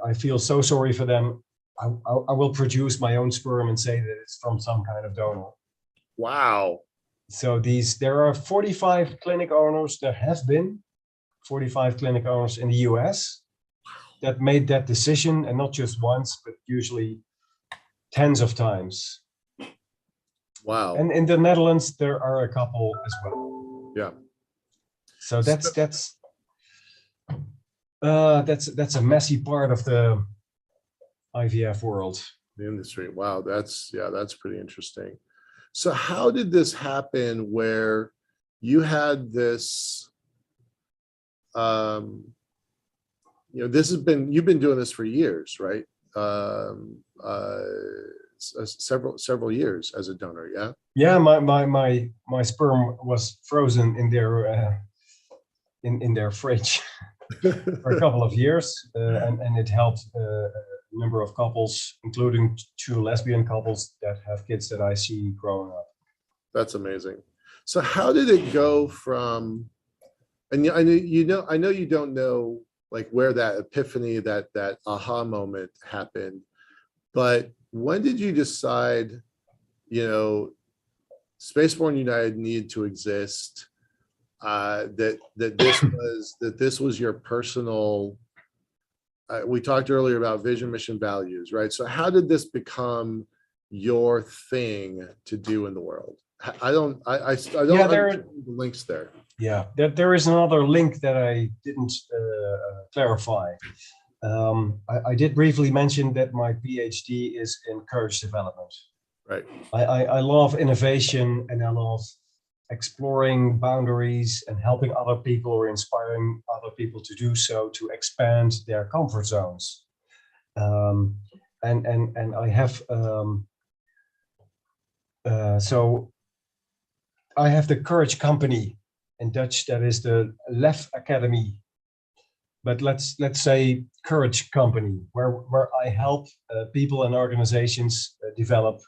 I feel so sorry for them. I will produce my own sperm and say that it's from some kind of donor. Wow. So there are 45 clinic owners, there have been 45 clinic owners in the US that made that decision, and not just once, but usually tens of times. Wow. And in the Netherlands, there are a couple as well. Yeah. So that's a messy part of the IVF world. The industry. Wow, that's pretty interesting. So how did this happen where you had this, you've been doing this for years, right? Several years as a donor, yeah? Yeah, my sperm was frozen in their fridge for a couple of years, and it helped a number of couples, including 2 lesbian couples that have kids that I see growing up. That's amazing. So how did it go from, and I know you don't know like where that epiphany, that aha moment happened, but when did you decide, Spaceborne United needed to exist, that this was your personal, we talked earlier about vision, mission, values, right? So how did this become your thing to do in the world? I don't understand the links there. Yeah, there is another link that I didn't clarify. I did briefly mention that my PhD is in courage development. Right. I love innovation, and I love exploring boundaries and helping other people or inspiring other people to do so, to expand their comfort zones. And I have so I have the Courage Company. In Dutch, that is the Lef Academy. But let's say Courage Company, where I help people and organizations develop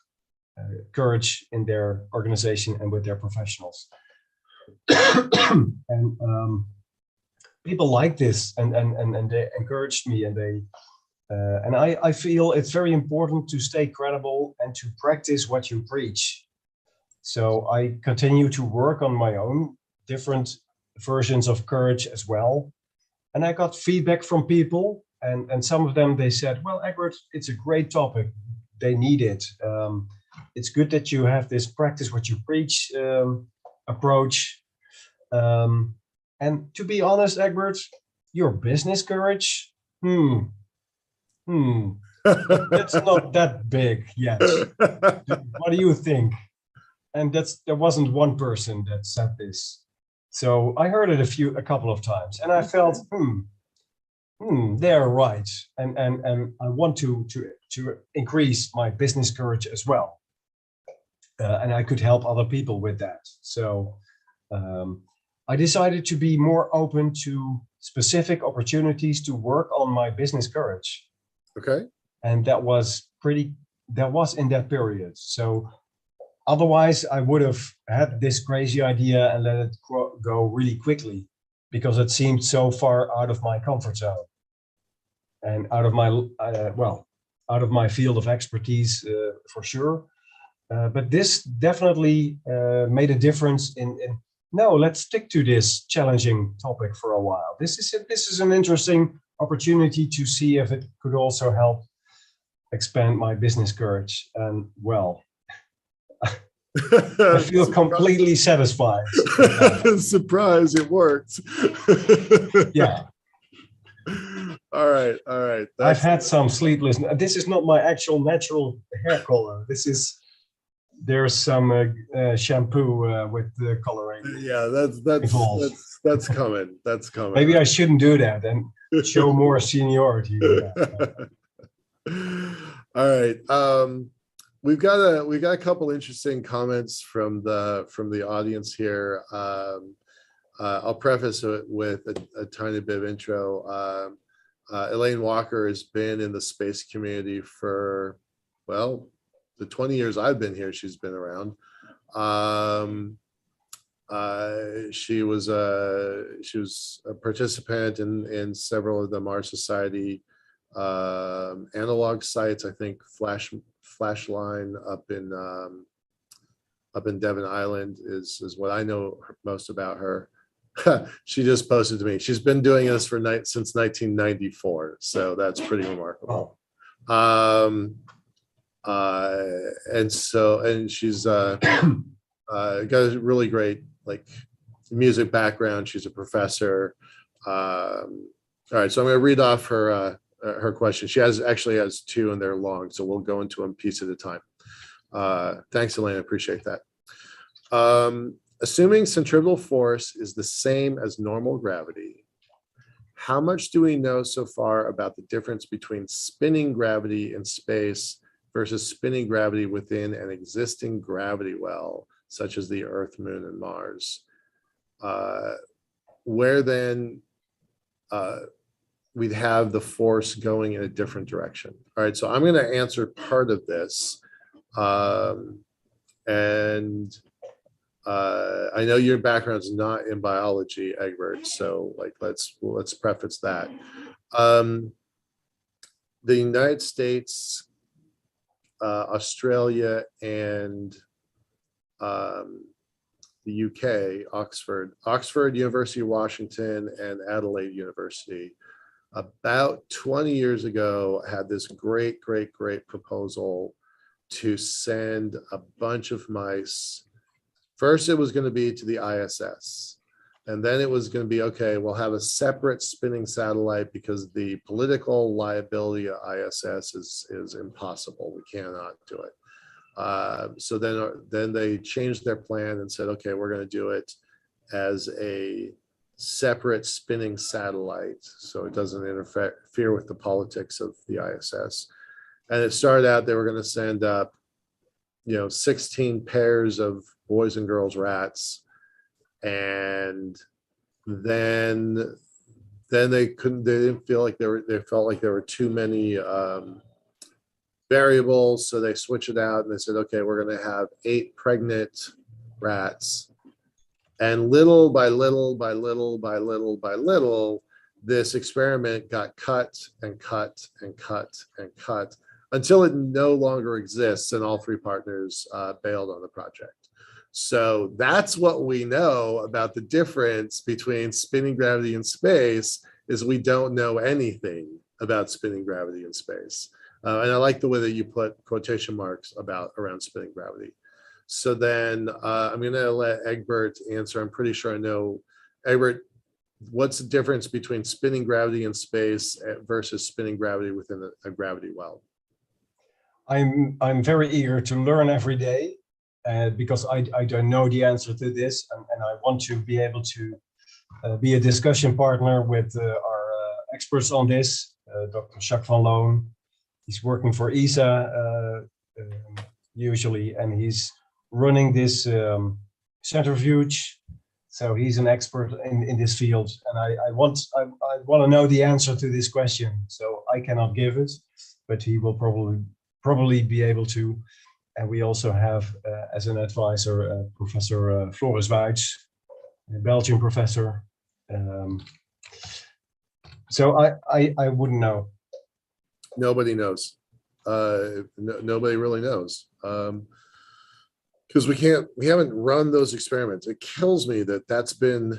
courage in their organization and with their professionals. And people like this, and they encouraged me, and I feel it's very important to stay credible and to practice what you preach. So I continue to work on my own different versions of courage as well. And I got feedback from people, and some of them, they said, well, Egbert, it's a great topic. They need it. It's good that you have this practice what you preach approach. And to be honest, Egbert, your business courage, that's not that big yet. What do you think? And there wasn't one person that said this. So I heard it a couple of times, and I felt, they're right. And I want to increase my business courage as well. And I could help other people with that. So I decided to be more open to specific opportunities to work on my business courage. Okay. And that was in that period. So otherwise, I would have had this crazy idea and let it go really quickly, because it seemed so far out of my comfort zone and out of my out of my field of expertise for sure. But this definitely made a difference in no, let's stick to this challenging topic for a while. This is an interesting opportunity to see if it could also help expand my business courage. And well, I feel completely satisfied. Surprise, it worked. Yeah. All right. I've had some sleepless. This is not my actual natural hair color. There's some shampoo with the coloring. Yeah, that's coming. That's coming. Maybe I shouldn't do that and show more seniority. All right. We've got a couple interesting comments from the audience here. I'll preface it with a tiny bit of intro. Elaine Walker has been in the space community for, well, the 20 years I've been here, she's been around. She was a participant in several of the Mars Society analog sites. I think Flashline up in Devon Island is what I know most about her. She just posted to me. She's been doing this since 1994, so that's pretty remarkable. And she's got a really great music background. She's a professor. All right, so I'm going to read off her question. She actually has two, and they're long, so we'll go into them piece at a time. Thanks, Elena. Appreciate that. Assuming centripetal force is the same as normal gravity, how much do we know so far about the difference between spinning gravity in space versus spinning gravity within an existing gravity well, such as the Earth, Moon, and Mars? Where then we'd have the force going in a different direction. All right, so I'm going to answer part of this. I know your background's not in biology, Egbert, so like let's preface that. The United States, Australia, and the UK, Oxford, University of Washington, and Adelaide University, about 20 years ago, had this great proposal to send a bunch of mice. First, it was going to be to the ISS. And then it was going to be, okay, we'll have a separate spinning satellite because the political liability of ISS is impossible. We cannot do it. So then they changed their plan and said, okay, we're going to do it as a separate spinning satellite, so it doesn't interfere with the politics of the ISS. And it started out they were going to send up, 16 pairs of boys and girls rats, and then they didn't feel like they felt like there were too many variables, so they switched it out and they said, okay, we're going to have 8 pregnant rats. And little by little, this experiment got cut until it no longer exists, and all 3 partners bailed on the project. So that's what we know about the difference between spinning gravity in space, is we don't know anything about spinning gravity in space. And I like the way that you put quotation marks around spinning gravity. So then I'm going to let Egbert answer. I'm pretty sure I know. Egbert, what's the difference between spinning gravity in space versus spinning gravity within a gravity well? I'm very eager to learn every day because I don't know the answer to this, and I want to be able to be a discussion partner with our experts on this, Dr. Jacques van Loon. He's working for ESA usually, and he's running this centrifuge. So he's an expert in this field, and I want to know the answer to this question. So I cannot give it, but he will probably be able to. And we also have as an advisor Professor Floris Wuits, a Belgian professor. So I wouldn't know. Nobody knows. Nobody really knows. Because we haven't run those experiments. It kills me that that's been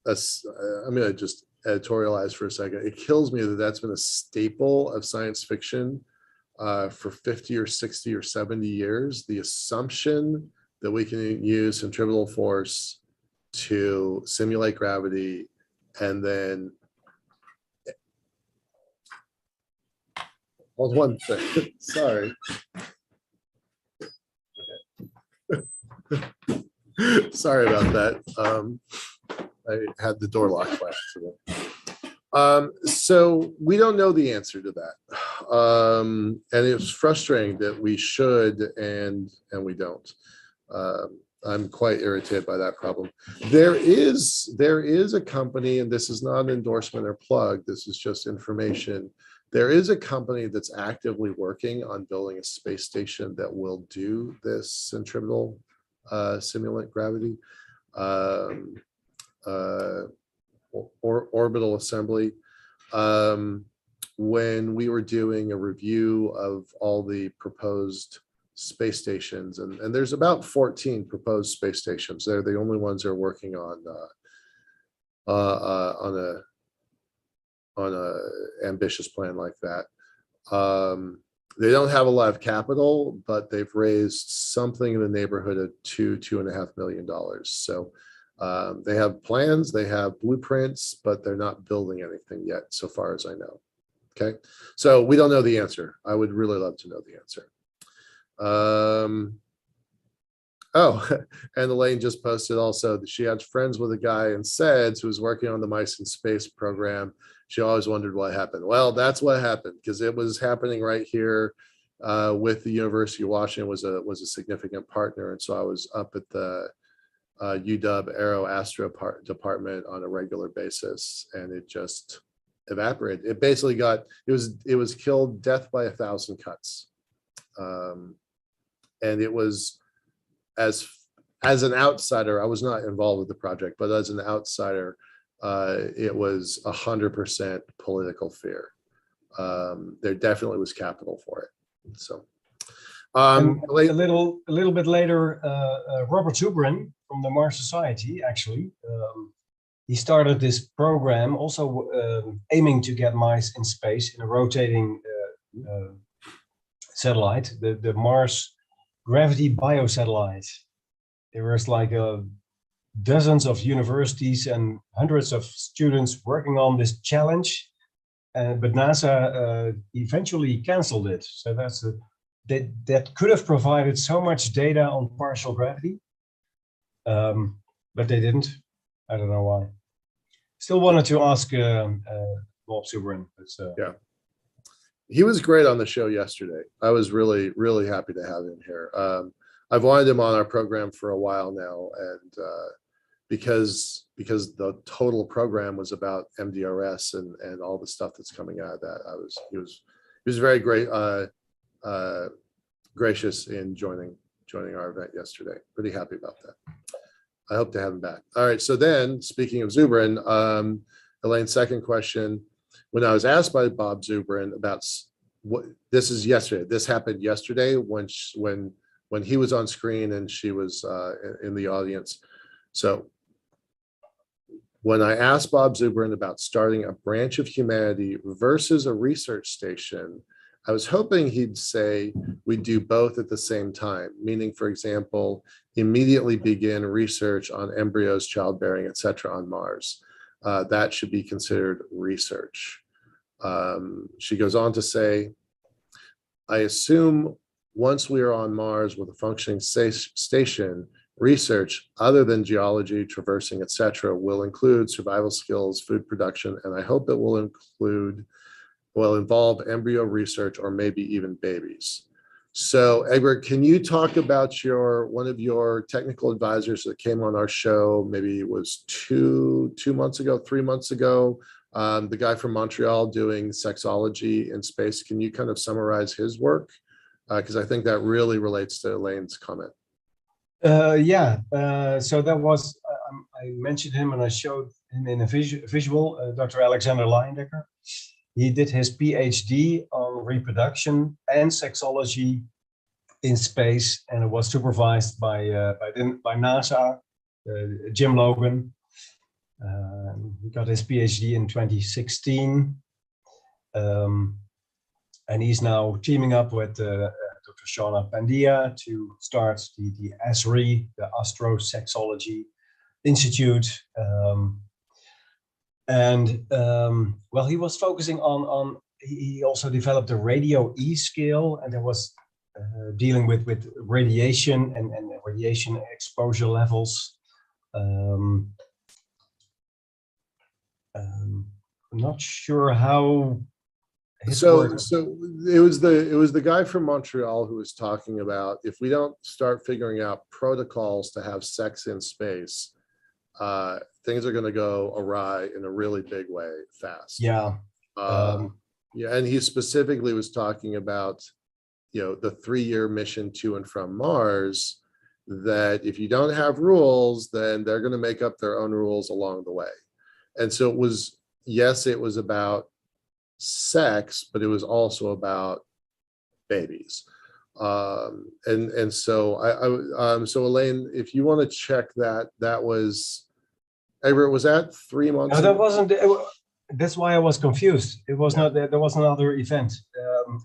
I'm going to just editorialize for a second. It kills me that that's been a staple of science fiction for 50 or 60 or 70 years. The assumption that we can use centripetal force to simulate gravity, and then hold one second. Sorry. Sorry about that. I had the door locked by accident. So we don't know the answer to that. And it's frustrating that we should and we don't. I'm quite irritated by that problem. There is a company, and this is not an endorsement or plug, this is just information. There is a company that's actively working on building a space station that will do this centripetal simulant gravity or orbital assembly. When we were doing a review of all the proposed space stations, and there's about 14 proposed space stations. They're the only ones that are working on a ambitious plan like that. They don't have a lot of capital, but they've raised something in the neighborhood of $2.5 million. So They have plans, they have blueprints, but they're not building anything yet, so far as I know. Okay, so we don't know the answer. I would really love to know the answer. Oh, and Elaine just posted also that she had friends with a guy in SEDS who was working on the Mice in Space program. She always wondered what happened. Well, that's what happened, because it was happening right here with the University of Washington was a significant partner. And so I was up at the UW Aero Astro department on a regular basis, and it just evaporated. It basically it was killed death by 1,000 cuts. And it was, as an outsider, I was not involved with the project, but as an outsider, it was 100% political fear. There definitely was capital for it. So, a little bit later, Robert Zubrin from the Mars Society, actually, he started this program also aiming to get mice in space in a rotating satellite, the Mars Gravity Biosatellite. There was like dozens of universities and hundreds of students working on this challenge, but NASA eventually canceled it. So that could have provided so much data on partial gravity, but they didn't. I don't know why. Still wanted to ask Bob Zubrin. Yeah. He was great on the show yesterday. I was really, really happy to have him here. I've wanted him on our program for a while now, and because the total program was about MDRS and all the stuff that's coming out of that, he was very great, gracious in joining our event yesterday. Pretty happy about that. I hope to have him back. All right. So then, speaking of Zubrin, Elaine's second question. When I was asked by Bob Zubrin about what this is yesterday, this happened yesterday when he was on screen and she was in the audience. So when I asked Bob Zubrin about starting a branch of humanity versus a research station, I was hoping he'd say we do both at the same time, meaning, for example, immediately begin research on embryos, childbearing, etc. on Mars. That should be considered research. She goes on to say, I assume once we are on Mars with a functioning station, research other than geology, traversing, etc., will include survival skills, food production, and I hope it will involve embryo research or maybe even babies. So, Egbert, can you talk about one of your technical advisors that came on our show? Maybe it was 3 months ago. The guy from Montreal doing sexology in space. Can you kind of summarize his work? Because I think that really relates to Elaine's comment. So that was, I mentioned him and I showed him in a visual, Dr. Alexander Leyendecker. He did his PhD on reproduction and sexology in space, and it was supervised by NASA, Jim Logan. He got his PhD in 2016, and he's now teaming up with Dr. Shauna Pandia to start the ASRI, the Astrosexology Institute. Well, he was focusing on he also developed a radio E scale, and there was dealing with radiation and radiation exposure levels. I'm not sure how. So it was the guy from Montreal who was talking about, if we don't start figuring out protocols to have sex in space, things are going to go awry in a really big way fast. Yeah. And he specifically was talking about, the 3-year mission to and from Mars, that if you don't have rules, then they're going to make up their own rules along the way. And so it was about sex, but it was also about babies. And so so Elaine, if you want to check that was, Egbert, was that 3 months? No, that wasn't. That's why I was confused. It was not. There was another event.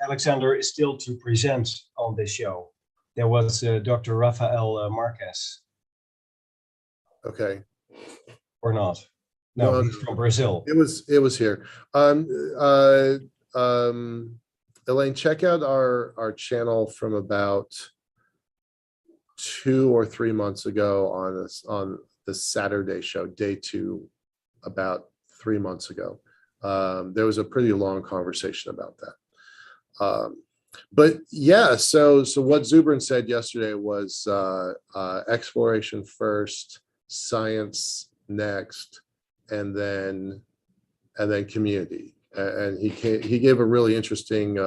Alexander is still to present on this show. There was Dr. Rafael Marquez. Okay. or not? No, No, he's from Brazil. It was here. Elaine, check out our channel from about 2 or 3 months ago on the Saturday show, day 2, about 3 months ago. There was a pretty long conversation about that. But yeah, so what Zubrin said yesterday was exploration first, science next, and then community. And he gave a really interesting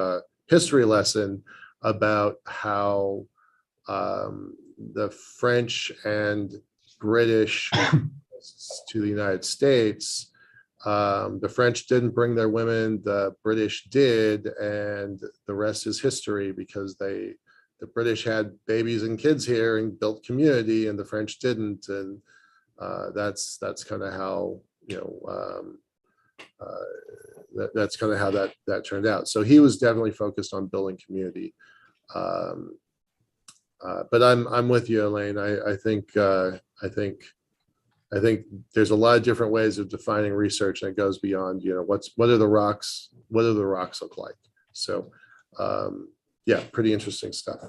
history lesson about how the French and British to the United States, the French didn't bring their women, the British did, and the rest is history, because the British had babies and kids here and built community, and the French didn't. And that's kind of how, that's kind of how that turned out. So he was definitely focused on building community. But I'm with you, Elaine. I think there's a lot of different ways of defining research, and it goes beyond, what do the rocks look like? So yeah, pretty interesting stuff.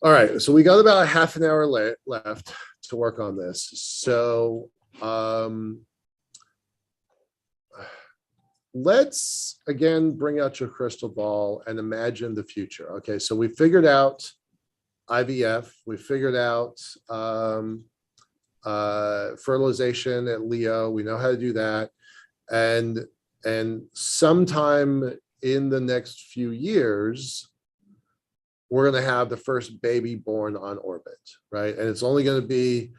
All right, so we got about half an hour left to work on this. So let's again bring out your crystal ball and imagine the future. Okay, so we figured out IVF, we figured out fertilization at Leo. We know how to do that, and sometime in the next few years, we're going to have the first baby born on orbit, right? And it's only going to be,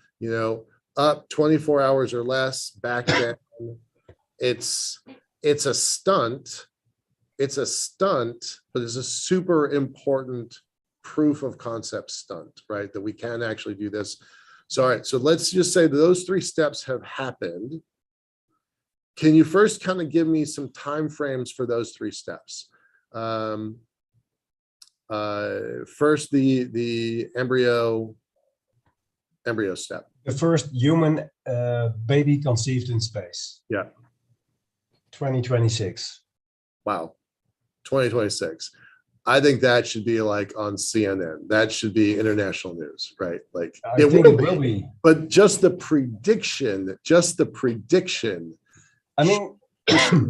up 24 hours or less, back down. It's a stunt. It's a stunt, but it's a super important proof of concept stunt, right? That we can actually do this. So, all right, so let's just say that those 3 steps have happened. Can you first kind of give me some time frames for those 3 steps? First, the embryo step. The first human baby conceived in space. Yeah. 2026. Wow. 2026. I think that should be like on CNN. That should be international news, right? Like I think it will be. But just the prediction. I mean,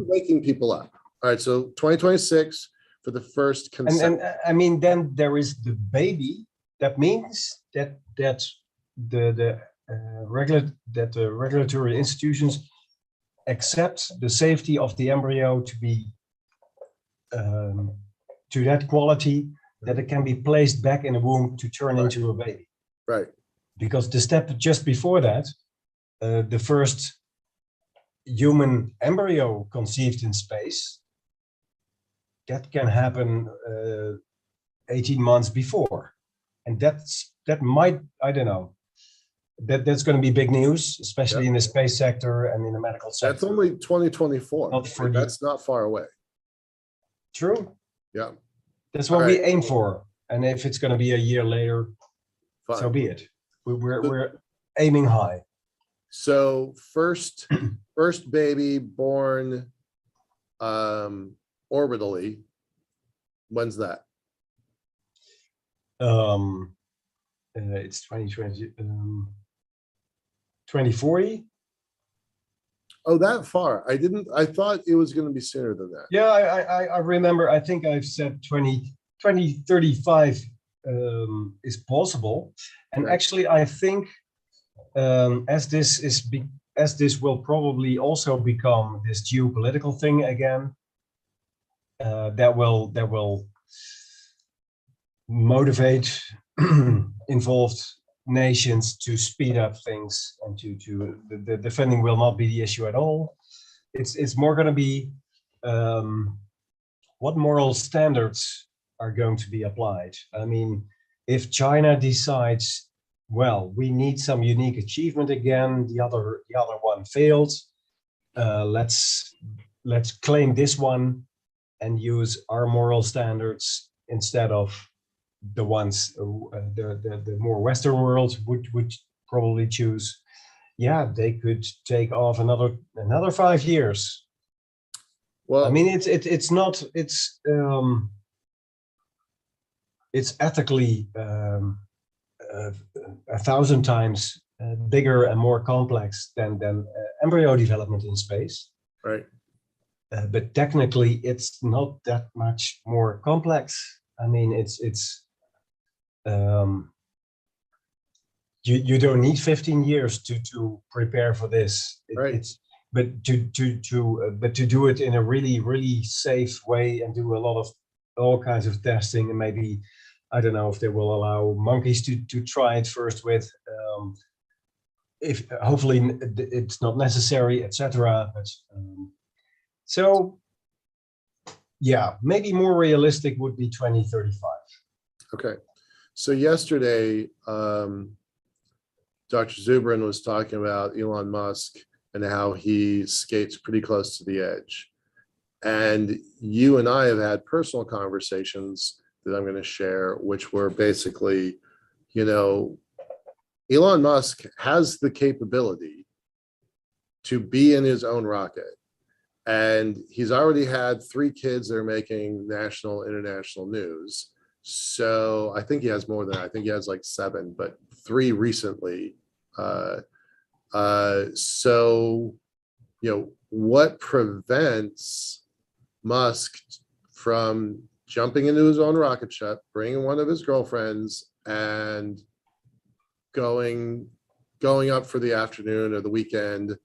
waking people up. All right, so 2026 for the first consent. And I mean, then there is the baby. That means that the regulatory institutions accept the safety of the embryo to be to that quality that it can be placed back in the womb to turn into a baby. Right. Because the step just before that, the first human embryo conceived in space, that can happen 18 months before. And that might, I don't know, that's going to be big news, especially in the space sector and in the medical sector. That's only 2024. That's not far away. True. Yeah. That's what we aim for. And if it's going to be a year later, so be it. We're aiming high. So first baby born orbitally, when's that? It's 2020, 2040. Oh, that far. I thought it was going to be sooner than that. Yeah, I remember, I think I've said 2035 is possible. And actually, I think as this will probably also become this geopolitical thing again, that will motivate involved nations to speed up things, and the defending will not be the issue at all. It's more going to be what moral standards are going to be applied. I mean, if China decides, well, we need some unique achievement again, the other one failed, let's claim this one and use our moral standards instead of the ones the more Western world would probably choose. yeah, they could take off another 5 years. Well, I mean, it's ethically 1,000 times bigger and more complex than embryo development in space. right. But technically, it's not that much more complex. I mean, you don't need 15 years to prepare for this. Right. But to do it in a really safe way and do a lot of all kinds of testing, and maybe I don't know if they will allow monkeys to try it first with. If hopefully it's not necessary, etc. But so yeah, maybe more realistic would be 2035. Okay. So yesterday, Dr. Zubrin was talking about Elon Musk and how he skates pretty close to the edge. And you and I have had personal conversations that I'm going to share, which were basically, you know, Elon Musk has the capability to be in his own rocket. And he's already had 3 kids that are making national, international news. So I think he has more than that. I think he has like 7, but 3 recently. So, you know, what prevents Musk from jumping into his own rocket ship, bringing one of his girlfriends, and going up for the afternoon or the weekend,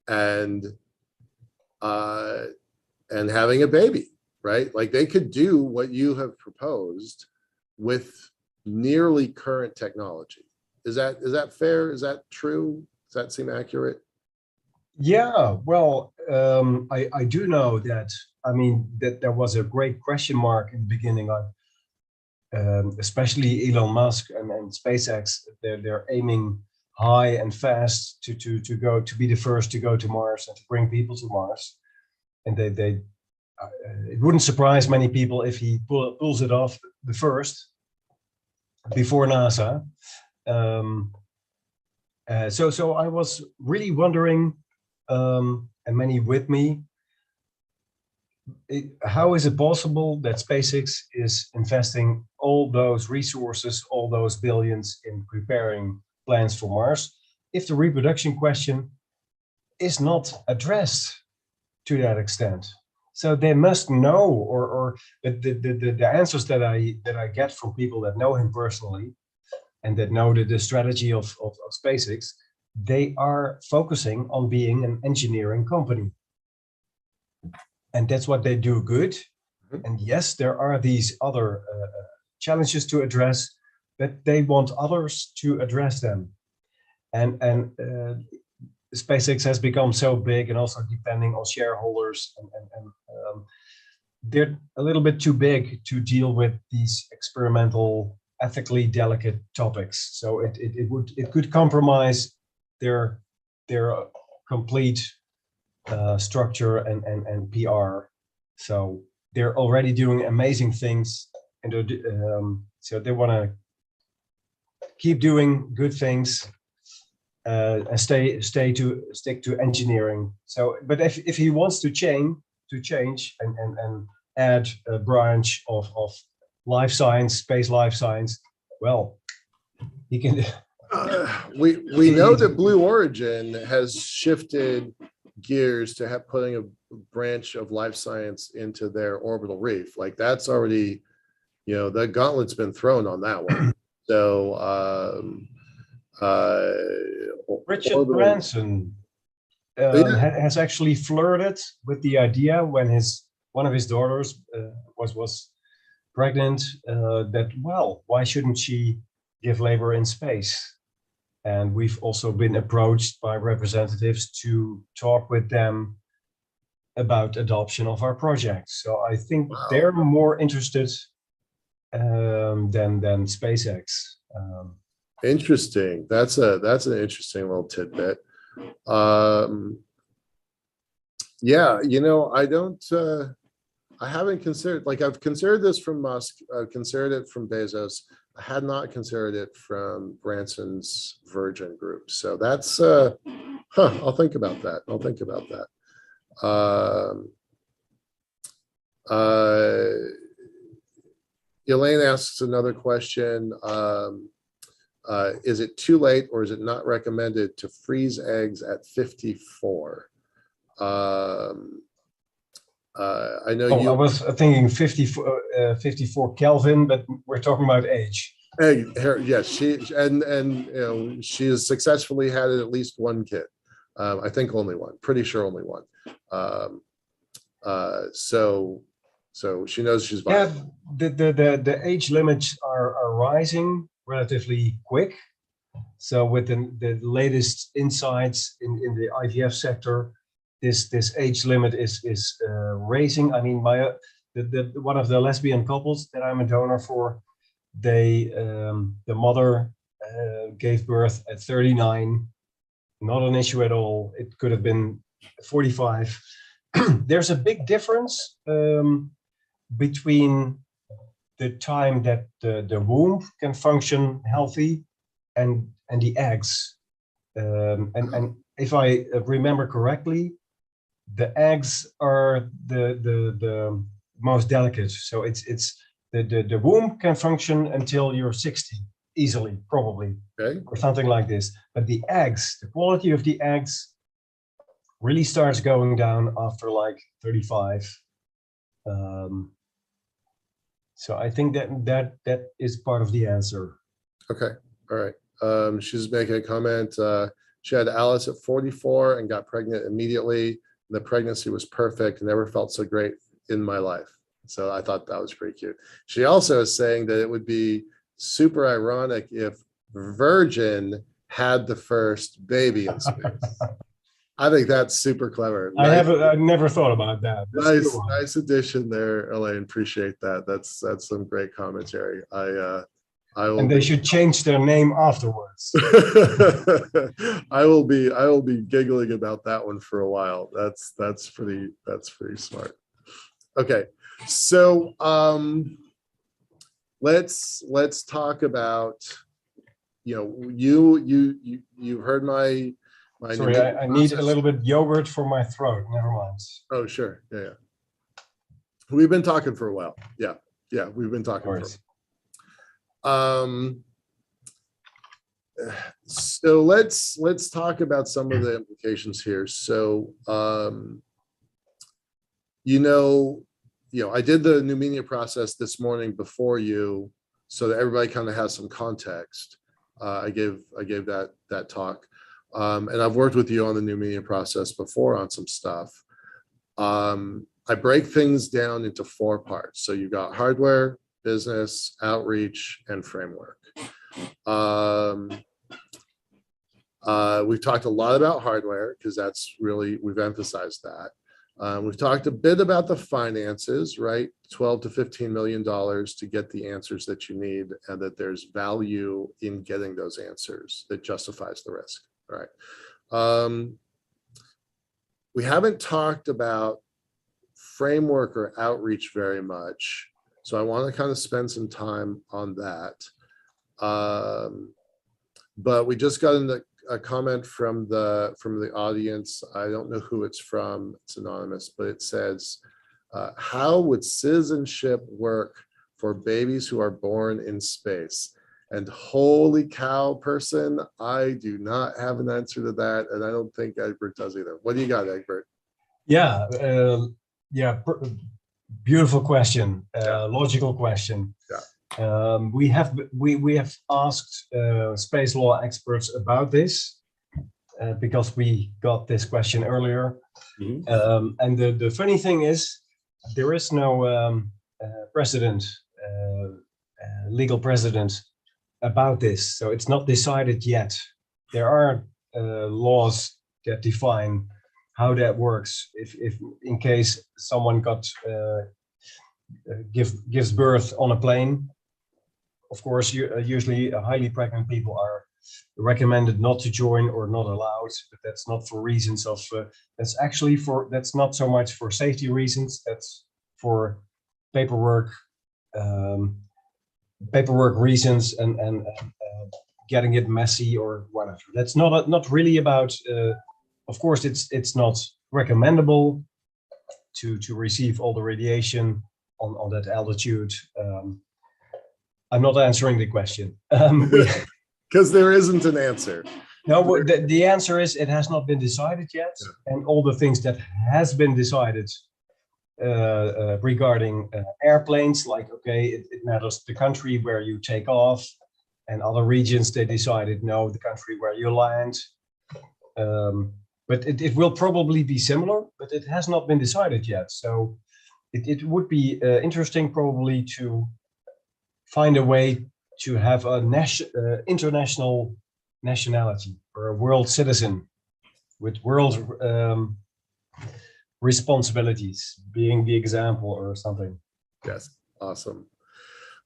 and having a baby, right? Like they could do what you have proposed with nearly current technology. Is that fair? Is that true? Does that seem accurate? Yeah, well, I do know that. I mean, that there was a great question mark in the beginning on, especially Elon Musk and SpaceX. They're aiming high and fast to be the first to go to Mars and to bring people to Mars. And it wouldn't surprise many people if he pulls it off the first before NASA. So I was really wondering, and many with me, how is it possible that SpaceX is investing all those resources, all those billions in preparing plans for Mars, if the reproduction question is not addressed to that extent? So they must know, or the answers that I get from people that know him personally and that know the strategy of SpaceX, they are focusing on being an engineering company. And that's what they do good. And yes, there are these other challenges to address, but they want others to address them. And SpaceX has become so big, and also depending on shareholders, and they're a little bit too big to deal with these experimental, ethically delicate topics. So it could compromise their complete structure and PR. So they're already doing amazing things, and so they want to keep doing good things. And stick to engineering. So, but if he wants to change and add a branch of life science, space life science, well, he can. We know that Blue Origin has shifted gears to putting a branch of life science into their orbital reef. Like that's already, you know, the gauntlet's been thrown on that one. So. Richard Branson has actually flirted with the idea when one of his daughters was pregnant, that, well, why shouldn't she give labor in space? And we've also been approached by representatives to talk with them about adoption of our project. So I think they're more interested than SpaceX. Interesting. That's an interesting little tidbit. Yeah, you know, I don't I haven't considered, like I've considered this from Musk, I've considered it from Bezos. I had not considered it from Branson's Virgin Group. So that's, I'll think about that. I'll think about that. Elaine asks another question. Is it too late or is it not recommended to freeze eggs at 54? I know I was thinking 54 Kelvin, but we're talking about age. Yes, she and you know, she has successfully had at least one kid. I think only one. Pretty sure only one. So she knows she's Yeah, viable. the age limits are rising relatively quick. So with the latest insights in the IVF sector, this age limit is raising. I mean, one of the lesbian couples that I'm a donor for, they the mother gave birth at 39. Not an issue at all. It could have been 45. There's a big difference between the time that the womb can function healthy and the eggs. And if I remember correctly, the eggs are the most delicate. So it's the womb can function until you're 60 easily, probably, Okay. or something like this. But the eggs, the quality of the eggs really starts going down after like 35. So I think that is part of the answer. Okay. All right. She's making a comment. She had Alice at 44 and got pregnant immediately. The pregnancy was perfect. Never felt so great in my life. So I thought that was pretty cute. She also is saying that it would be super ironic if Virgin had the first baby in space. I think that's super clever. I never thought about that. That's nice addition there, Elaine. Appreciate that. That's some great commentary. And they should change their name afterwards. I will be giggling about that one for a while. That's pretty smart. Okay, so let's talk about, you know, you heard my Sorry, I need a little bit yogurt for my throat. Never mind. Oh, sure. Yeah. We've been talking for a while. Yeah. We've been talking for a while. So let's talk about some of the implications here. So, you know, I did the Numenia process this morning before you, so that everybody kind of has some context. I gave that talk. And I've worked with you on the Numenia process before on some stuff. I break things down into 4 parts. So you got hardware, business, outreach, and framework. We've talked a lot about hardware because that's really, we've emphasized that. We've talked a bit about the finances, right? $12 to $15 million to get the answers that you need, and that there's value in getting those answers that justifies the risk. Right. We haven't talked about framework or outreach very much, so I want to kind of spend some time on that. But we just got a comment from the audience. I don't know who it's from. It's anonymous, but it says, "How would citizenship work for babies who are born in space?" And holy cow, person, I do not have an answer to that, and I don't think Egbert does either. What do you got, Egbert? Yeah, beautiful question, logical question. Yeah. We have asked space law experts about this because we got this question earlier. Mm-hmm. And the funny thing is, there is no precedent, legal precedent about this, so it's not decided yet. There are laws that define how that works. If in case someone gives birth on a plane, of course, usually highly pregnant people are recommended not to join or not allowed, but that's not for reasons of that's not so much for safety reasons. That's for paperwork reasons and getting it messy or whatever. That's not really about. Of course, it's not recommendable to receive all the radiation on that altitude. I'm not answering the question. Because there isn't an answer. No, the answer is it has not been decided yet, and all the things that has been decided regarding airplanes, like it matters the country where you take off, and other regions they decided no, the country where you land. But it will probably be similar, but it has not been decided yet. So it would be interesting probably to find a way to have a international nationality or a world citizen with world responsibilities, being the example or something. Yes, awesome.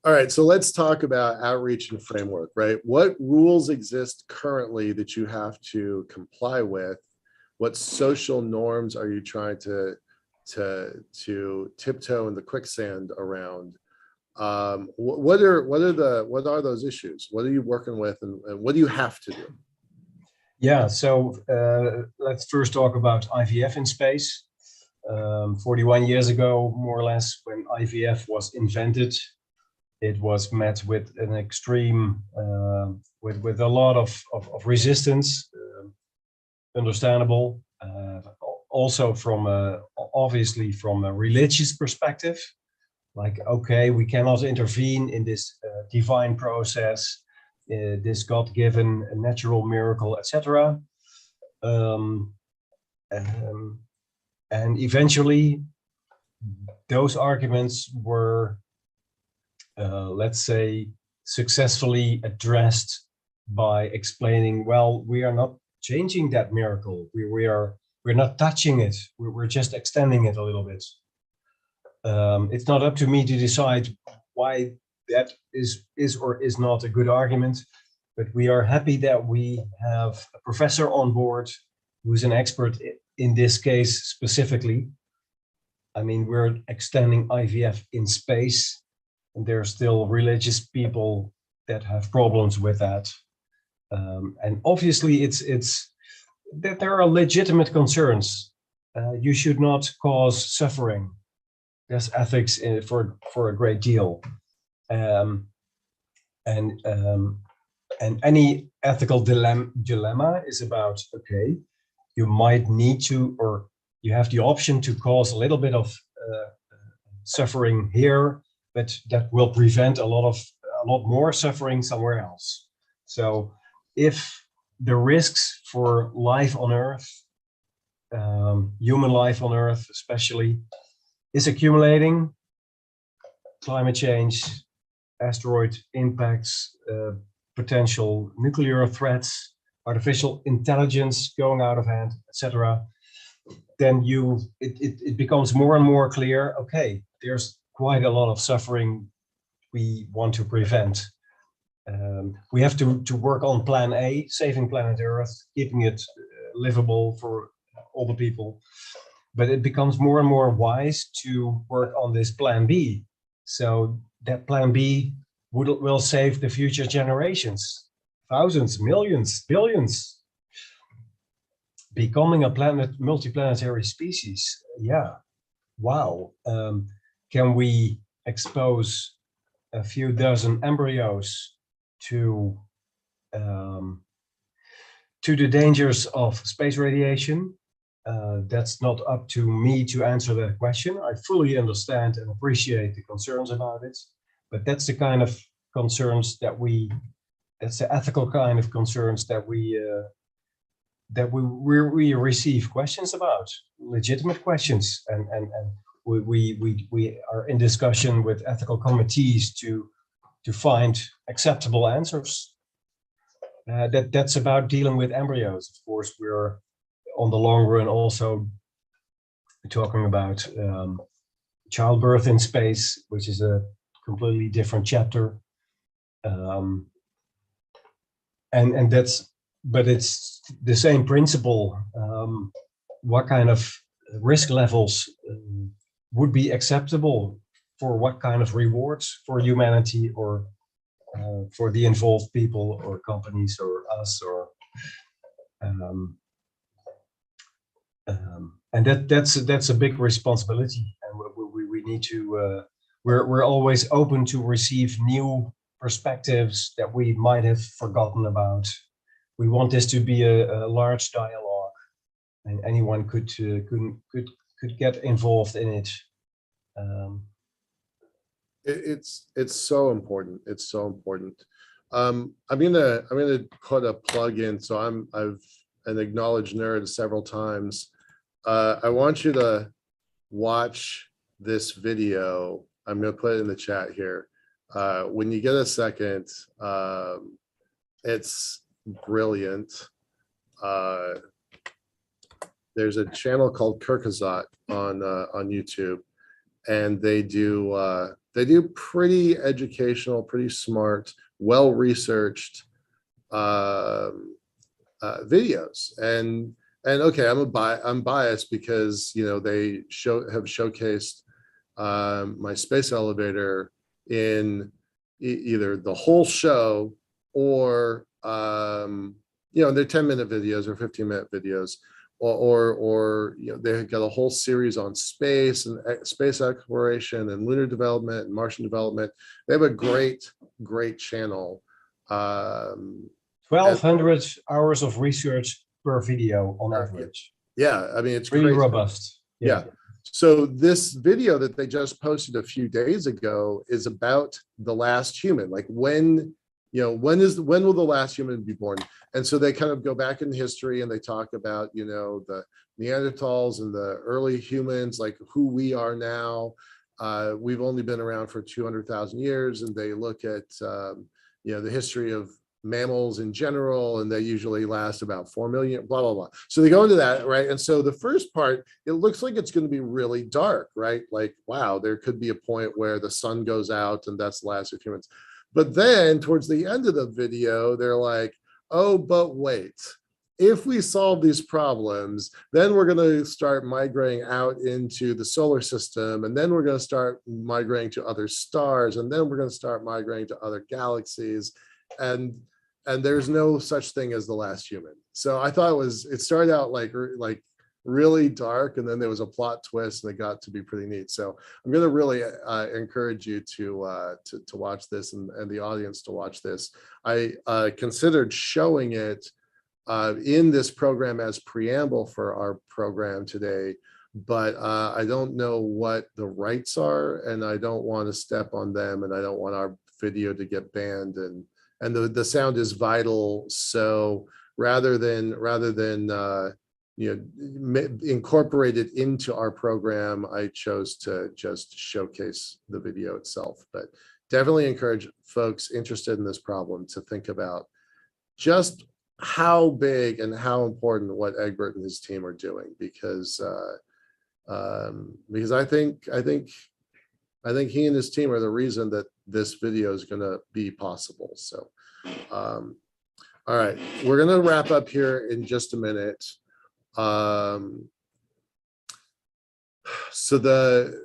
All right, so let's talk about outreach and framework, right? What rules exist currently that you have to comply with? What social norms are you trying to tiptoe in the quicksand around? What are those issues? What are you working with, and what do you have to do? Yeah, so let's first talk about IVF in space. 41 years ago, more or less, when IVF was invented, it was met with an extreme, with a lot of resistance, understandable. Also obviously from a religious perspective, like, okay, we cannot intervene in this divine process, this God-given natural miracle, etc. And eventually, those arguments were, let's say, successfully addressed by explaining, well, we are not changing that miracle. We're not touching it. We're just extending it a little bit. It's not up to me to decide why that is or is not a good argument, but we are happy that we have a professor on board who's an expert in this case specifically. I mean, we're extending IVF in space, and there are still religious people that have problems with that. And obviously it's that there are legitimate concerns. You should not cause suffering. There's ethics for a great deal. And any ethical dilemma is about, okay, you might need to, or you have the option to cause a little bit of suffering here, but that will prevent a lot more suffering somewhere else. So if the risks for life on Earth, human life on Earth especially, is accumulating, climate change, asteroid impacts, potential nuclear threats, artificial intelligence going out of hand, etc., then it becomes more and more clear, okay, there's quite a lot of suffering we want to prevent. We have to work on plan A, saving planet Earth, keeping it livable for all the people. But it becomes more and more wise to work on this plan B. So that plan B will save the future generations, thousands, millions, billions. Becoming a multiplanetary species, yeah, wow. Can we expose a few dozen embryos to the dangers of space radiation? That's not up to me to answer that question. I fully understand and appreciate the concerns about it, but that's the kind of concerns that's the ethical kind of concerns that we receive questions about, legitimate questions, and we are in discussion with ethical committees to find acceptable answers. That's about dealing with embryos. Of course, we're on the long run also talking about childbirth in space, which is a completely different chapter. But it's the same principle. What kind of risk levels would be acceptable for what kind of rewards for humanity, or for the involved people or companies or us, or and that's a big responsibility, and we need to we're always open to receive new perspectives that we might have forgotten about. We want this to be a large dialogue, and anyone could get involved in it. It's so important. It's so important. I'm gonna put a plug in. So I've an acknowledged nerd several times. I want you to watch this video. I'm gonna put it in the chat here. When you get a second, it's brilliant. There's a channel called Kirkazot on YouTube, and they do pretty educational, pretty smart, well-researched videos. And okay, I'm biased because they have showcased my space elevator in either the whole show or they're 10-minute videos or 15-minute videos. Or they got a whole series on space and space exploration and lunar development and Martian development. They have a great channel. 1,200 hours of research per video on average. Yeah, I mean, it's really crazy. Robust. Yeah. So this video that they just posted a few days ago is about the last human. Like when will the last human be born? And so they kind of go back in history and they talk about, the Neanderthals and the early humans, like who we are now. We've only been around for 200,000 years, and they look at, the history of mammals in general, and they usually last about 4 million, blah, blah, blah. So they go into that, right? And so the first part, it looks like it's going to be really dark, right? Like, wow, there could be a point where the sun goes out and that's the last of humans. But then towards the end of the video, they're like, oh, but wait, if we solve these problems, then we're going to start migrating out into the solar system. And then we're going to start migrating to other stars. And then we're going to start migrating to other galaxies. And there's no such thing as the last human. So I thought it started out like really dark, and then there was a plot twist, and it got to be pretty neat. So I'm going to really encourage you to watch this, and the audience to watch this. I considered showing it in this program as preamble for our program today, but I don't know what the rights are, and I don't want to step on them, and I don't want our video to get banned, and the sound is vital. So rather than incorporate it into our program, I chose to just showcase the video itself. But definitely encourage folks interested in this problem to think about just how big and how important what Egbert and his team are doing, because I think he and his team are the reason that this video is going to be possible. So all right, we're going to wrap up here in just a minute. So the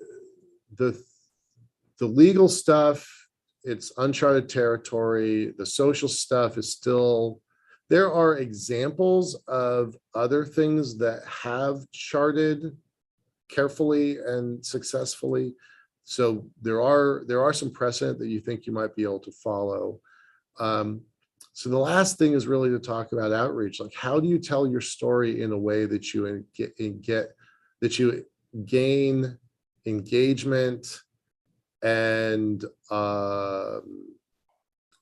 legal stuff, it's uncharted territory. The social stuff is still, there are examples of other things that have charted carefully and successfully. So there are some precedent that you think you might be able to follow. So the last thing is really to talk about outreach. Like, how do you tell your story in a way that you gain engagement and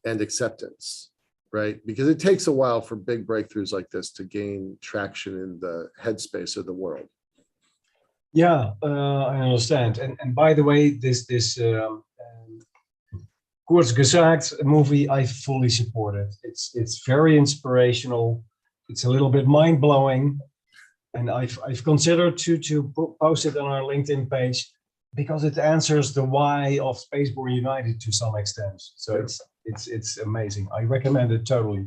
acceptance, right? Because it takes a while for big breakthroughs like this to gain traction in the headspace of the world. Yeah, I understand. And by the way, this Kurz Gesagt movie, I fully support it. It's very inspirational. It's a little bit mind blowing, and I've considered to post it on our LinkedIn page because it answers the why of Spaceborne United to some extent. So it's amazing. I recommend it totally.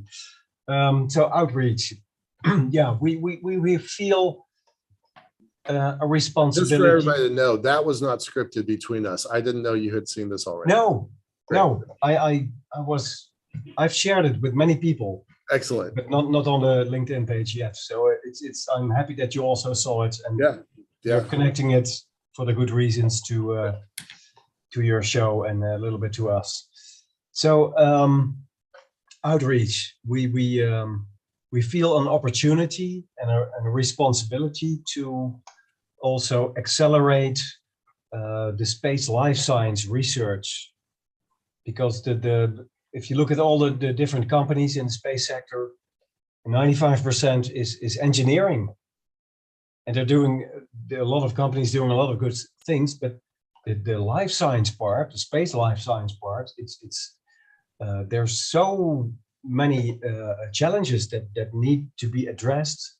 So outreach, yeah, we feel a Just responsibility. for everybody to know, that was not scripted between us. I didn't know you had seen this already. No, Great. no, I've shared it with many people, Excellent. but not on the LinkedIn page yet. So I'm happy that you also saw it, and Yeah. you're connecting it for the good reasons to your show and a little bit to us. So outreach, we feel an opportunity and a responsibility to also accelerate the space life science research, because if you look at all the different companies in the space sector, 95% is engineering, and there are a lot of companies doing a lot of good things, but the life science part, the space life science part, there's so many challenges that need to be addressed.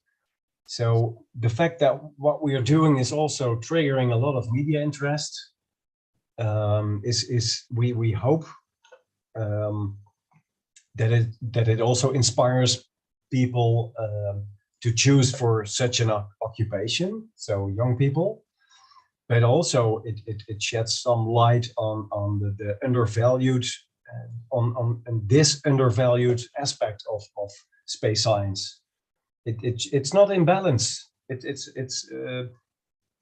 So the fact that what we are doing is also triggering a lot of media interest, we hope that it also inspires people to choose for such an occupation, so young people, but also it sheds some light on the undervalued on this undervalued aspect of space science. It's not in balance. It's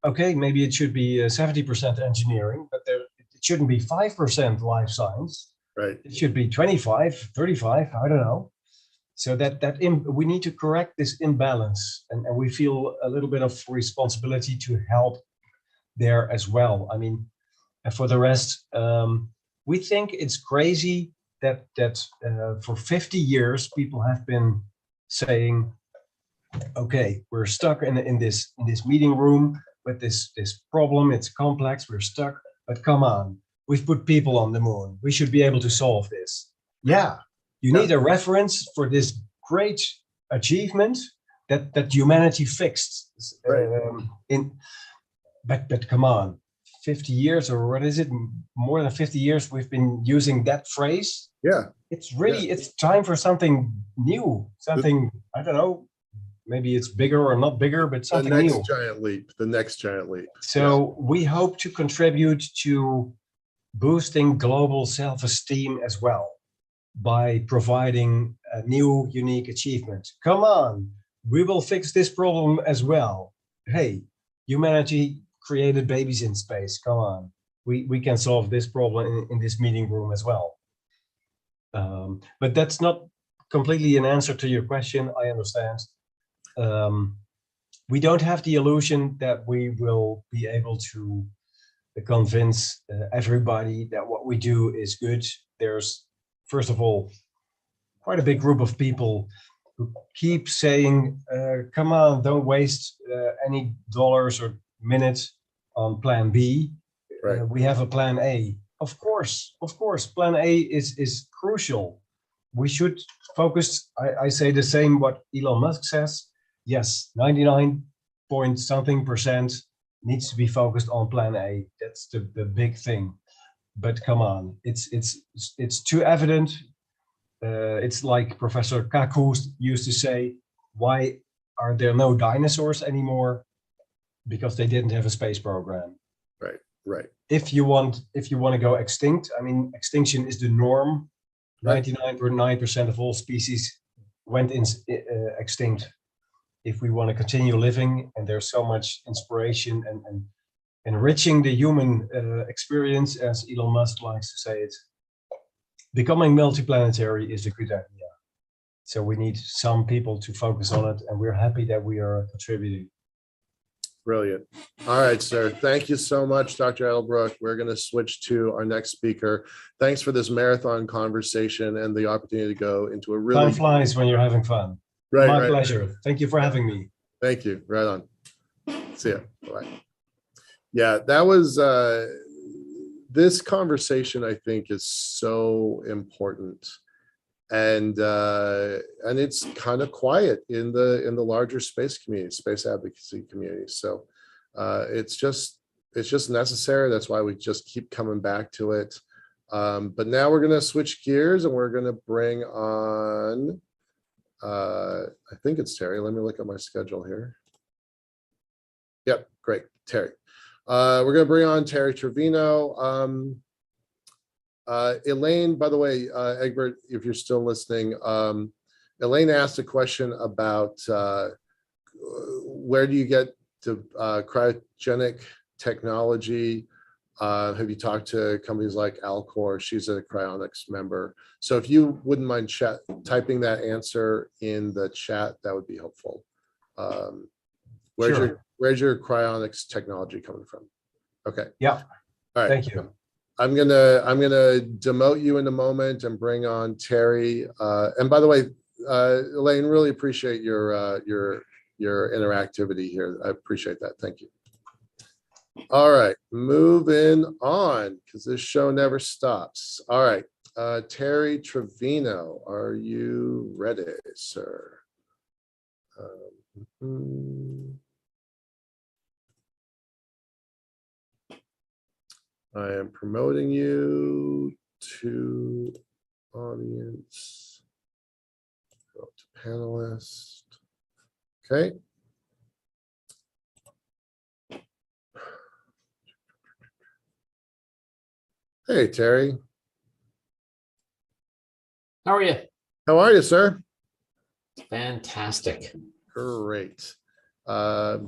okay. Maybe it should be 70% engineering, but it shouldn't be 5% life science. Right. It should be 25, 35. I don't know. So we need to correct this imbalance, and we feel a little bit of responsibility to help there as well. I mean, and for the rest, we think it's crazy that for 50 years people have been saying, okay, we're stuck in this meeting room with this problem. It's complex. We're stuck. But come on, we've put people on the moon. We should be able to solve this. Yeah, you need a reference for this great achievement that humanity fixed. But come on, 50 years, or what is it? More than 50 years we've been using that phrase. Yeah. It's really, it's time for something new. Something, I don't know, maybe it's bigger or not bigger, but something new. The next giant leap. So we hope to contribute to boosting global self-esteem as well by providing a new, unique achievement. Come on, we will fix this problem as well. Hey, humanity created babies in space. Come on, we can solve this problem in this meeting room as well. But that's not completely an answer to your question, I understand. We don't have the illusion that we will be able to convince everybody that what we do is good. There's, first of all, quite a big group of people who keep saying, come on, don't waste any dollars or minutes on plan B. Right. We have a plan A. Of course, plan A is crucial. We should focus, I say the same what Elon Musk says. Yes, 99.something% needs to be focused on plan A. That's the big thing. But come on, it's too evident. It's like Professor Kaku used to say, why are there no dinosaurs anymore? Because they didn't have a space program. Right. If you want to go extinct, I mean, extinction is the norm. 99.9% of all species went extinct. If we want to continue living, and there's so much inspiration and enriching the human experience, as Elon Musk likes to say it, becoming multiplanetary is a good idea. So we need some people to focus on it, and we're happy that we are contributing. Brilliant. All right, sir. Thank you so much, Dr. Edelbrook. We're going to switch to our next speaker. Thanks for this marathon conversation and the opportunity to go into a really... Time flies when you're having fun. My pleasure. Thank you for having me. Thank you. Right on. See ya. Bye. Yeah, that was... this conversation, I think, is so important. And it's kind of quiet in the larger space community, space advocacy community. So it's just necessary. That's why we just keep coming back to it. But now we're going to switch gears and we're going to bring on, I think it's Terry. Let me look at my schedule here. Yep, great, Terry. We're going to bring on Terry Trevino. Elaine, by the way, Egbert, if you're still listening, Elaine asked a question about where do you get to cryogenic technology? Have you talked to companies like Alcor? She's a cryonics member. So if you wouldn't mind typing that answer in the chat, that would be helpful. Where's your cryonics technology coming from? Okay. Yeah. All right. Thank you. I'm gonna demote you in a moment and bring on Terry. And by the way, Elaine, really appreciate your interactivity here. I appreciate that. Thank you. All right, moving on because this show never stops. All right, Terry Trevino, are you ready, sir? I am promoting you to audience. Go to panelist. Okay. Hey, Terry. How are you? How are you, sir? Fantastic. Great.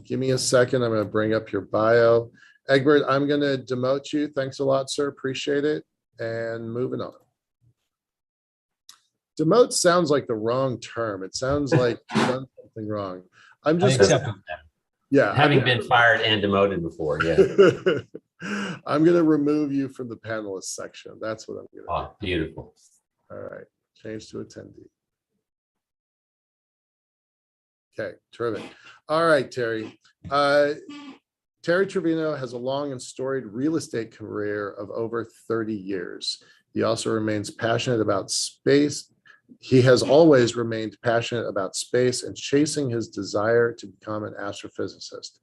Give me a second. I'm going to bring up your bio. Egbert, I'm going to demote you. Thanks a lot, sir. Appreciate it. And moving on. Demote sounds like the wrong term. It sounds like you've done something wrong. I'm just having been fired and demoted before. Yeah. I'm going to remove you from the panelist section. That's what I'm going to do. Beautiful. All right. Change to attendee. Okay, terrific. All right, Terry. Terry Trevino has a long and storied real estate career of over 30 years. He also remains passionate about space. He has always remained passionate about space and chasing his desire to become an astrophysicist.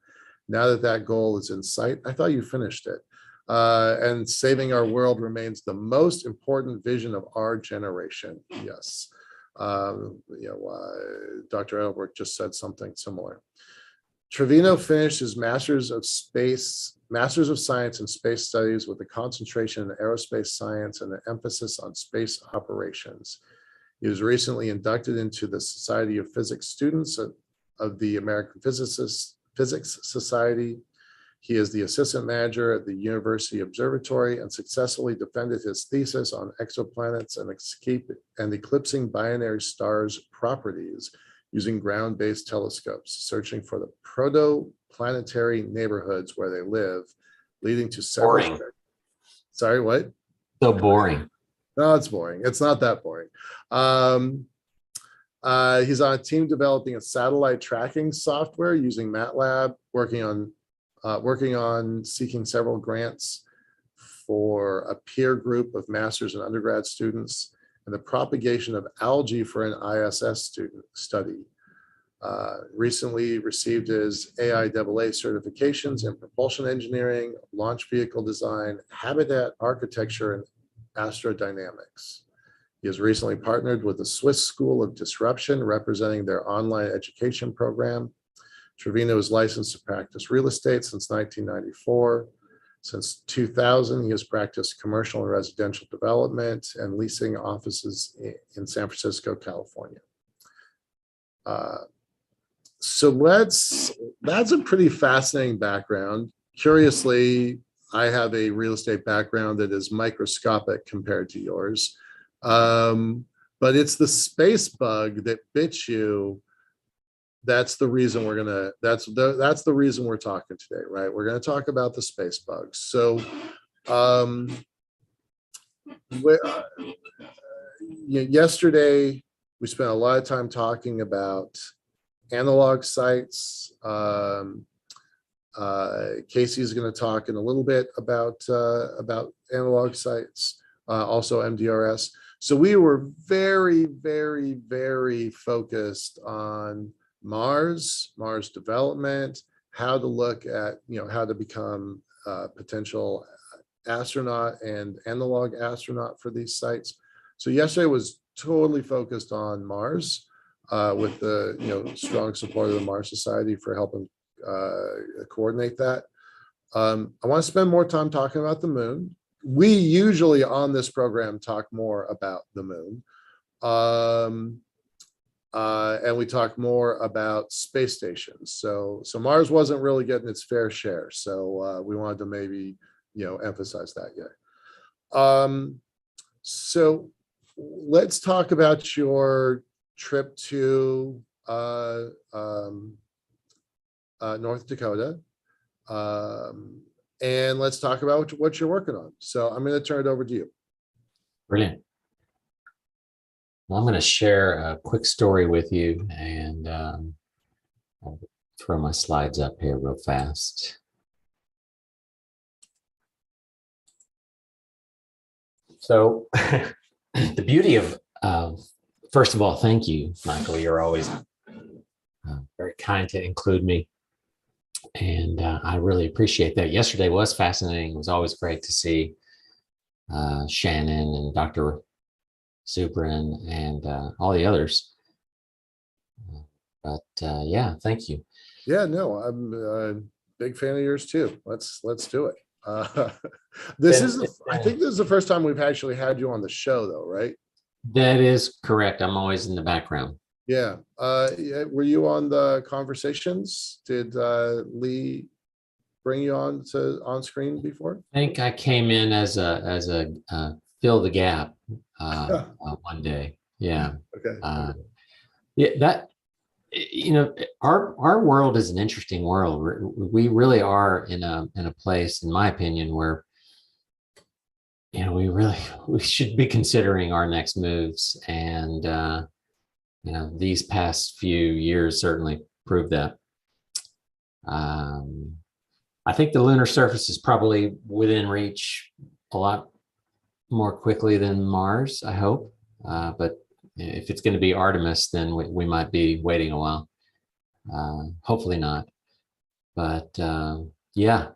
Now that that goal is in sight, I thought you finished it. And saving our world remains the most important vision of our generation. Yes. Dr. Edelbrook just said something similar. Trevino finished his Masters of Science in Space Studies with a concentration in aerospace science and an emphasis on space operations. He was recently inducted into the Society of Physics Students of the American Physics Society. He is the assistant manager at the University Observatory and successfully defended his thesis on exoplanets and eclipsing binary stars properties using ground-based telescopes, searching for the protoplanetary neighborhoods where they live, leading to several. Boring. Sorry, what? So boring. No, it's boring. It's not that boring. He's on a team developing a satellite tracking software using MATLAB, working on seeking several grants for a peer group of master's and undergrad students and the propagation of algae for an ISS student study. Recently received his AIAA certifications in propulsion engineering, launch vehicle design, habitat architecture, and astrodynamics. He has recently partnered with the Swiss School of Disruption, representing their online education program. Trevino is licensed to practice real estate since 1994. Since 2000, he has practiced commercial and residential development and leasing offices in San Francisco, California. So that's a pretty fascinating background. Curiously, I have a real estate background that is microscopic compared to yours. But it's the space bug that bit you. That's the reason that's the reason we're talking today, right? We're going to talk about the space bugs. So yesterday we spent a lot of time talking about analog sites. Casey is going to talk in a little bit about analog sites, also MDRS. So we were very, very, very focused on Mars development, how to look at, how to become a potential astronaut and analog astronaut for these sites. So yesterday was totally focused on Mars with the strong support of the Mars Society for helping coordinate that. I want to spend more time talking about the moon. We usually on this program talk more about the moon. And we talk more about space stations. So Mars wasn't really getting its fair share. So we wanted to maybe, emphasize that yet. So let's talk about your trip to North Dakota. And let's talk about what you're working on. So I'm going to turn it over to you. Brilliant. Well, I'm going to share a quick story with you, and I'll throw my slides up here real fast. So the beauty of, first of all, thank you, Michael. You're always very kind to include me. And I really appreciate that. Yesterday was fascinating. It was always great to see Shannon and Dr. Zubrin and all the others. But yeah, thank you. Yeah, no, I'm a big fan of yours too. Let's do it. I think this is the first time we've actually had you on the show though, right? That is correct. I'm always in the background. Yeah. Were you on the conversations? Did Lee bring you on screen before? I think I came in as a fill the gap one day. Yeah. Okay. Yeah, that our world is an interesting world. We really are in a place, in my opinion, where we should be considering our next moves, and these past few years certainly prove that. I think the lunar surface is probably within reach a lot more quickly than Mars, I hope. But if it's going to be Artemis, then we might be waiting a while. Hopefully not. But yeah,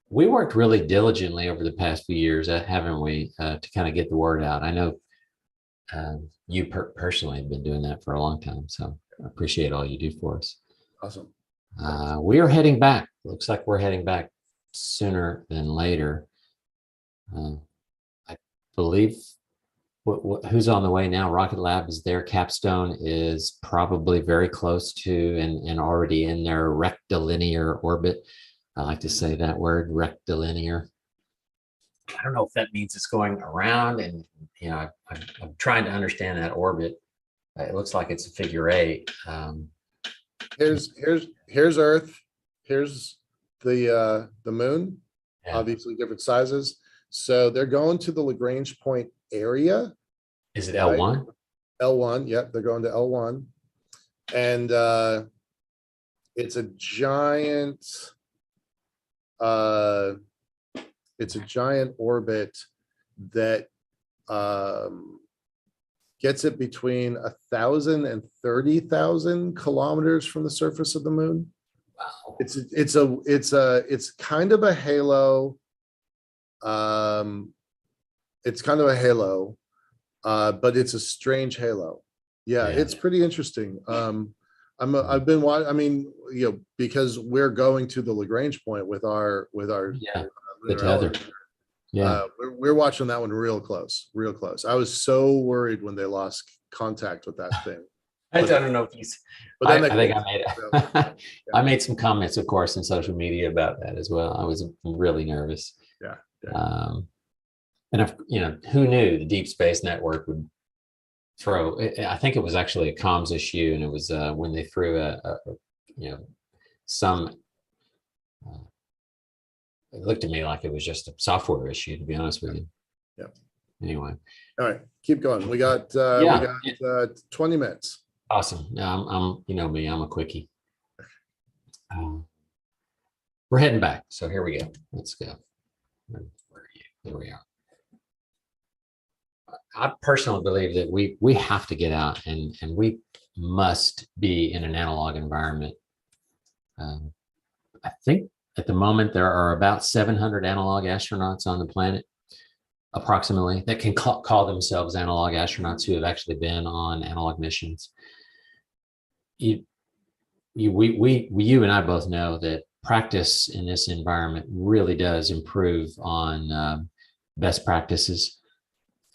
we worked really diligently over the past few years, haven't we, to kind of get the word out. I know you personally have been doing that for a long time, so I appreciate all you do for us. Awesome. We are heading back. Looks like we're heading back sooner than later. I believe who's on the way now? Rocket Lab is there. Capstone is probably very close to and already in their rectilinear orbit. I like to say that word, rectilinear. I don't know if that means it's going around, and I'm trying to understand that orbit. It looks like it's a figure 8. Here's Earth. Here's the moon. Yeah. Obviously different sizes. So they're going to the Lagrange point area. Is it L1? Right? L1. Yep, they're going to L1, and it's a giant. It's a giant orbit that gets it between 1,000 and 30,000 kilometers from the surface of the moon. Wow. It's kind of a halo. It's kind of a halo, but it's a strange halo. Yeah, it's pretty interesting. I've been watching. I mean, because we're going to the Lagrange point with our the tether. Yeah, we're watching that one real close. I was so worried when they lost contact with that thing. I don't know if he's. But then I think I made some comments, of course, in social media about that as well. I was really nervous. Yeah. And if who knew the Deep Space Network would throw? I think it was actually a comms issue, and it was when they threw some. It looked to me like it was just a software issue, to be honest with you. Yeah. Anyway. All right, keep going. We got 20 minutes. Awesome. I'm me. I'm a quickie. We're heading back, so here we go. Let's go. Where are you? Here we are. I personally believe that we have to get out and we must be in an analog environment. I think at the moment there are about 700 analog astronauts on the planet, approximately, that can call themselves analog astronauts who have actually been on analog missions. you and I both know that practice in this environment really does improve on best practices.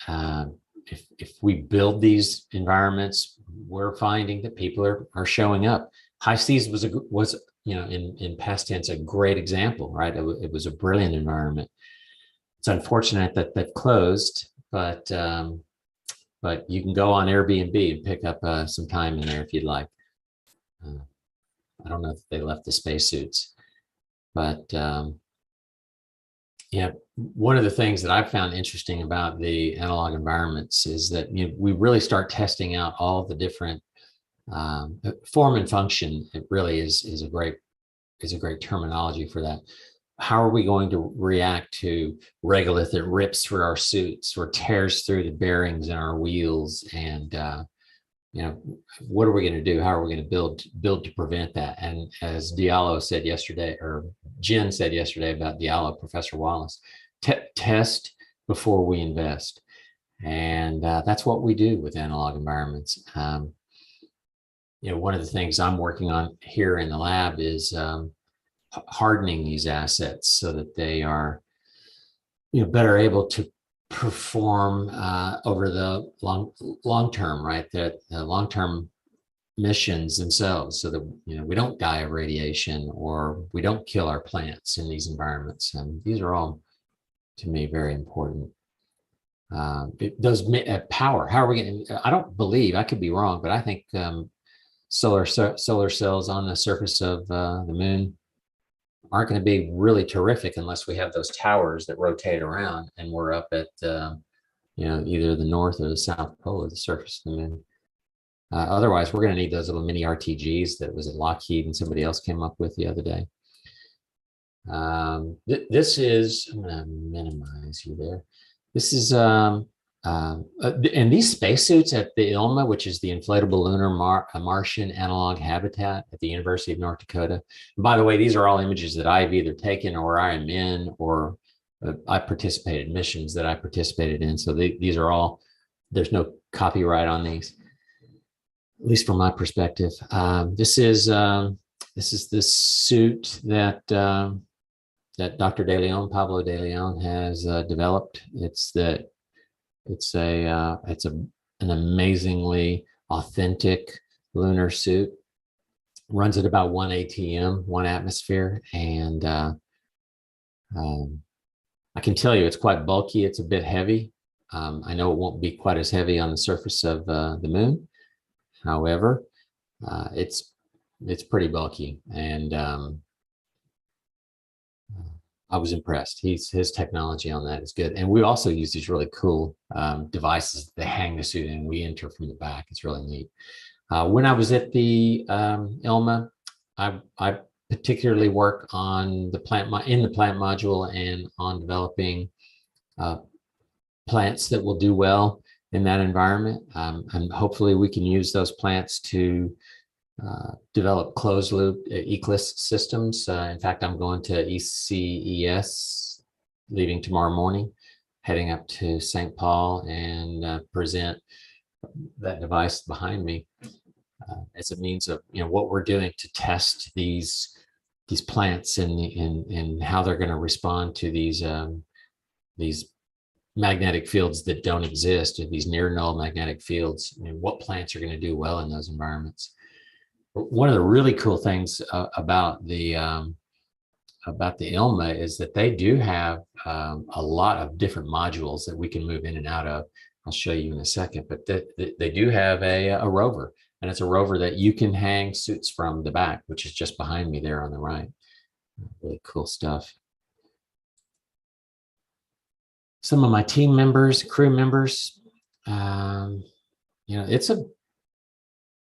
If we build these environments, we're finding that people are showing up. High seas was in past tense a great example, right? It was a brilliant environment. It's unfortunate that they've closed, but you can go on Airbnb and pick up some time in there if you'd like. I don't know if they left the spacesuits, but one of the things that I've found interesting about the analog environments is that we really start testing out all the different form and function. It really is a great terminology for that. How are we going to react to regolith that rips through our suits or tears through the bearings in our wheels? And what are we going to do? How are we going to build to prevent that? And as Diallo said yesterday, or Jen said yesterday about Diallo, Professor Wallace, test before we invest. And that's what we do with analog environments. One of the things I'm working on here in the lab is hardening these assets so that they are, better able to perform over the long term, right? The long term missions themselves, so that we don't die of radiation or we don't kill our plants in these environments. And these are all, to me, very important. It does power. How are we going to? I don't believe, I could be wrong, but I think solar cells on the surface of the moon aren't going to be really terrific unless we have those towers that rotate around and we're up at either the north or the south pole of the surface of the moon. Otherwise, we're going to need those little mini RTGs that was at Lockheed and somebody else came up with the other day. This is, I'm going to minimize you there. This is and these spacesuits at the ILMA, which is the Inflatable Lunar Martian Analog Habitat at the University of North Dakota. And by the way, these are all images that I've either taken or I am in, or I participated in missions that I participated in. So these are all, there's no copyright on these, at least from my perspective. This is the suit that Dr. De Leon, Pablo De Leon, has developed. It's an amazingly authentic lunar suit. Runs at about 1 ATM, 1 atmosphere, and I can tell you it's quite bulky. It's a bit heavy. I know it won't be quite as heavy on the surface of the moon. However, it's pretty bulky, and I was impressed. His technology on that is good. And we also use these really cool devices that hang the suit in. We enter from the back. It's really neat. When I was at the ILMA, I particularly work on the plant module and on developing plants that will do well in that environment. And hopefully we can use those plants to develop closed loop ECLIS systems. In fact, I'm going to ECES, leaving tomorrow morning, heading up to St. Paul and present that device behind me as a means of what we're doing to test these plants and how they're going to respond to these magnetic fields that don't exist, or these near null magnetic fields. What plants are going to do well in those environments. One of the really cool things about the ILMA is that they do have a lot of different modules that we can move in and out of. I'll show you in a second, but they do have a rover, and it's a rover that you can hang suits from the back, which is just behind me there on the right. Really cool stuff. Some of my team members, crew members,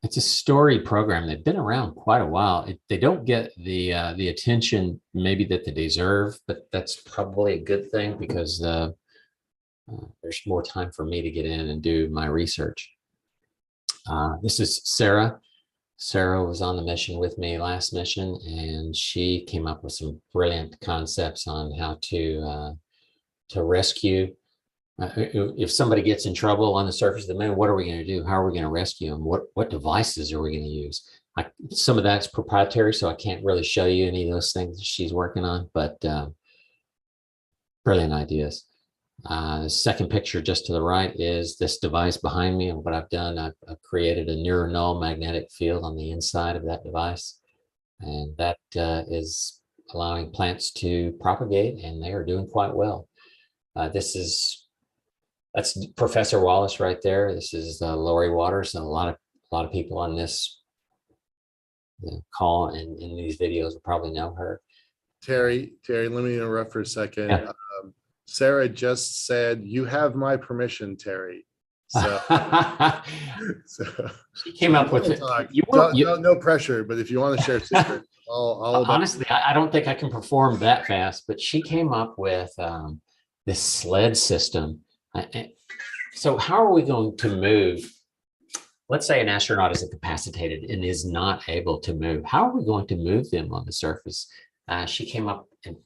it's a storied program. They've been around quite a while. They don't get the attention maybe that they deserve, but that's probably a good thing because there's more time for me to get in and do my research. This is Sarah. Sarah was on the mission with me last mission, and she came up with some brilliant concepts on how to rescue. If somebody gets in trouble on the surface of the moon, what are we going to do? How are we going to rescue them? What devices are we going to use? Some of that's proprietary, so I can't really show you any of those things that she's working on, but brilliant ideas. The second picture just to the right is this device behind me. And what I've done, I've created a near null magnetic field on the inside of that device. And that is allowing plants to propagate, and they are doing quite well. That's Professor Wallace right there. This is Lori Waters, and a lot of people on this call and in these videos will probably know her. Terry, let me interrupt for a second. Yeah. Sarah just said, "You have my permission, Terry." So, she came up with it. No pressure, but if you want to share secret, honestly, I don't think I can perform that fast. But she came up with this sled system. So how are we going to move? Let's say an astronaut is incapacitated and is not able to move. How are we going to move them on the surface? She came up, and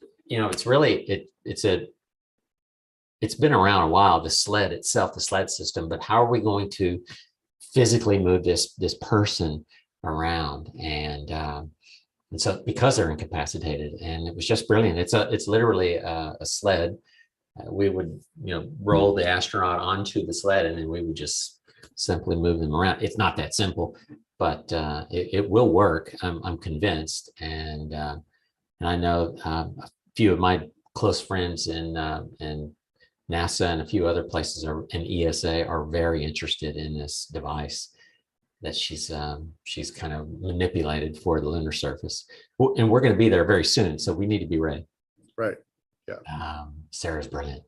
it's been around a while, the sled itself, the sled system, but how are we going to physically move this person around? And so because they're incapacitated, and it was just brilliant. It's literally a sled. We would roll the astronaut onto the sled, and then we would just simply move them around. It's not that simple, but it will work. I'm convinced, and I know a few of my close friends in NASA and a few other places in ESA are very interested in this device that she's kind of manipulated for the lunar surface. And we're going to be there very soon, so we need to be ready. Right. Yeah. Sarah's brilliant.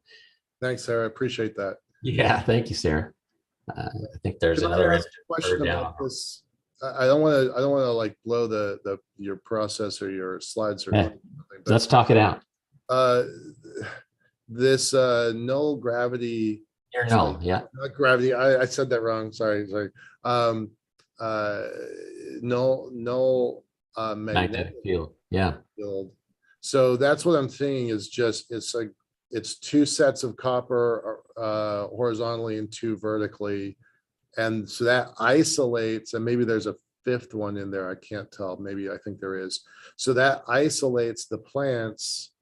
Thanks, Sarah. I appreciate that. Yeah. Thank you, Sarah. I think there's another question about this. I don't want to like blow your process or your slides or anything. Let's talk it out. This null gravity. Near null, yeah. Not gravity. I said that wrong. Sorry. Null magnetic field. Yeah. Field. So that's what I'm thinking is just it's two sets of copper horizontally and two vertically, and so that isolates. And maybe there's a fifth one in there. I can't tell. Maybe I think there is. So that isolates the plants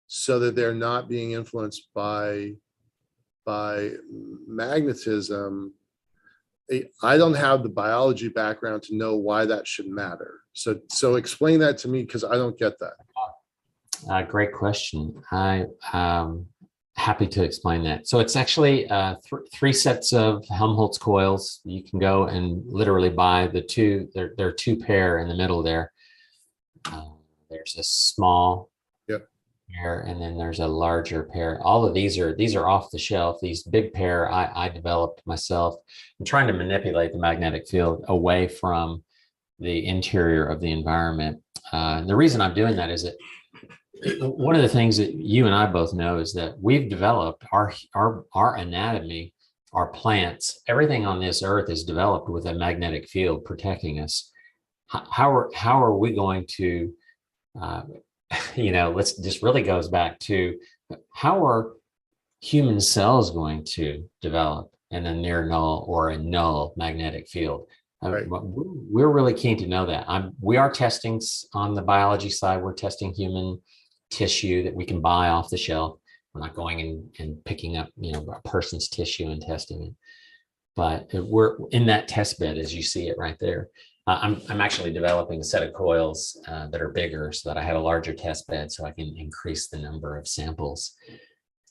so that they're not being influenced by magnetism. I don't have the biology background to know why that should matter. So explain that to me, because I don't get that. Great question. I'm happy to explain that. So it's actually three sets of Helmholtz coils. You can go and literally buy the two. There are two pair in the middle there. There's a small pair, and then there's a larger pair. All of these are off the shelf. These big pair I developed myself. I'm trying to manipulate the magnetic field away from the interior of the environment. And the reason I'm doing that is that one of the things that you and I both know is that we've developed our anatomy, our plants, everything on this earth is developed with a magnetic field protecting us. How are we going to this really goes back to how are human cells going to develop in a near null or a null magnetic field? Right. We're really keen to know that. We are testing on the biology side. We're testing human tissue that we can buy off the shelf. We're not going and picking up a person's tissue and testing it. But we're in that test bed as you see it right there. I'm actually developing a set of coils that are bigger so that I have a larger test bed so I can increase the number of samples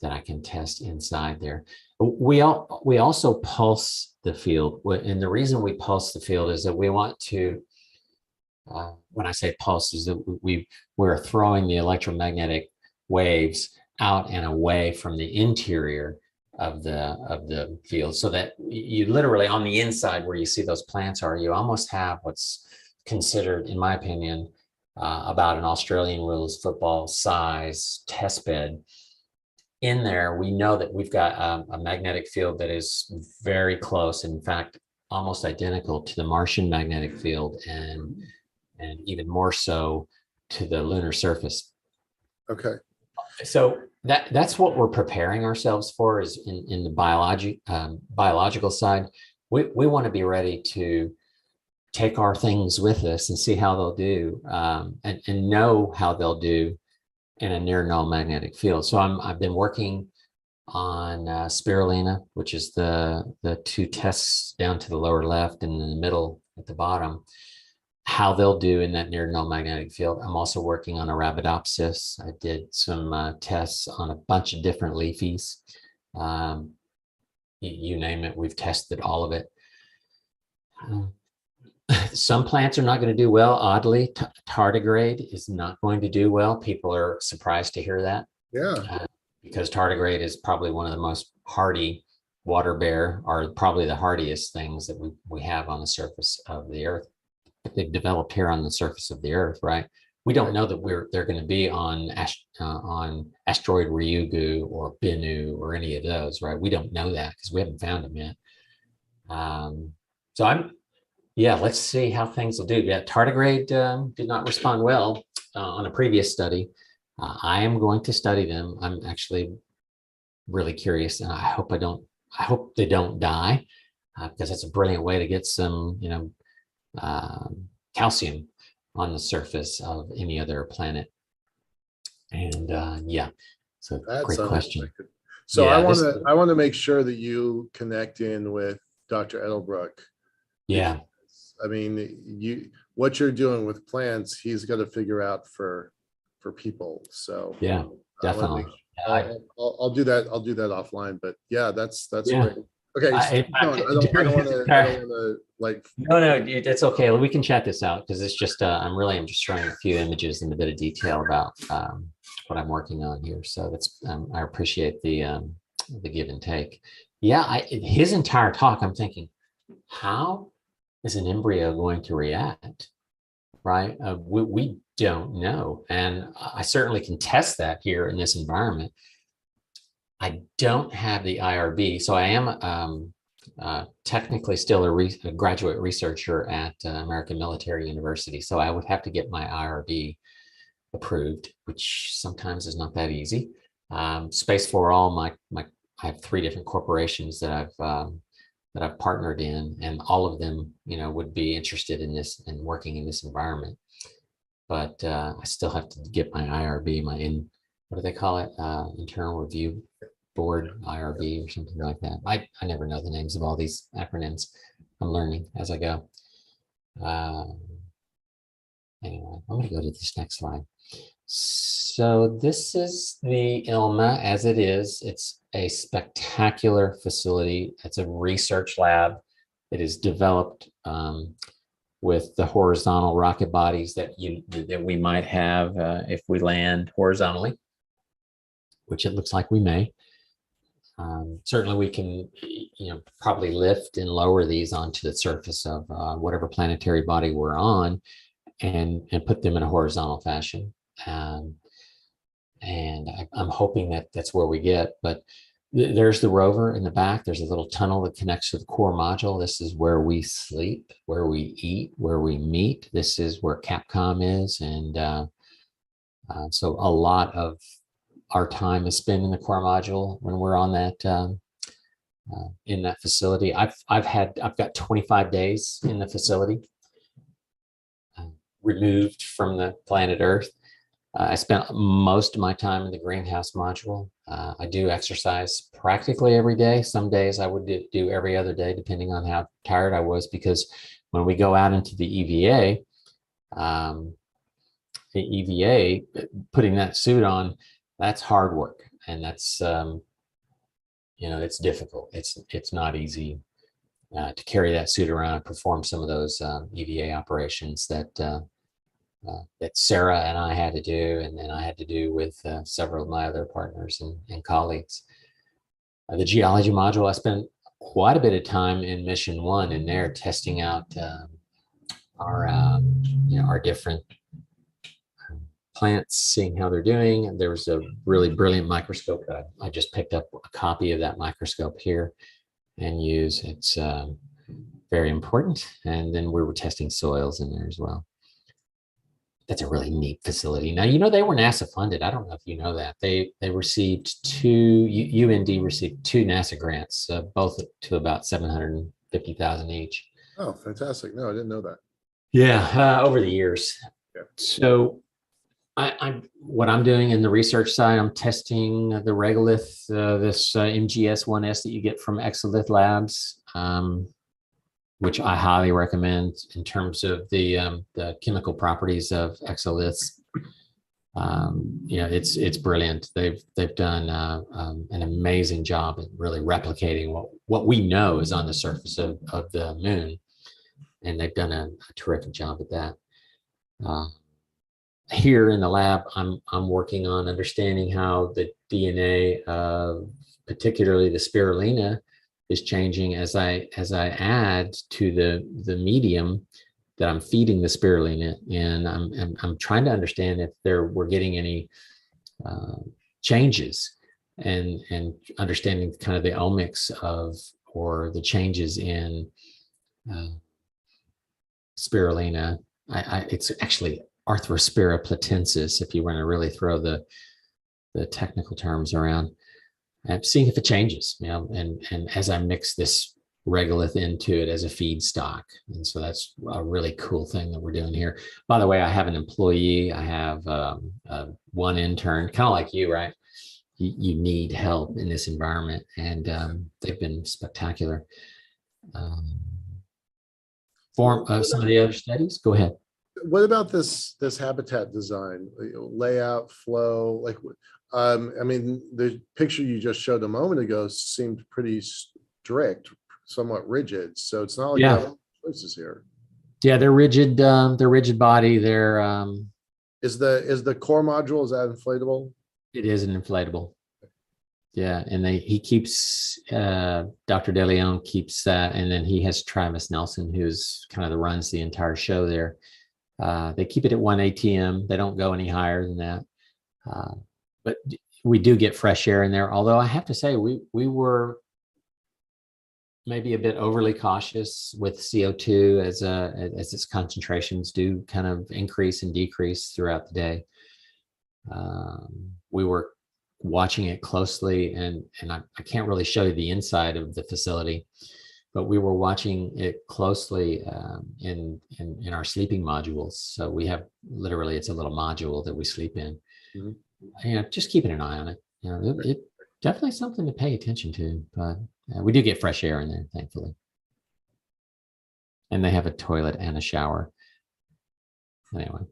that I can test inside there. We also pulse the field. And the reason we pulse the field is that we want to, when I say pulse, is that we're throwing the electromagnetic waves out and away from the interior of the field, so that you literally on the inside where you see those plants are, you almost have what's considered, in my opinion, about an Australian rules football size test bed. In there, we know that we've got a magnetic field that is very close, in fact, almost identical to the Martian magnetic field, and even more so to the lunar surface. Okay. So that's what we're preparing ourselves for, is in the biological side. We want to be ready to take our things with us and see how they'll do, and know how they'll do in a near null magnetic field. So I've been working on spirulina, which is the two tests down to the lower left and in the middle at the bottom, how they'll do in that near null magnetic field. I'm also working on Arabidopsis. I did some tests on a bunch of different leafies. You name it, we've tested all of it. Some plants are not going to do well. Oddly, tardigrade is not going to do well. People are surprised to hear that. Yeah. Because tardigrade is probably one of the most hardy water bear, or probably the hardiest things that we have on the surface of the earth. But they've developed here on the surface of the earth, right? We don't know that they're going to be on asteroid Ryugu or Bennu or any of those, right? We don't know that because we haven't found them yet. Let's see how things will do. Yeah, tardigrade did not respond well on a previous study. I am going to study them. I'm actually really curious, and I hope they don't die, because it's a brilliant way to get some, calcium on the surface of any other planet. And so That's great question. unexpected. So yeah, I want to make sure that you connect in with Dr. Edelbrook. Yeah. I mean, what you're doing with plants, he's got to figure out for people. So yeah, definitely. I'll do that. I'll do that offline. But yeah, that's yeah. great. Okay, I don't want to like. No, it's okay. We can chat this out because it's just I'm just showing a few images and a bit of detail about what I'm working on here. So that's I appreciate the give and take. Yeah, his entire talk, I'm thinking, how is an embryo going to react? Right? We don't know, and I certainly can test that here in this environment. I don't have the IRB, so I am technically still a graduate researcher at American Military University. So I would have to get my IRB approved, which sometimes is not that easy. Space for All, I have 3 different corporations that I've partnered in, and all of them, would be interested in this and working in this environment. But I still have to get my IRB, what do they call it? Internal Review Board, IRB or something like that. I never know the names of all these acronyms. I'm learning as I go. Anyway, I'm going to go to this next slide. So this is the ILMA as it is. It's a spectacular facility. It's a research lab. It is developed with the horizontal rocket bodies that we might have if we land horizontally, which it looks like we may. Certainly we can, probably lift and lower these onto the surface of whatever planetary body we're on and put them in a horizontal fashion. And I'm hoping that that's where we get, but there's the rover in the back. There's a little tunnel that connects to the core module. This is where we sleep, where we eat, where we meet. This is where Capcom is. And so a lot of our time is spent in the core module when we're on that, in that facility. I've got 25 days in the facility, removed from the planet Earth. I spent most of my time in the greenhouse module. I do exercise practically every day. Some days I would do every other day, depending on how tired I was, because when we go out into the EVA, putting that suit on, that's hard work. And that's, it's difficult. It's not easy to carry that suit around and perform some of those EVA operations that Sarah and I had to do, and then I had to do with several of my other partners and colleagues. The geology module, I spent quite a bit of time in mission 1 in there testing out our different plants, seeing how they're doing. And there was a really brilliant microscope that I just picked up a copy of that microscope here and use. It's very important. And then we were testing soils in there as well. That's a really neat facility. Now, they were NASA funded. I don't know if you know that. They received UND received 2 NASA grants, both to about $750,000 each. Oh, fantastic. No, I didn't know that. Yeah, over the years. Yeah. So what I'm doing in the research side, I'm testing the regolith, this MGS1S that you get from Exolith Labs, which I highly recommend in terms of the chemical properties of exoliths. It's brilliant. They've done an amazing job at really replicating what we know is on the surface of the moon, and they've done a terrific job at that. Here in the lab, I'm working on understanding how the DNA of particularly the spirulina is changing as I add to the medium that I'm feeding the spirulina, and I'm trying to understand if we're getting any changes and understanding kind of the omics of or the changes in spirulina. It's actually Arthrospira platensis, if you want to really throw the technical terms around, and seeing if it changes, and as I mix this regolith into it as a feedstock. And so that's a really cool thing that we're doing here. By the way, I have an employee. I have one intern, kind of like you, right? You need help in this environment, and they've been spectacular. Some of the other studies, go ahead. What about this habitat design, layout, flow? Like, I mean, the picture you just showed a moment ago seemed pretty strict, somewhat rigid. So it's not like you have choices here. Yeah, they're rigid. They're rigid body. They're is the core module, is that inflatable? It is an inflatable. Yeah, and he keeps Dr. De Leon keeps that, and then he has Travis Nelson, who's kind of runs the entire show there. They keep it at 1 ATM. They don't go any higher than that. But we do get fresh air in there. Although I have to say, we were maybe a bit overly cautious with CO2 as its concentrations do kind of increase and decrease throughout the day. We were watching it closely, and I can't really show you the inside of the facility, but we were watching it closely in our sleeping modules. So we have literally, it's a little module that we sleep in. Mm-hmm. Just keeping an eye on it. It definitely something to pay attention to, but we do get fresh air in there, thankfully. And they have a toilet and a shower. Anyway,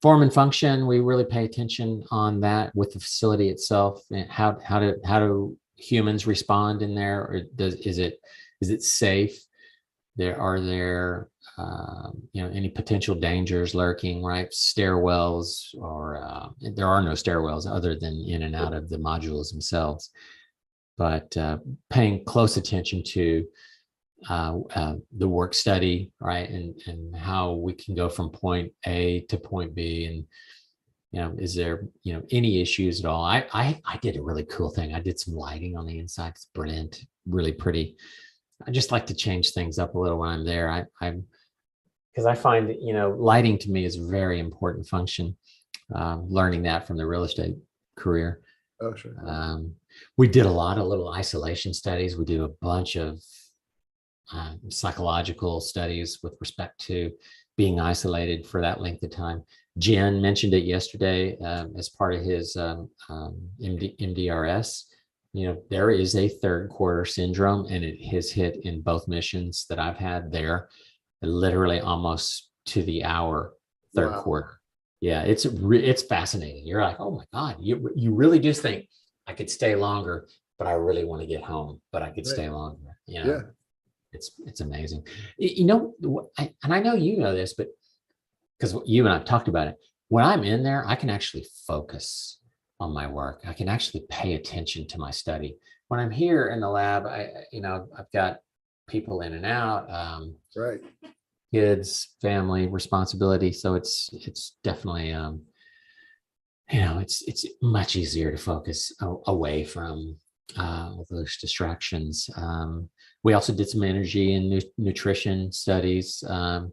form and function, we really pay attention on that with the facility itself. And how do humans respond in there, or is it safe? Are there any potential dangers lurking, right? Stairwells, or there are no stairwells other than in and out of the modules themselves. But paying close attention to the work study, right, and how we can go from point A to point B, and is there any issues at all? I did a really cool thing. I did some lighting on the inside. It's brilliant, really pretty. I just like to change things up a little when I'm there. Because I find that, lighting to me is a very important function. Learning that from the real estate career. Oh, sure. We did a lot of little isolation studies. We do a bunch of psychological studies with respect to being isolated for that length of time. Jen mentioned it yesterday as part of his MDRS. There is a third quarter syndrome, and it has hit in both missions that I've had there, literally almost to the hour, third quarter. Yeah, it's fascinating. You're like, oh my God, you really do think I could stay longer, but I really want to get home, but I could stay longer. Yeah. It's amazing. And I know you know this, but because you and I've talked about it, when I'm in there, I can actually focus on my work. I can actually pay attention to my study. When I'm here in the lab, I've got people in and out, right? Kids, family, responsibility. So it's definitely, it's much easier to focus away from those distractions. We also did some energy and nutrition studies.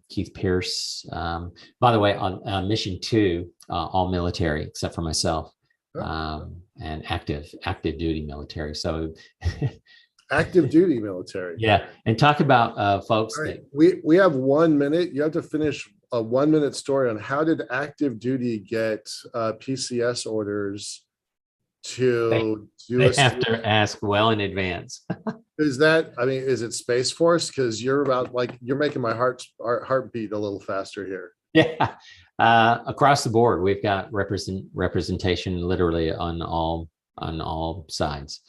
Keith Pierce, by the way, on mission 2, all military except for myself, and active duty military. So Active duty military. Yeah, and talk about folks All right. that We have 1 minute. You have to finish a 1 minute story on how did active duty get PCS orders to do they have to ask well in advance. Is that, I mean, is it Space Force? Because you're about like, you're making my heartbeat a little faster here. Yeah, across the board, we've got representation literally on all sides.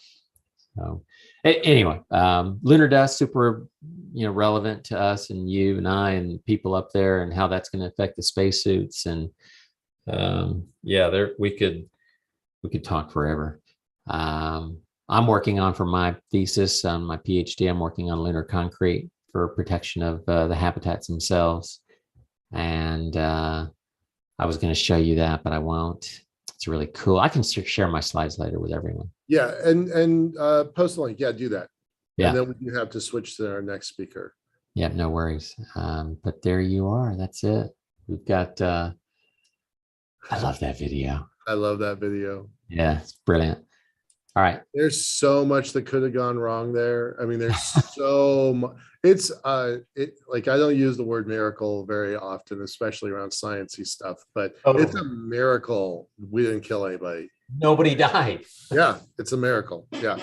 So anyway, lunar dust, super, relevant to us and you and I and people up there, and how that's going to affect the spacesuits. And we could talk forever. I'm working on, for my thesis on my PhD, I'm working on lunar concrete for protection of the habitats themselves. And I was going to show you that, but I won't. It's really cool. I can share my slides later with everyone. Yeah, and post the link. Yeah, do that. Yeah. And then we do have to switch to our next speaker. Yeah, no worries. But there you are. That's it. We've got, I love that video. I love that video. Yeah, it's brilliant. All right. There's so much that could have gone wrong there. I mean, there's so much. It's like, I don't use the word miracle very often, especially around sciencey stuff, but it's a miracle we didn't kill anybody. Nobody died. Yeah, it's a miracle. Yeah.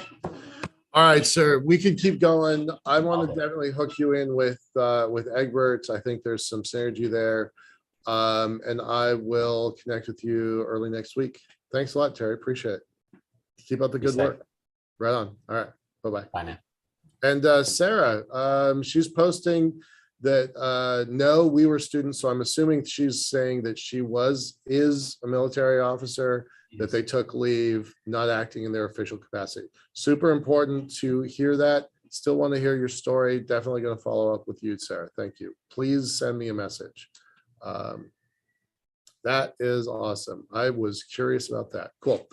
All right, sir. We can keep going. I want to definitely hook you in with Egbert. I think there's some synergy there. And I will connect with you early next week. Thanks a lot, Terry. Appreciate it. Keep up the good work. Right on. All right. Bye-bye. Bye now. And Sarah, she's posting that no, we were students. So I'm assuming she's saying that she is a military officer, that they took leave, not acting in their official capacity. Super important to hear that. Still want to hear your story. Definitely going to follow up with you, Sarah. Thank you. Please send me a message. That is awesome. I was curious about that. Cool.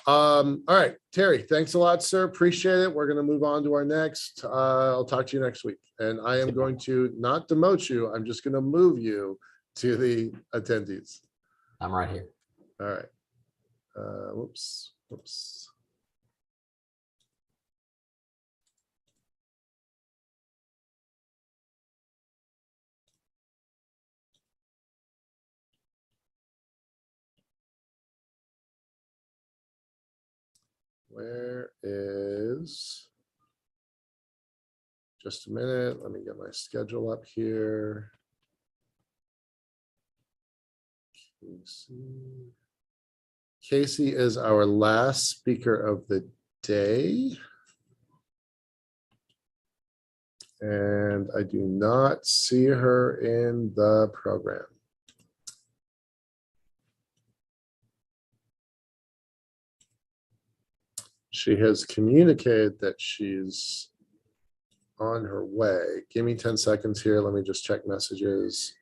All right, Terry, thanks a lot, sir. Appreciate it. We're going to move on to our next. I'll talk to you next week. And I am going to not demote you. I'm just going to move you to the attendees. I'm right here. All right. Whoops. Where is, just a minute, let me get my schedule up here. Casey is our last speaker of the day. And I do not see her in the program. She has communicated that she's on her way. Give me 10 seconds here. Let me just check messages.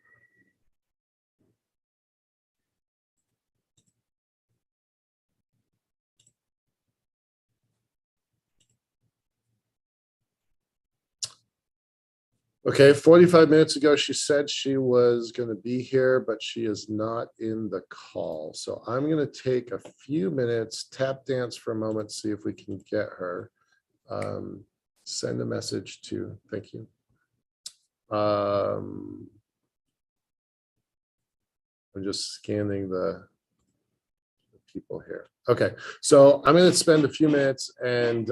Okay, 45 minutes ago, she said she was going to be here, but she is not in the call. So I'm going to take a few minutes, tap dance for a moment, see if we can get her. Send a message to, thank you. I'm just scanning the people here. Okay, so I'm going to spend a few minutes and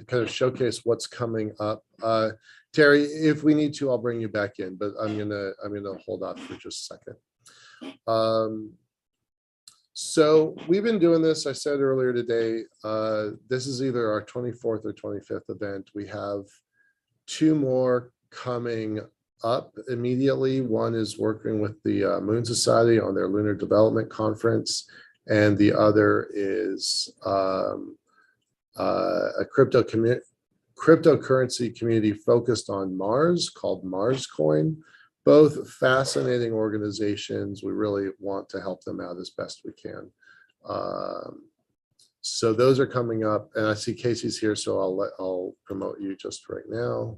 kind of showcase what's coming up. Terry, if we need to, I'll bring you back in, but I'm gonna hold off for just a second. So we've been doing this, I said earlier today, this is either our 24th or 25th event. We have two more coming up immediately. One is working with the Moon Society on their Lunar Development Conference, and the other is a cryptocurrency community focused on Mars called Mars Coin. Both fascinating organizations. We really want to help them out as best we can. So those are coming up, and I see Casey's here, so I'll promote you just right now.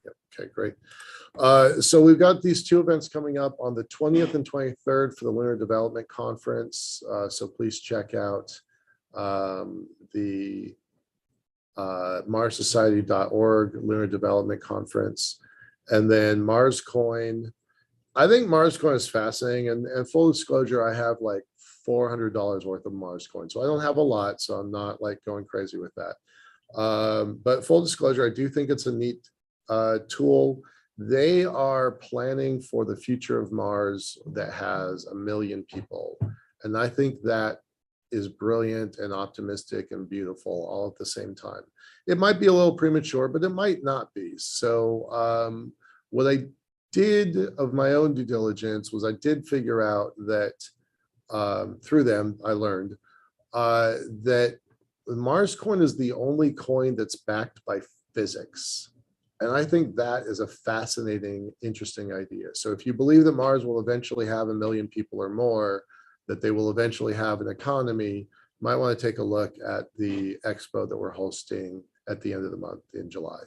Yep. Okay, great. So we've got these two events coming up on the 20th and 23rd for the Lunar Development Conference. So please check out the marssociety.org Lunar Development Conference. And then Mars Coin. I think Mars Coin is fascinating. And full disclosure, I have like $400 worth of Mars Coin. So I don't have a lot, so I'm not like going crazy with that. But full disclosure, I do think it's a neat tool. They are planning for the future of Mars that has 1 million people. And I think that is brilliant and optimistic and beautiful all at the same time. It might be a little premature, but it might not be. So what I did of my own due diligence was I did figure out that through them, I learned that Mars coin is the only coin that's backed by physics. And I think that is a fascinating, interesting idea. So if you believe that Mars will eventually have 1 million people or more, that they will eventually have an economy, you might want to take a look at the expo that we're hosting at the end of the month in July.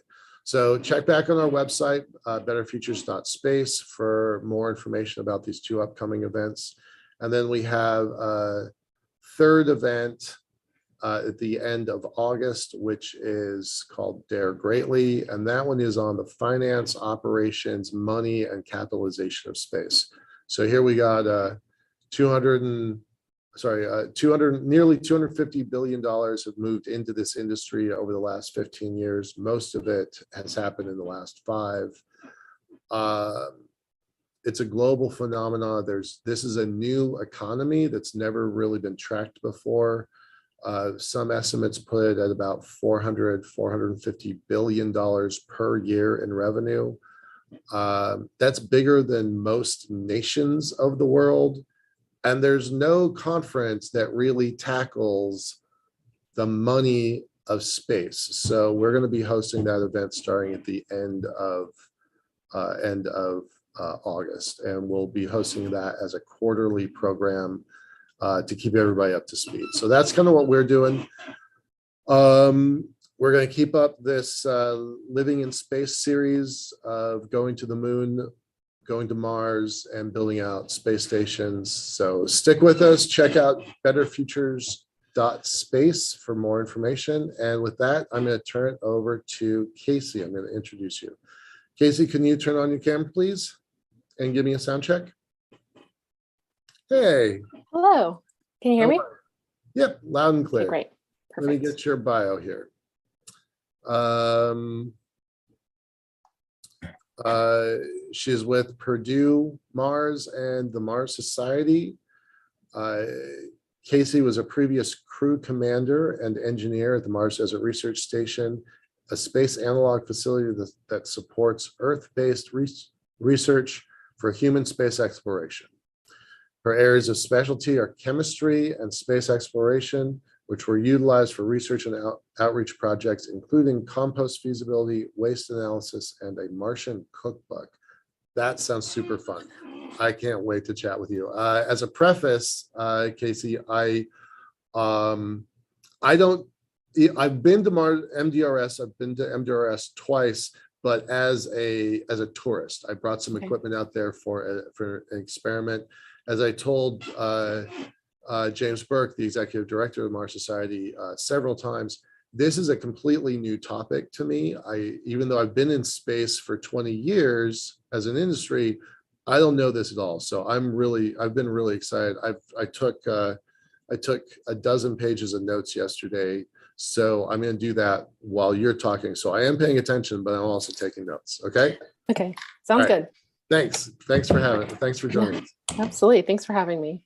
So check back on our website, betterfutures.space, for more information about these two upcoming events. And then we have a third event at the end of August, which is called Dare Greatly. And that one is on the finance, operations, money, and capitalization of space. So here we got nearly $250 billion have moved into this industry over the last 15 years. Most of it has happened in the last 5. It's a global phenomenon. This is a new economy that's never really been tracked before. Some estimates put it at about $450 billion per year in revenue. That's bigger than most nations of the world. And there's no conference that really tackles the money of space. So we're going to be hosting that event starting at the end of August. And we'll be hosting that as a quarterly program to keep everybody up to speed. So that's kind of what we're doing. We're going to keep up this Living in Space series of going to the moon, going to Mars, and building out space stations. So stick with us. Check out betterfutures.space for more information. And with that, I'm going to turn it over to Casey. I'm going to introduce you. Casey, can you turn on your camera, please? And give me a sound check. Hey. Hello. Can you hear me? Yep, loud and clear. Okay, great. Perfect. Let me get your bio here. She's with Purdue Mars and the Mars Society. Casey was a previous crew commander and engineer at the Mars Desert Research Station, a space analog facility that supports Earth-based research for human space exploration. Her areas of specialty are chemistry and space exploration, which were utilized for research and outreach projects, including compost feasibility, waste analysis, and a Martian cookbook. That sounds super fun. I can't wait to chat with you. As a preface, Casey, I've been to MDRS. I've been to MDRS twice, but as a tourist. I brought some equipment out there for an experiment. As I told James Burke, the executive director of the Mars Society, several times, this is a completely new topic to me. Even though I've been in space for 20 years as an industry, I don't know this at all. So I've been really excited. I took a dozen pages of notes yesterday. So I'm going to do that while you're talking. So I am paying attention, but I'm also taking notes. Okay. Okay. Sounds good. Thanks for joining us. Absolutely. Thanks for having me.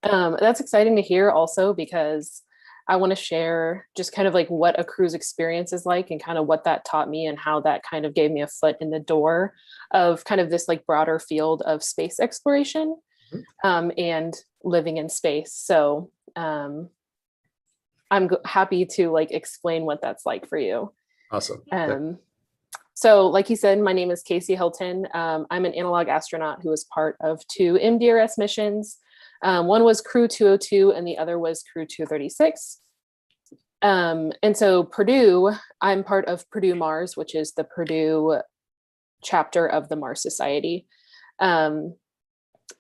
That's exciting to hear also, because I want to share just kind of like what a cruise experience is like and kind of what that taught me and how that kind of gave me a foot in the door of kind of this like broader field of space exploration and living in space. So I'm happy to like explain what that's like for you. Awesome. So like you said, my name is Casey Hilton. I'm an analog astronaut who was part of 2 MDRS missions. One was Crew 202 and the other was Crew 236. And so Purdue, I'm part of Purdue Mars, which is the Purdue chapter of the Mars Society.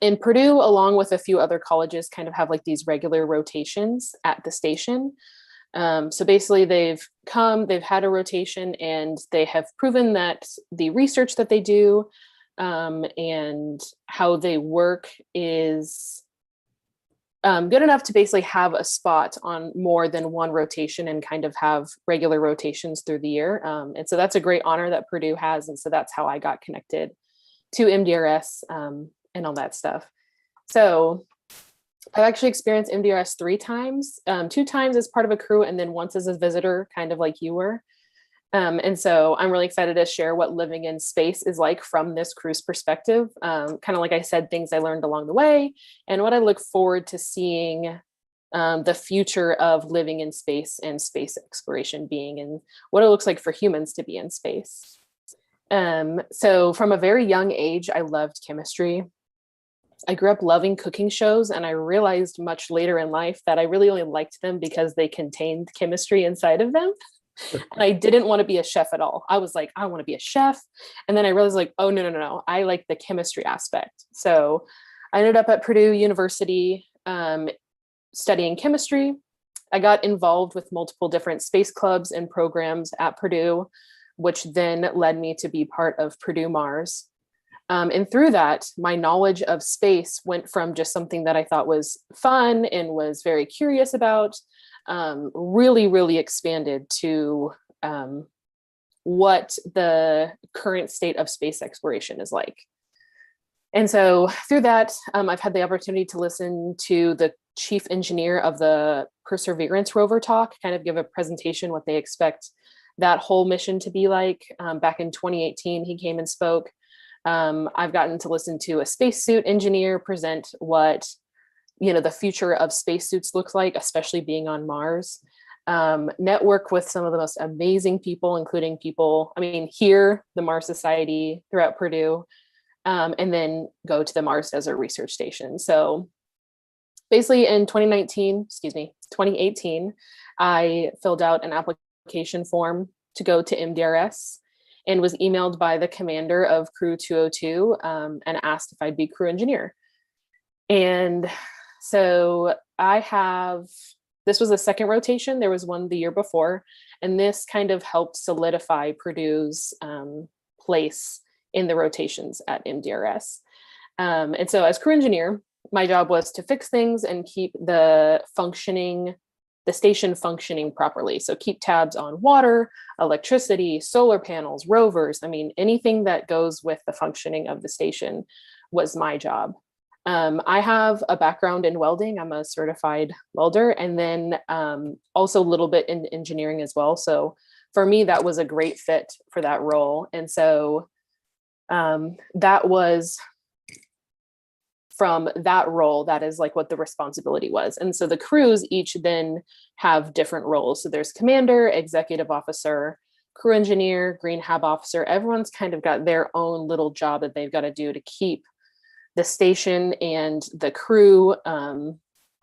In Purdue, along with a few other colleges, kind of have like these regular rotations at the station. So basically they've had a rotation, and they have proven that the research that they do and how they work is good enough to basically have a spot on more than one rotation and kind of have regular rotations through the year. And so that's a great honor that Purdue has. And so that's how I got connected to MDRS and all that stuff. So I've actually experienced MDRS 3 times, 2 times as part of a crew, and then once as a visitor, kind of like you were. And so I'm really excited to share what living in space is like from this crew's perspective. Kind of like I said, things I learned along the way, and what I look forward to seeing the future of living in space and space exploration being, and what it looks like for humans to be in space. So from a very young age, I loved chemistry. I grew up loving cooking shows, and I realized much later in life that I really only liked them because they contained chemistry inside of them. And I didn't want to be a chef at all. I was like, I want to be a chef. And then I realized like, oh, no. I like the chemistry aspect. So I ended up at Purdue University studying chemistry. I got involved with multiple different space clubs and programs at Purdue, which then led me to be part of Purdue Mars. And through that, my knowledge of space went from just something that I thought was fun and was very curious about, really expanded to what the current state of space exploration is like. And so through that, I've had the opportunity to listen to the chief engineer of the Perseverance rover talk, kind of give a presentation what they expect that whole mission to be like. Back in 2018, he came and spoke. I've gotten to listen to a spacesuit engineer present what the future of spacesuits looks like, especially being on Mars. Network with some of the most amazing people, including people, here, the Mars Society, throughout Purdue, and then go to the Mars Desert Research Station. So basically in 2018, I filled out an application form to go to MDRS and was emailed by the commander of Crew 202 and asked if I'd be crew engineer. And so this was the second rotation. There was one the year before, and this kind of helped solidify Purdue's place in the rotations at MDRS. And so as crew engineer, my job was to fix things and keep the station functioning properly. So keep tabs on water, electricity, solar panels, rovers. Anything that goes with the functioning of the station was my job. I have a background in welding. I'm a certified welder, and then also a little bit in engineering as well. So for me, that was a great fit for that role. And so that was from that role, that is like what the responsibility was. And so the crews each then have different roles. So there's commander, executive officer, crew engineer, green hab officer. Everyone's kind of got their own little job that they've got to do to keep the station and the crew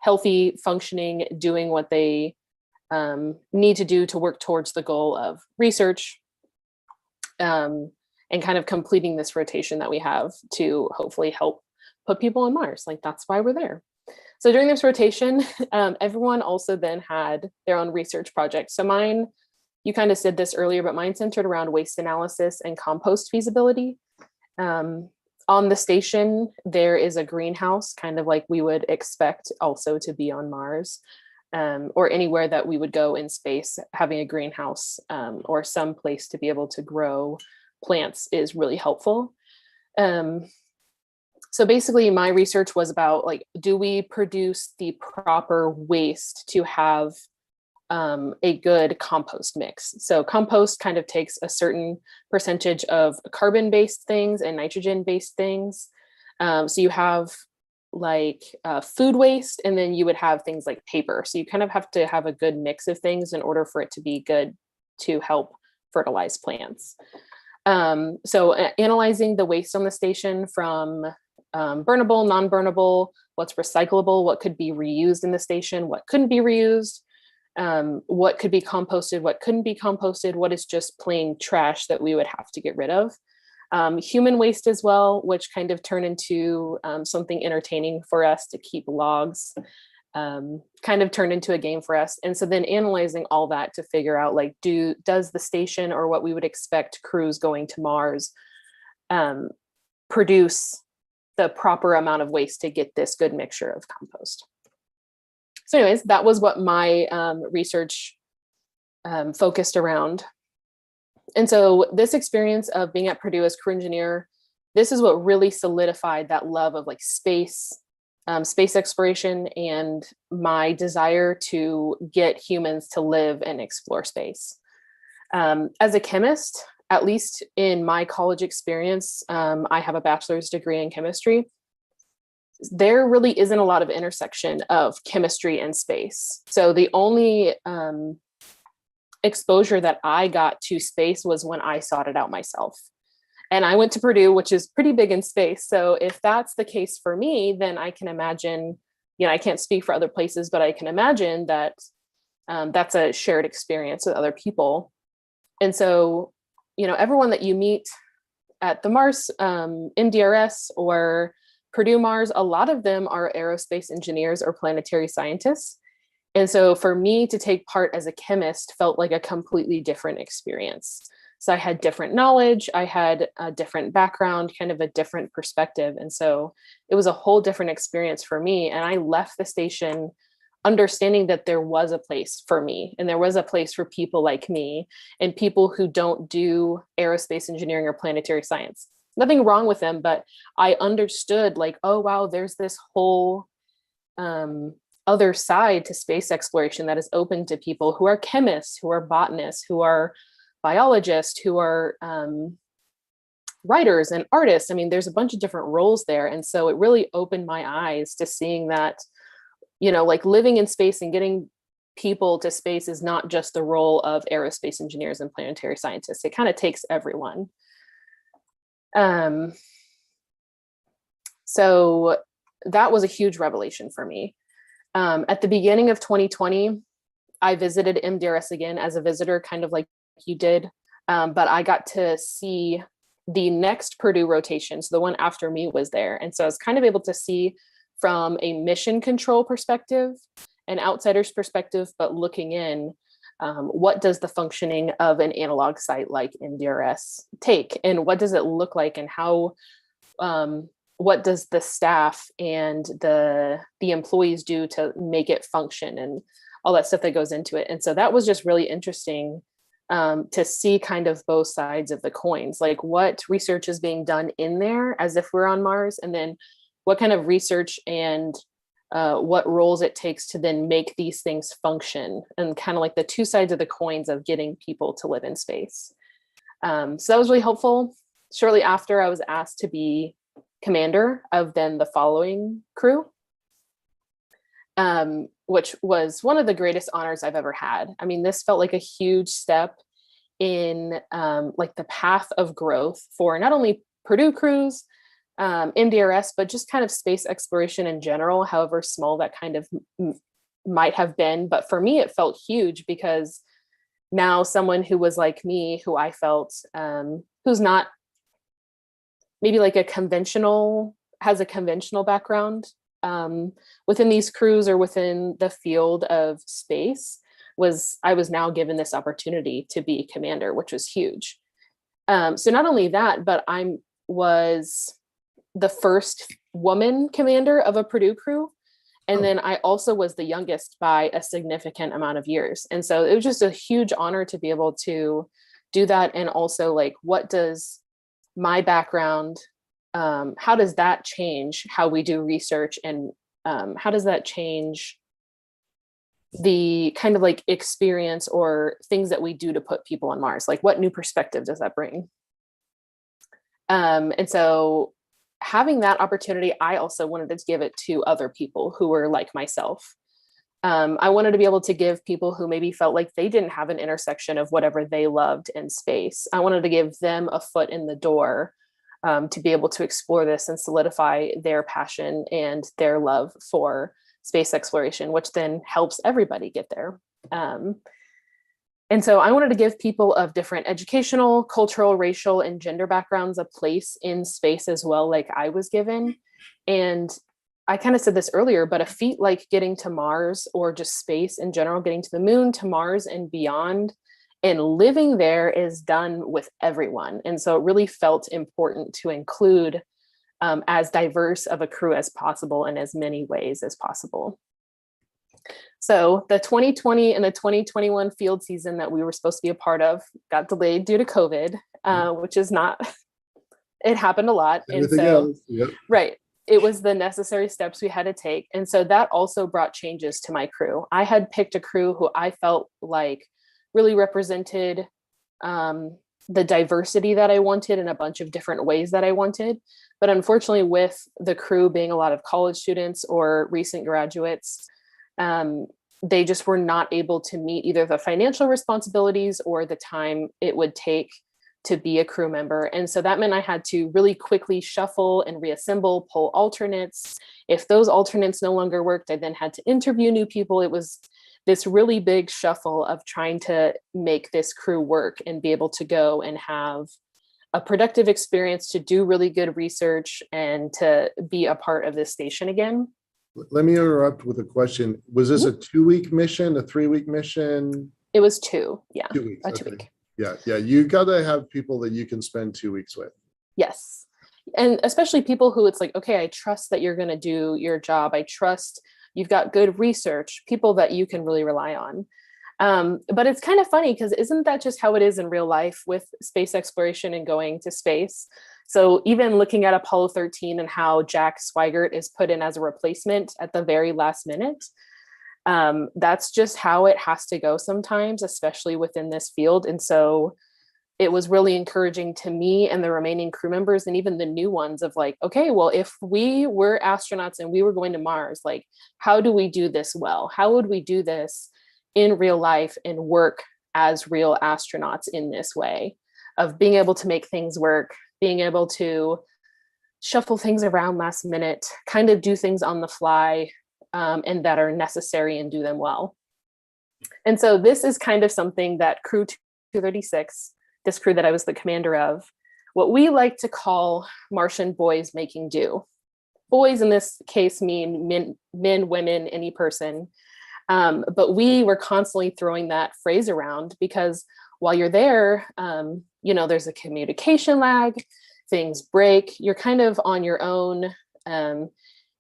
healthy, functioning, doing what they need to do to work towards the goal of research and kind of completing this rotation that we have to hopefully help put people on Mars. Like, that's why we're there. So during this rotation, everyone also then had their own research projects. So mine, you kind of said this earlier, but mine centered around waste analysis and compost feasibility. On the station, there is a greenhouse, kind of like we would expect also to be on Mars, or anywhere that we would go in space. Having a greenhouse or some place to be able to grow plants is really helpful. So basically my research was about, like, do we produce the proper waste to have a good compost mix? So compost kind of takes a certain percentage of carbon-based things and nitrogen-based things. So you have like food waste, and then you would have things like paper. So you kind of have to have a good mix of things in order for it to be good to help fertilize plants. So analyzing the waste on the station from burnable, non-burnable, what's recyclable, what could be reused in the station, what couldn't be reused, what could be composted, what couldn't be composted, what is just plain trash that we would have to get rid of. human waste as well, which kind of turned into something entertaining for us to keep logs, kind of turned into a game for us. And so then analyzing all that to figure out, like, does the station, or what we would expect crews going to Mars, produce the proper amount of waste to get this good mixture of compost. So anyways, that was what my research focused around. And so this experience of being at Purdue as crew engineer, this is what really solidified that love of like space, space exploration, and my desire to get humans to live and explore space. As a chemist, at least in my college experience, I have a bachelor's degree in chemistry. There really isn't a lot of intersection of chemistry and space. So the only exposure that I got to space was when I sought it out myself. And I went to Purdue, which is pretty big in space. So if that's the case for me, then I can imagine, I can't speak for other places, but I can imagine that that's a shared experience with other people. And so, everyone that you meet at the Mars, MDRS or Purdue Mars, a lot of them are aerospace engineers or planetary scientists. And so for me to take part as a chemist felt like a completely different experience. So I had different knowledge, I had a different background, kind of a different perspective. And so it was a whole different experience for me. And I left the station understanding that there was a place for me, and there was a place for people like me and people who don't do aerospace engineering or planetary science. Nothing wrong with them, but I understood, like, oh, wow, there's this whole other side to space exploration that is open to people who are chemists, who are botanists, who are biologists, who are writers and artists. I mean, there's a bunch of different roles there. And so it really opened my eyes to seeing that, like living in space and getting people to space is not just the role of aerospace engineers and planetary scientists. It kind of takes everyone. So that was a huge revelation for me. At the beginning of 2020, I visited MDRS again as a visitor, kind of like you did, but I got to see the next Purdue rotation. So the one after me was there. And so I was kind of able to see from a mission control perspective, an outsider's perspective, but looking in, what does the functioning of an analog site like MDRS take? And what does it look like? And how, what does the staff and the employees do to make it function, and all that stuff that goes into it? And so that was just really interesting to see kind of both sides of the coins, like what research is being done in there as if we're on Mars, and then what kind of research and what roles it takes to then make these things function, and kind of like the two sides of the coins of getting people to live in space. So that was really helpful. Shortly after, I was asked to be commander of then the following crew, which was one of the greatest honors I've ever had. I mean, this felt like a huge step in like the path of growth for not only Purdue crews, MDRS, but just kind of space exploration in general, however small that kind of might have been. But for me, it felt huge because now someone who was like me, who I felt, who's not maybe like has a conventional background within these crews or within the field of space, I was now given this opportunity to be commander, which was huge. So not only that, but I was the first woman commander of a Purdue crew. And then I also was the youngest by a significant amount of years. And so it was just a huge honor to be able to do that. And also, like, what does my background, how does that change how we do research, and how does that change the kind of like experience or things that we do to put people on Mars? Like, what new perspective does that bring? And so having that opportunity, I also wanted to give it to other people who were like myself. I wanted to be able to give people who maybe felt like they didn't have an intersection of whatever they loved in space. I wanted to give them a foot in the door to be able to explore this and solidify their passion and their love for space exploration, which then helps everybody get there. And so I wanted to give people of different educational, cultural, racial, and gender backgrounds a place in space as well, like I was given. And I kind of said this earlier, but a feat like getting to Mars or just space in general, getting to the moon, to Mars and beyond, and living there is done with everyone. And so it really felt important to include as diverse of a crew as possible in as many ways as possible. So the 2020 and the 2021 field season that we were supposed to be a part of got delayed due to COVID, which is not, it happened a lot. Everything and so, else, yep. Right, it was the necessary steps we had to take. And so that also brought changes to my crew. I had picked a crew who I felt like really represented the diversity that I wanted in a bunch of different ways that I wanted. But unfortunately, with the crew being a lot of college students or recent graduates, they just were not able to meet either the financial responsibilities or the time it would take to be a crew member. And so that meant I had to really quickly shuffle and reassemble, pull alternates. If those alternates no longer worked, I then had to interview new people. It was this really big shuffle of trying to make this crew work and be able to go and have a productive experience, to do really good research and to be a part of this station again. Let me interrupt with a question. Was this a 2-week mission, a 3-week mission? It was 2, yeah. 2 weeks. A Okay. 2-week. Yeah. You got to have people that you can spend 2 weeks with. Yes. And especially people who it's like, okay, I trust that you're going to do your job. I trust you've got good research, people that you can really rely on. But it's kind of funny because isn't that just how it is in real life with space exploration and going to space? So even looking at Apollo 13 and how Jack Swigert is put in as a replacement at the very last minute, that's just how it has to go sometimes, especially within this field. And so it was really encouraging to me and the remaining crew members and even the new ones of like, okay, well, if we were astronauts and we were going to Mars, like, how do we do this well? How would we do this in real life and work as real astronauts in this way of being able to make things work, being able to shuffle things around last minute, kind of do things on the fly, and that are necessary and do them well. And so this is kind of something that Crew 236, this crew that I was the commander of, what we like to call Martian boys making do. Boys in this case mean men, women, any person. But we were constantly throwing that phrase around because while you're there, there's a communication lag, things break, you're kind of on your own,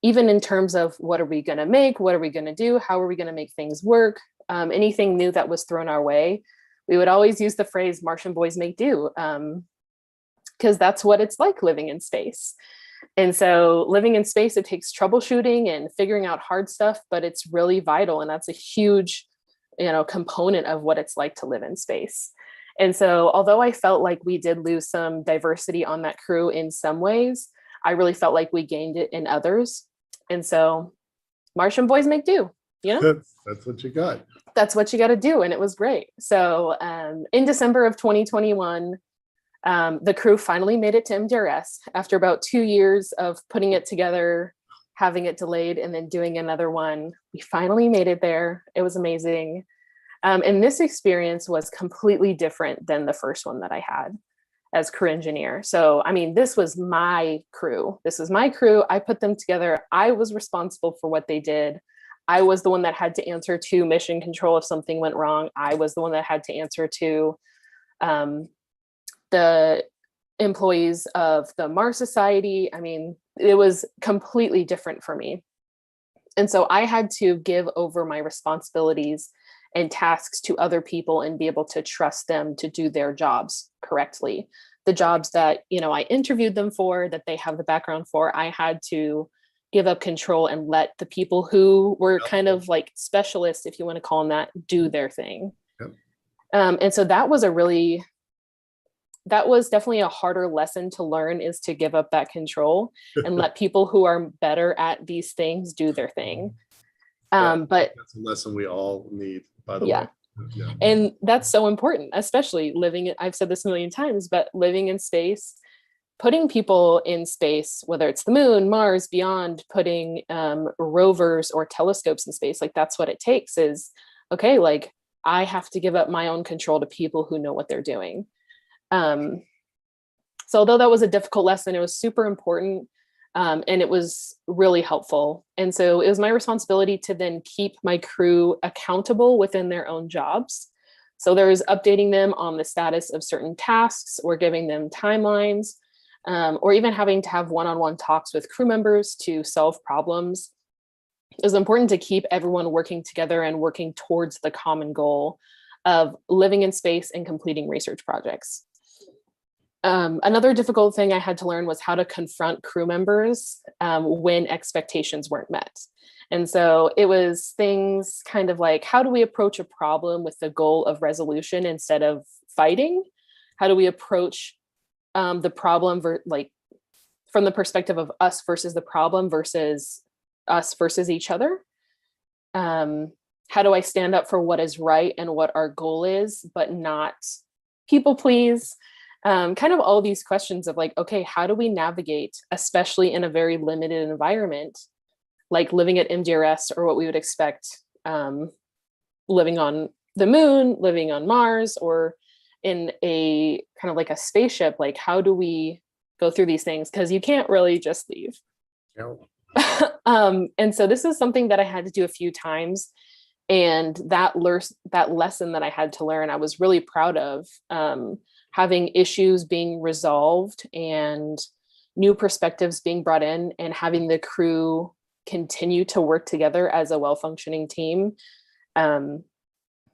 even in terms of what are we going to make, what are we going to do, how are we going to make things work, anything new that was thrown our way. We would always use the phrase Martian boys make do, because that's what it's like living in space. And so living in space, it takes troubleshooting and figuring out hard stuff, but it's really vital. And that's a huge, component of what it's like to live in space. And so although I felt like we did lose some diversity on that crew in some ways, I really felt like we gained it in others. And so Martian boys make do, That's what you got. That's what you got to do. And it was great. So in December of 2021, the crew finally made it to MDRS after about 2 years of putting it together, having it delayed, and then doing another one. We finally made it there. It was amazing. And this experience was completely different than the first one that I had as crew engineer. So, this was my crew. I put them together. I was responsible for what they did. I was the one that had to answer to mission control if something went wrong. I was the one that had to answer to the employees of the Mars Society. It was completely different for me. And so I had to give over my responsibilities and tasks to other people and be able to trust them to do their jobs correctly. The jobs that, I interviewed them for, that they have the background for, I had to give up control and let the people who were kind of like specialists, if you want to call them that, do their thing. Yep. And so that was definitely a harder lesson to learn, is to give up that control and let people who are better at these things do their thing. But that's a lesson we all need, by the way. Yeah. And that's so important, especially I've said this a million times, but living in space, putting people in space, whether it's the moon, Mars, beyond, putting rovers or telescopes in space, like that's what it takes is, okay, like I have to give up my own control to people who know what they're doing. So although that was a difficult lesson, it was super important, and it was really helpful. And so it was my responsibility to then keep my crew accountable within their own jobs. So there's updating them on the status of certain tasks, or giving them timelines, or even having to have one-on-one talks with crew members to solve problems. It was important to keep everyone working together and working towards the common goal of living in space and completing research projects. Another difficult thing I had to learn was how to confront crew members when expectations weren't met. And so it was things kind of like, how do we approach a problem with the goal of resolution instead of fighting? How do we approach the problem from the perspective of us versus the problem versus us versus each other? How do I stand up for what is right and what our goal is, but not people please? Kind of all these questions of like, okay, how do we navigate, especially in a very limited environment, like living at MDRS, or what we would expect living on the moon, living on Mars, or in a kind of like a spaceship. Like, how do we go through these things? Because you can't really just leave. No. And so this is something that I had to do a few times. And that lesson that I had to learn, I was really proud of. Having issues being resolved and new perspectives being brought in, and having the crew continue to work together as a well-functioning team. I'm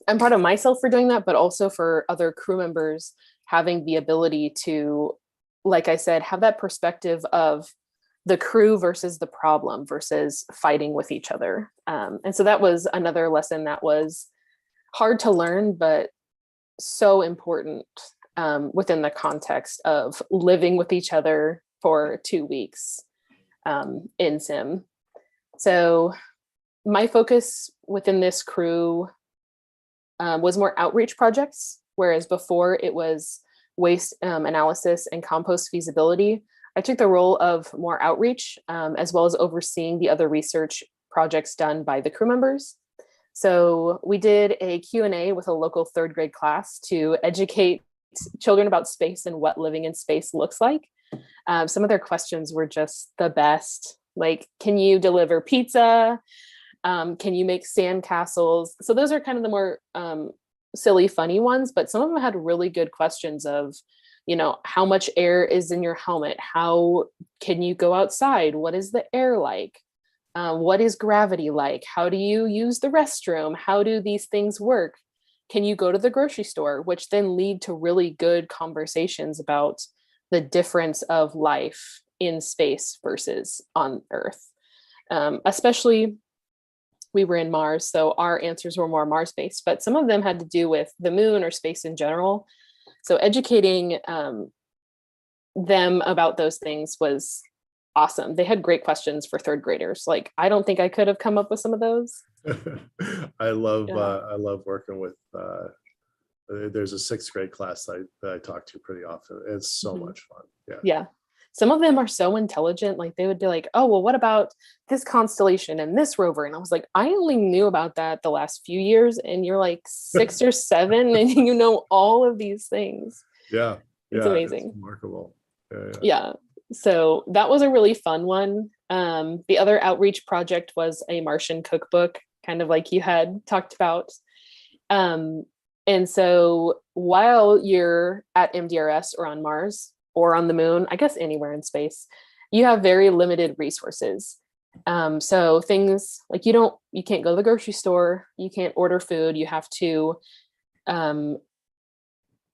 proud of myself for doing that, but also for other crew members having the ability to, like I said, have that perspective of the crew versus the problem versus fighting with each other. And so that was another lesson that was hard to learn, but so important within the context of living with each other for 2 weeks in sim. So my focus within this crew was more outreach projects, whereas before it was waste analysis and compost feasibility. I took the role of more outreach, as well as overseeing the other research projects done by the crew members. So we did a Q&A with a local 3rd grade class to educate children about space and what living in space looks like. Some of their questions were just the best. Like, can you deliver pizza? Can you make sand castles? So those are kind of the more silly, funny ones, but some of them had really good questions of, you know, how much air is in your helmet? How can you go outside? What is the air like? What is gravity like? How do you use the restroom? How do these things work? Can you go to the grocery store? Which then lead to really good conversations about the difference of life in space versus on Earth. Especially, we were in Mars, so our answers were more Mars-based, but some of them had to do with the moon or space in general. So educating them about those things was awesome. They had great questions for 3rd graders. Like, I don't think I could have come up with some of those. I love working with. There's a 6th grade class that I talk to pretty often. It's so much fun. Yeah. Some of them are so intelligent. Like, they would be like, oh, well, what about this constellation and this rover? And I was like, I only knew about that the last few years, and you're like 6 or 7 and you know all of these things. Yeah. It's amazing. It's remarkable. Yeah. So that was a really fun one. The other outreach project was a Martian cookbook, kind of like you had talked about. And so while you're at MDRS or on Mars or on the moon, I guess anywhere in space, you have very limited resources. So things like you can't go to the grocery store, you can't order food, you have to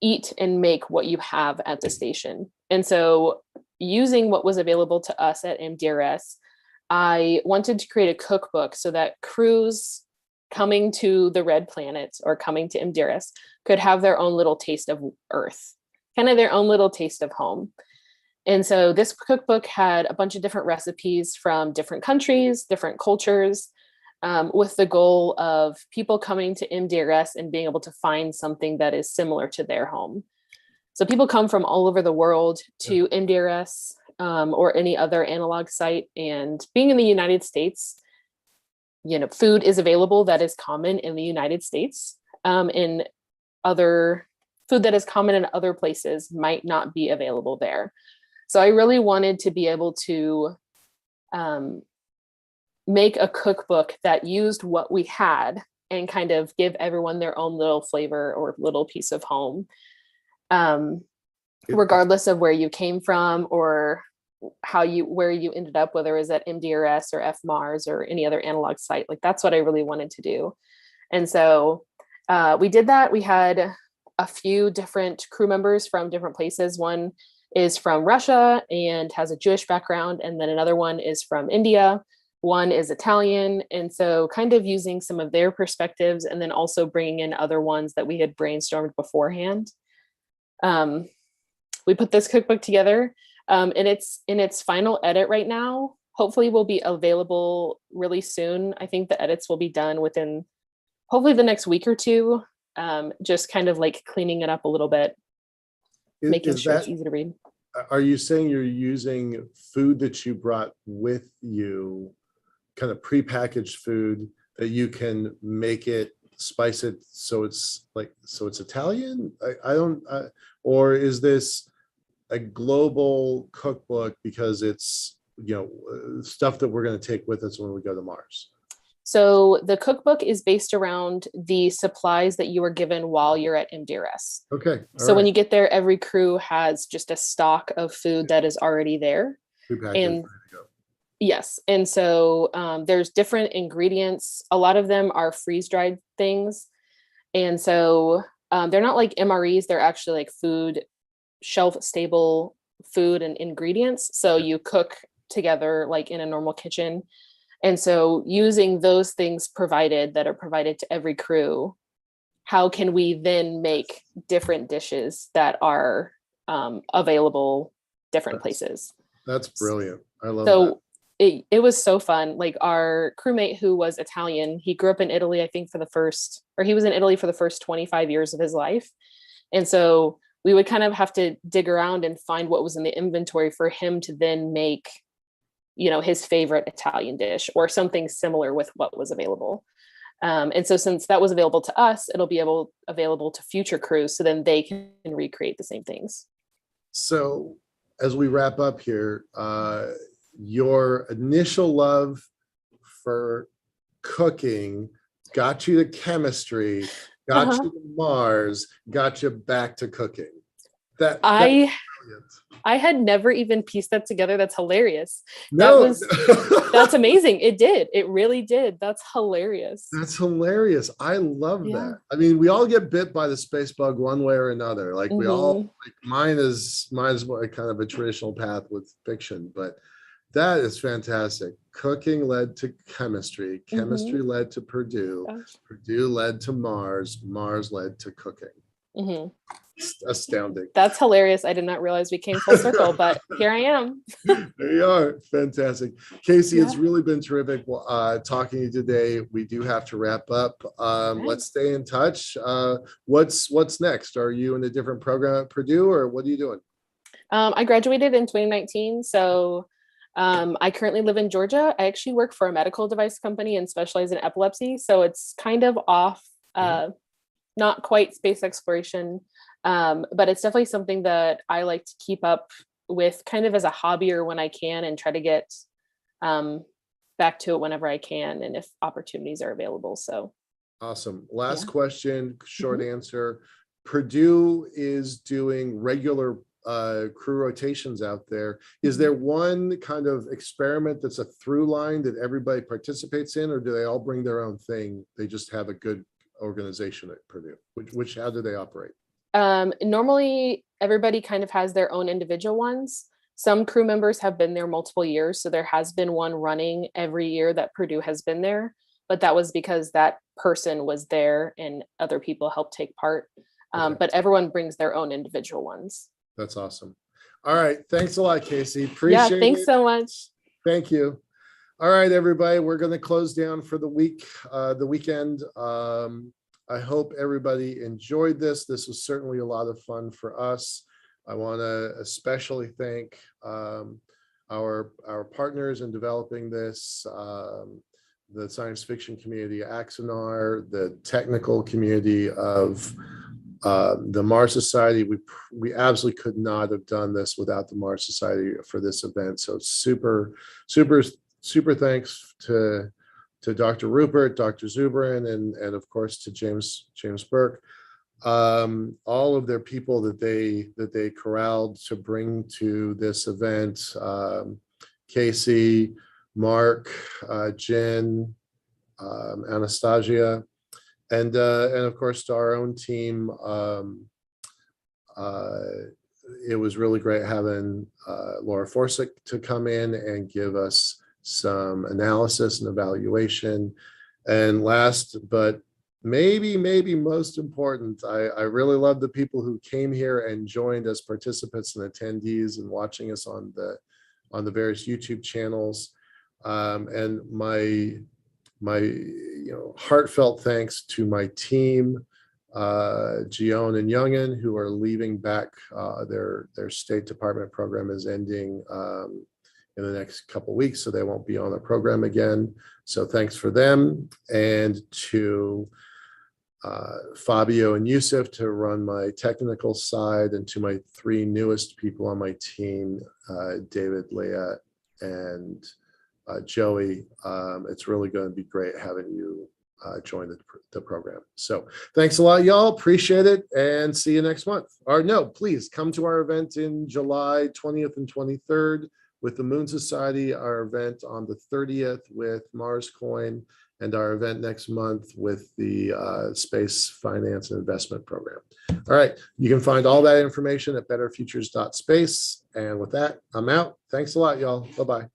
eat and make what you have at the station. And so using what was available to us at MDRS, I wanted to create a cookbook so that crews coming to the Red Planet or coming to MDRS could have their own little taste of Earth, kind of their own little taste of home. And so this cookbook had a bunch of different recipes from different countries, different cultures, with the goal of people coming to MDRS and being able to find something that is similar to their home. So people come from all over the world to MDRS or any other analog site, and being in the United States, you know, food is available that is common in the United States. in other food that is common in other places might not be available there. So I really wanted to be able to make a cookbook that used what we had and kind of give everyone their own little flavor or little piece of home, regardless of where you came from or where you ended up, whether it was at MDRS or FMARS or any other analog site. Like, that's what I really wanted to do. And so we did that. We had a few different crew members from different places. One is from Russia and has a Jewish background, and then another one is from India. One is Italian. And so kind of using some of their perspectives and then also bringing in other ones that we had brainstormed beforehand. We put this cookbook together, and it's in its final edit right now. Hopefully will be available really soon. I think the edits will be done within hopefully the next week or two. Just kind of like cleaning it up a little bit, making sure it's easy to read. Are you saying you're using food that you brought with you, kind of prepackaged food that you can make it, spice it so it's Italian? Or is this a global cookbook because it's, stuff that we're going to take with us when we go to Mars? So the cookbook is based around the supplies that you were given while you're at MDRS. Okay. So when you get there, every crew has just a stock of food that is already there. And yes. And so there's different ingredients. A lot of them are freeze-dried things. And so they're not like MREs. They're actually like food, shelf-stable food and ingredients. So you cook together like in a normal kitchen. And so using those things that are provided to every crew, how can we then make different dishes that are available different places? That's brilliant. I love that. It was so fun. Like, our crewmate who was Italian, he grew up in Italy, I think he was in Italy for the first 25 years of his life. And so we would kind of have to dig around and find what was in the inventory for him to then make, his favorite Italian dish or something similar with what was available. And so since that was available to us, it'll be available to future crews, so then they can recreate the same things. So as we wrap up here, your initial love for cooking got you to chemistry, got you to Mars, got you back to cooking. I had never even pieced that together. That's hilarious. No. That's amazing. It did. It really did. That's hilarious. That's hilarious. I love that. I mean, we all get bit by the space bug one way or another. Like, we all, like, mine is more kind of a traditional path with fiction, but that is fantastic. Cooking led to chemistry. Chemistry led to Purdue. Purdue led to Mars. Mars led to cooking. Astounding. That's hilarious. I did not realize we came full circle, but here I am. There you are. Fantastic. Casey, it's really been terrific talking to you today. We do have to wrap up. Let's stay in touch. What's next? Are you in a different program at Purdue, or what are you doing? I graduated in 2019. So I currently live in Georgia. I actually work for a medical device company and specialize in epilepsy. So it's kind of off, not quite space exploration. But it's definitely something that I like to keep up with kind of as a hobby or when I can, and try to get back to it whenever I can and if opportunities are available. So awesome. Last question, short answer. Purdue is doing regular crew rotations out there. Is there one kind of experiment that's a through line that everybody participates in, or do they all bring their own thing? They just have a good organization at Purdue. How do they operate? Normally everybody kind of has their own individual ones. Some crew members have been there multiple years. So there has been one running every year that Purdue has been there, but that was because that person was there and other people helped take part. But everyone brings their own individual ones. That's awesome. All right. Thanks a lot, Casey. Appreciate it. Yeah, thanks so much. Thank you. All right, everybody, we're going to close down for the weekend. I hope everybody enjoyed this. This was certainly a lot of fun for us. I want to especially thank our partners in developing this, the science fiction community, Axonar, the technical community of the Mars Society. We absolutely could not have done this without the Mars Society for this event. So super thanks to Dr. Rupert, Dr. Zubrin, and of course to James Burke. All of their people that they corralled to bring to this event. Casey, Mark, Jen, Anastasia, and of course to our own team. It was really great having Laura Forsick to come in and give us some analysis and evaluation. And last but maybe most important, I really love the people who came here and joined as participants and attendees and watching us on the various YouTube channels. And my heartfelt thanks to my team, Gion and Youngin, who are leaving back. Their State Department program is ending in the next couple of weeks, so they won't be on the program again. So thanks for them, and to Fabio and Yusuf to run my technical side, and to my three newest people on my team, David, Leah, and Joey. It's really going to be great having you join the program. So thanks a lot, y'all. Appreciate it, and see you next month. Or no, please come to our event in July 20th and 23rd with the Moon Society, our event on the 30th with Mars Coin, and our event next month with the Space Finance and Investment Program. All right, you can find all that information at betterfutures.space. And with that, I'm out. Thanks a lot, y'all. Bye-bye.